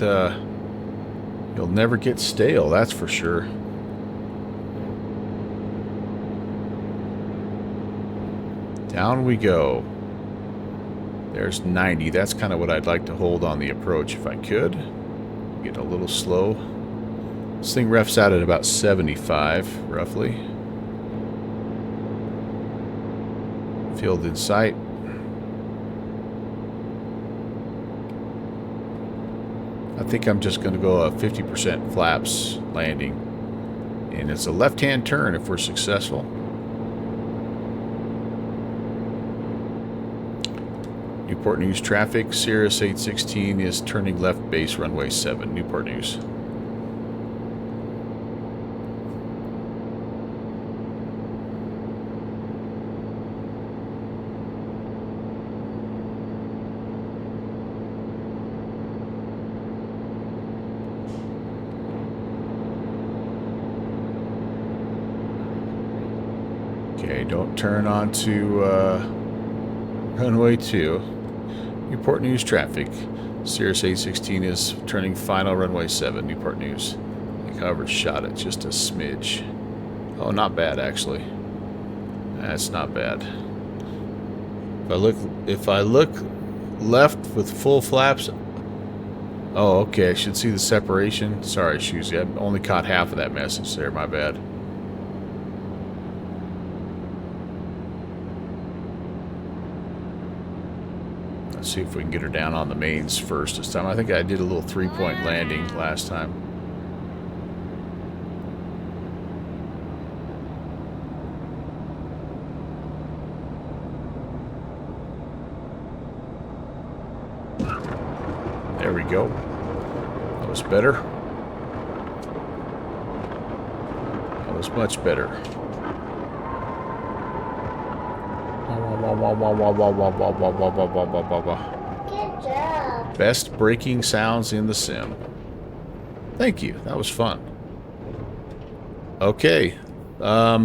stale, that's for sure. Down we go. There's 90. That's kind of what I'd like to hold on the approach if I could. Get a little slow. This thing refs out at about 75, roughly. Field in sight. I think I'm just going to go a 50% flaps landing. And it's a left-hand turn if we're successful. Newport News traffic. Cirrus 816 is turning left base runway 7. Newport News. Okay, don't turn onto runway 2. Newport News traffic. Cirrus 816 is turning final runway 7. Newport News. I think I overshot it just a smidge. Oh, not bad actually. That's not bad. If I look left with full flaps. Oh, okay. I should see the separation. Sorry, Shoozy. I only caught half of that message there. My bad. Let's see if we can get her down on the mains first this time. I think I did a little 3-point landing last time. There we go. That was better. That was much better. Good job. Best braking sounds in the sim. Thank you. That was fun. Okay. A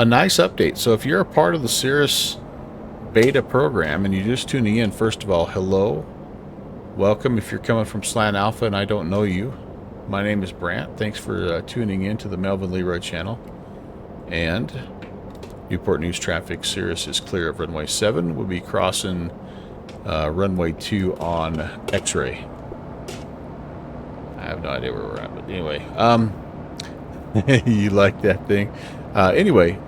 nice update. So if you're a part of the Cirrus beta program and you're just tuning in, first of all, hello. Welcome if you're coming from Slant Alpha and I don't know you. My name is Brant. Thanks for tuning in to the Melvin Leroy channel. And Newport News traffic. Cirrus is clear of runway 7. We'll be crossing runway 2 on X-ray. I have no idea where we're at, but anyway. You like that thing? Anyway,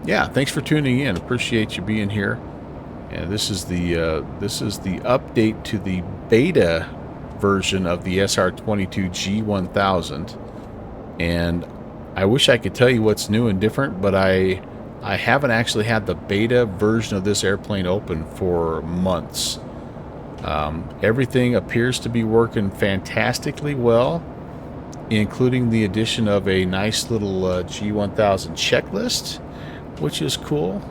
yeah, thanks for tuning in. Appreciate you being here. And this is the update to the beta version of the SR22 G1000. And I wish I could tell you what's new and different, but I haven't actually had the beta version of this airplane open for months. Everything appears to be working fantastically well, including the addition of a nice little G1000 checklist, which is cool.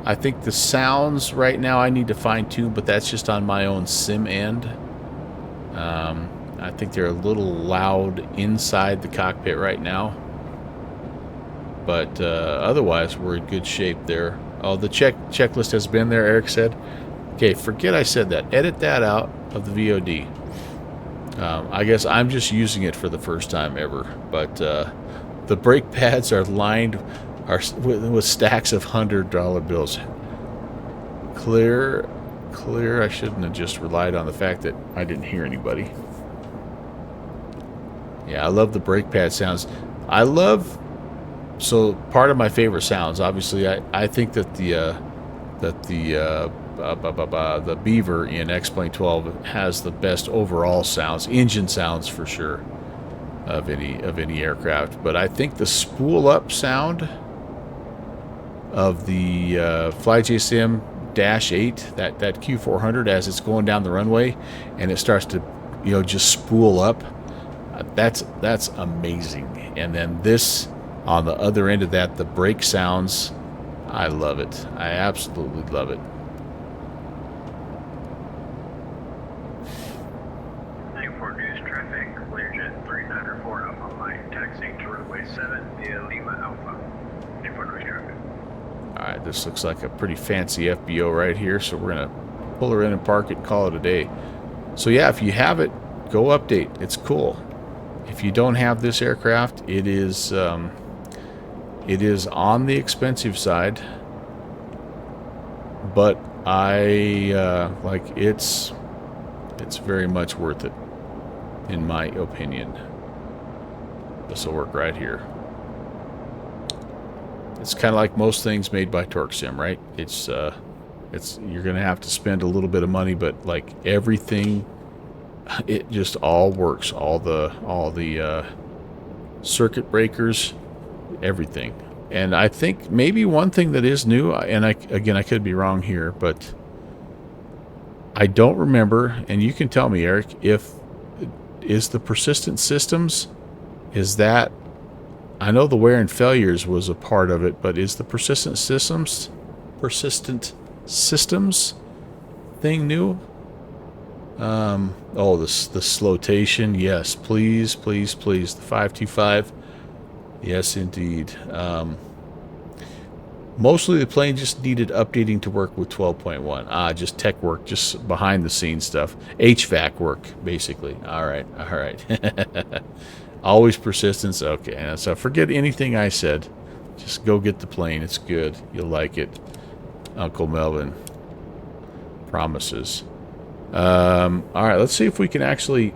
I think the sounds right now I need to fine-tune, but that's just on my own sim end. I think they're a little loud inside the cockpit right now. But otherwise, we're in good shape there. Oh, the checklist has been there, Eric said. Okay, forget I said that. Edit that out of the VOD. I guess I'm just using it for the first time ever. But the brake pads are lined with stacks of $100 bills. Clear. I shouldn't have just relied on the fact that I didn't hear anybody. Yeah, I love the brake pad sounds. So part of my favorite sounds, obviously, I think that the Beaver in X-Plane 12 has the best overall sounds, engine sounds for sure, of any aircraft. But I think the spool up sound of the FlyJSim -8, that Q400, as it's going down the runway and it starts to you know, just spool up. That's amazing. And then this, on the other end of that, the brake sounds, I love it. I absolutely love it. Newport News traffic, Learjet 3904 Alpha Mike, taxiing to runway 7 via Lima Alpha. Newport News traffic. Alright, this looks like a pretty fancy FBO right here, so we're going to pull her in and park it and call it a day. So yeah, if you have it, go update. It's cool. If you don't have this aircraft, it is on the expensive side, but it's very much worth it, in my opinion. This will work right here. It's kind of like most things made by TorqueSim, right? It's you're gonna have to spend a little bit of money, but like everything, it just all works. All the circuit breakers, everything. And I think maybe one thing that is new, and I could be wrong here, but I don't remember, and you can tell me, Eric, is the persistent systems, is that, I know the wear and failures was a part of it, but is the persistent systems thing new? Oh, the slotation, yes, please, please, please. The 525, yes, indeed. Mostly the plane just needed updating to work with 12.1. Just tech work, just behind the scenes stuff. HVAC work, basically. All right, all right. Always persistence. Okay, so forget anything I said. Just go get the plane. It's good. You'll like it. Uncle Melvin promises. All right, let's see if we can actually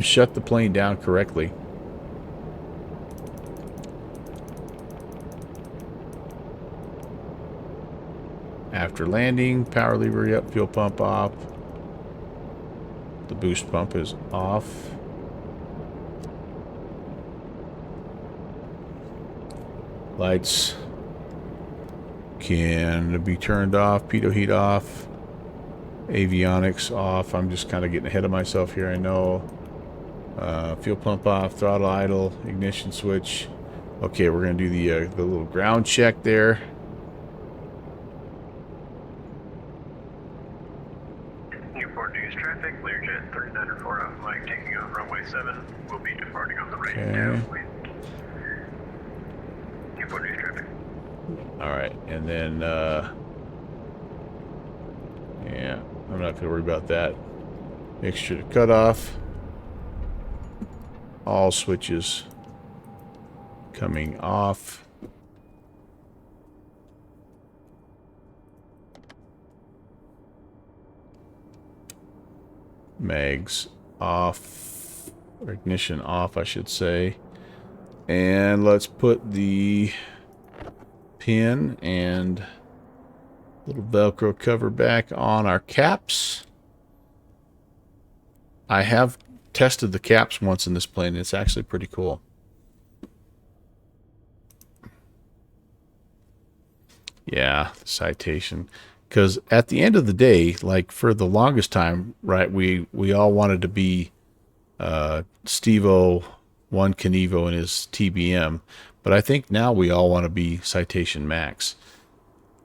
shut the plane down correctly. After landing, power lever up, fuel pump off. The boost pump is off. Lights can be turned off, pitot heat off, avionics off. I'm just kind of getting ahead of myself here, I know. Fuel pump off, throttle idle, ignition switch. Okay, we're going to do the little ground check there. Newport News traffic, Learjet 3904 Alpha Mike, taking off runway 7. We'll be departing on the right downwind. Newport News traffic. Alright, and then, yeah, I'm not going to worry about that. Mixture to cut off. All switches coming off. Mags off, or ignition off, I should say. And let's put the pin and little Velcro cover back on our caps. I have tested the caps once in this plane. It's actually pretty cool. Yeah, the citation. Because at the end of the day, like for the longest time, right, we all wanted to be Steve-O, One Knievo and his TBM. But I think now we all want to be Citation Max.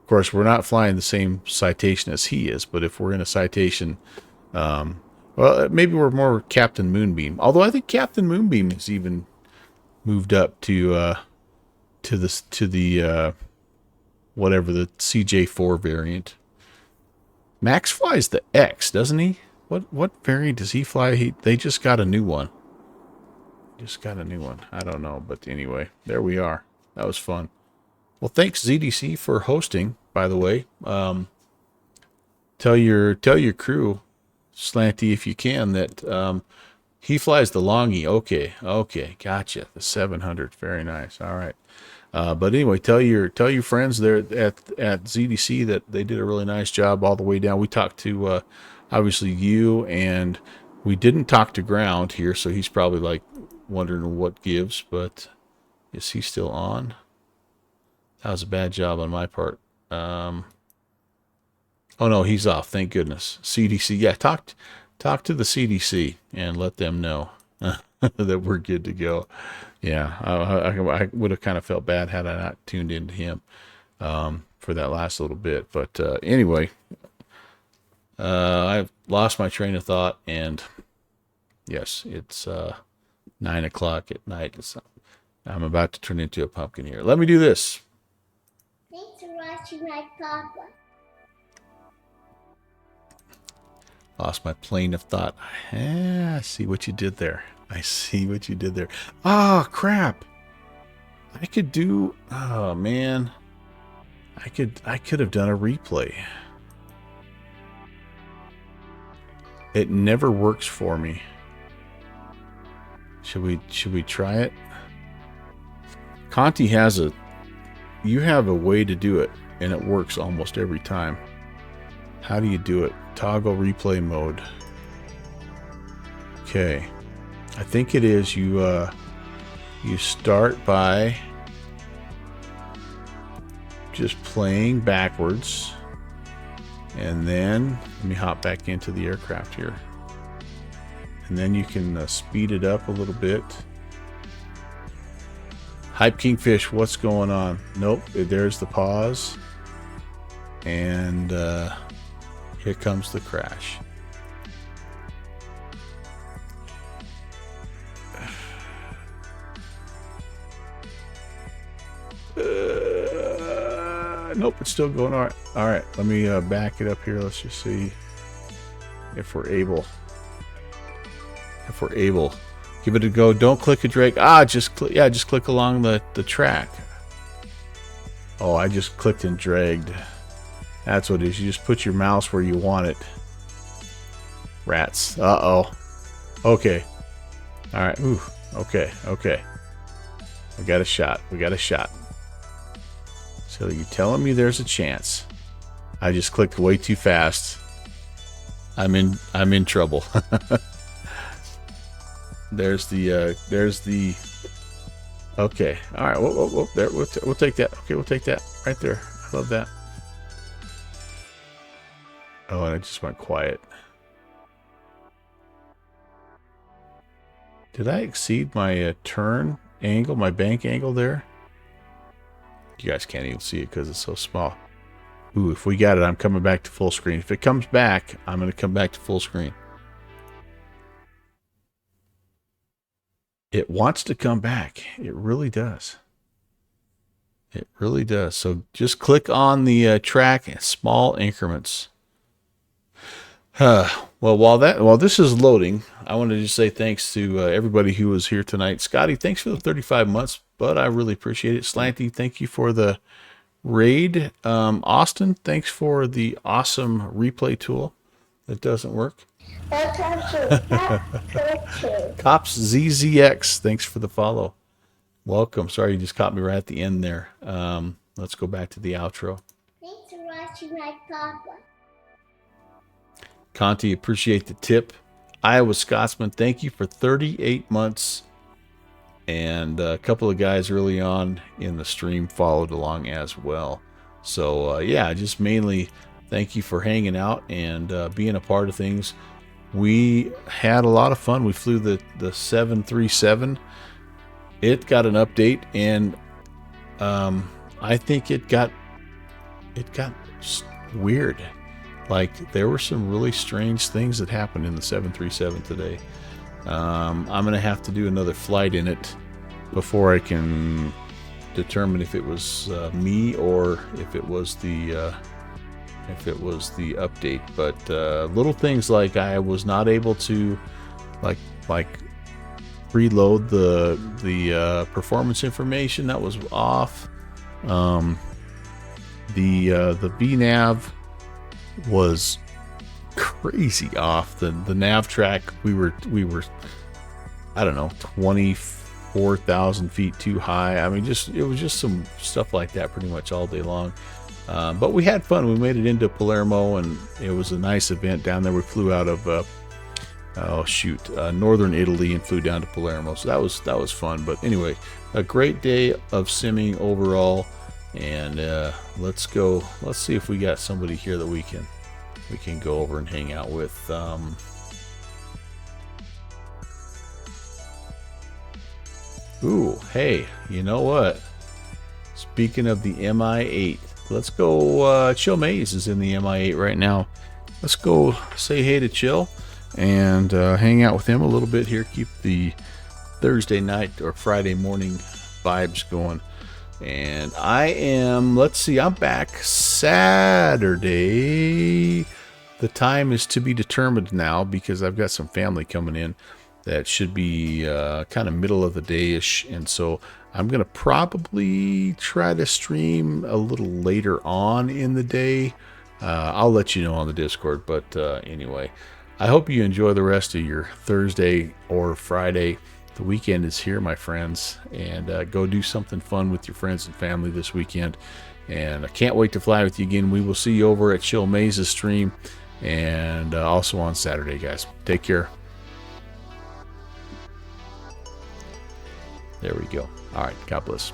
Of course, we're not flying the same Citation as he is, but if we're in a Citation, well, maybe we're more Captain Moonbeam. Although I think Captain Moonbeam has even moved up to the whatever, the CJ4 variant. Max flies the X, doesn't he? What variant does he fly? They just got a new one. Just got a new one. I don't know, but anyway, there we are. That was fun. Well, thanks ZDC for hosting, by the way. Tell your crew, Slanty, if you can, that he flies the Longy. Okay, gotcha. The 700, very nice. All right. But anyway, tell your friends there at ZDC that they did a really nice job all the way down. We talked to obviously you, and we didn't talk to Ground here, so he's probably like wondering what gives. But is he still on? That was a bad job on my part. Oh no, he's off. Thank goodness. CDC, yeah, talk to the CDC and let them know that we're good to go. Yeah, I would have kind of felt bad had I not tuned into him for that last little bit. But anyway, I've lost my train of thought, and yes, it's 9 o'clock at night. I'm about to turn into a pumpkin here. Let me do this. Thanks for watching my papa. Lost my plane of thought. I see what you did there. I see what you did there. Ah, crap. I could do... Oh, man. I could have done a replay. It never works for me. Should we try it? Conti has a... You have a way to do it, and it works almost every time. How do you do it? Toggle replay mode. Okay. I think it is you start by just playing backwards, and then let me hop back into the aircraft here, and then you can speed it up a little bit. Hype Kingfish, what's going on? Nope, there's the pause, and here comes the crash. Nope, it's still going. All right. Let me back it up here. Let's just see if we're able. Give it a go. Don't click a drag. Just click along the track. Oh, I just clicked and dragged. That's what it is. You just put your mouse where you want it. Rats. Uh-oh. Okay. All right. Ooh. Okay. We got a shot. So you're telling me there's a chance. I just clicked way too fast. I'm in trouble. There's the okay. All right. Whoa, there. We'll take that. Okay, we'll take that right there. I love that. Oh, and it just went quiet. Did I exceed my turn angle, my bank angle there? You guys can't even see it because it's so small. Ooh, if we got it, I'm coming back to full screen. If it comes back, I'm going to come back to full screen. It wants to come back. It really does. It really does. So just click on the track in small increments. Well, while this is loading, I wanted to just say thanks to everybody who was here tonight. Scotty, thanks for the 35 months, but I really appreciate it. Slanty, thank you for the raid. Austin, thanks for the awesome replay tool that doesn't work. Cops ZZX, thanks for the follow. Welcome. Sorry you just caught me right at the end there. Let's go back to the outro. Thanks for watching my papa. Conti, appreciate the tip. Iowa Scotsman, thank you for 38 months. And a couple of guys early on in the stream followed along as well. So, yeah, just mainly thank you for hanging out and being a part of things. We had a lot of fun. We flew the 737. It got an update, and I think it got weird. Like, there were some really strange things that happened in the 737 today. I'm going to have to do another flight in it before I can determine if it was me or if it was the update. But little things like I was not able to like preload the performance information. That was off. The VNav was crazy off. The nav track, we were I don't know, 24,000 feet too high. I mean, it was just some stuff like that pretty much all day long. But we had fun. We made it into Palermo, and it was a nice event down there. We flew out of northern Italy and flew down to Palermo. So that was fun. But anyway, a great day of simming overall. And let's see if we got somebody here that we can go over and hang out with. Ooh, hey, you know what? Speaking of the MI8, let's go. Chill Maze is in the MI8 right now. Let's go say hey to Chill and hang out with him a little bit here. Keep the Thursday night or Friday morning vibes going. And I am, let's see, I'm back Saturday. The time is to be determined now because I've got some family coming in that should be kind of middle of the day-ish. And so I'm going to probably try to stream a little later on in the day. I'll let you know on the Discord. But anyway, I hope you enjoy the rest of your Thursday or Friday. The weekend is here, my friends, and go do something fun with your friends and family this weekend. And I can't wait to fly with you again. We will see you over at Chill Maze's stream and also on Saturday, guys. Take care. There we go. All right. God bless.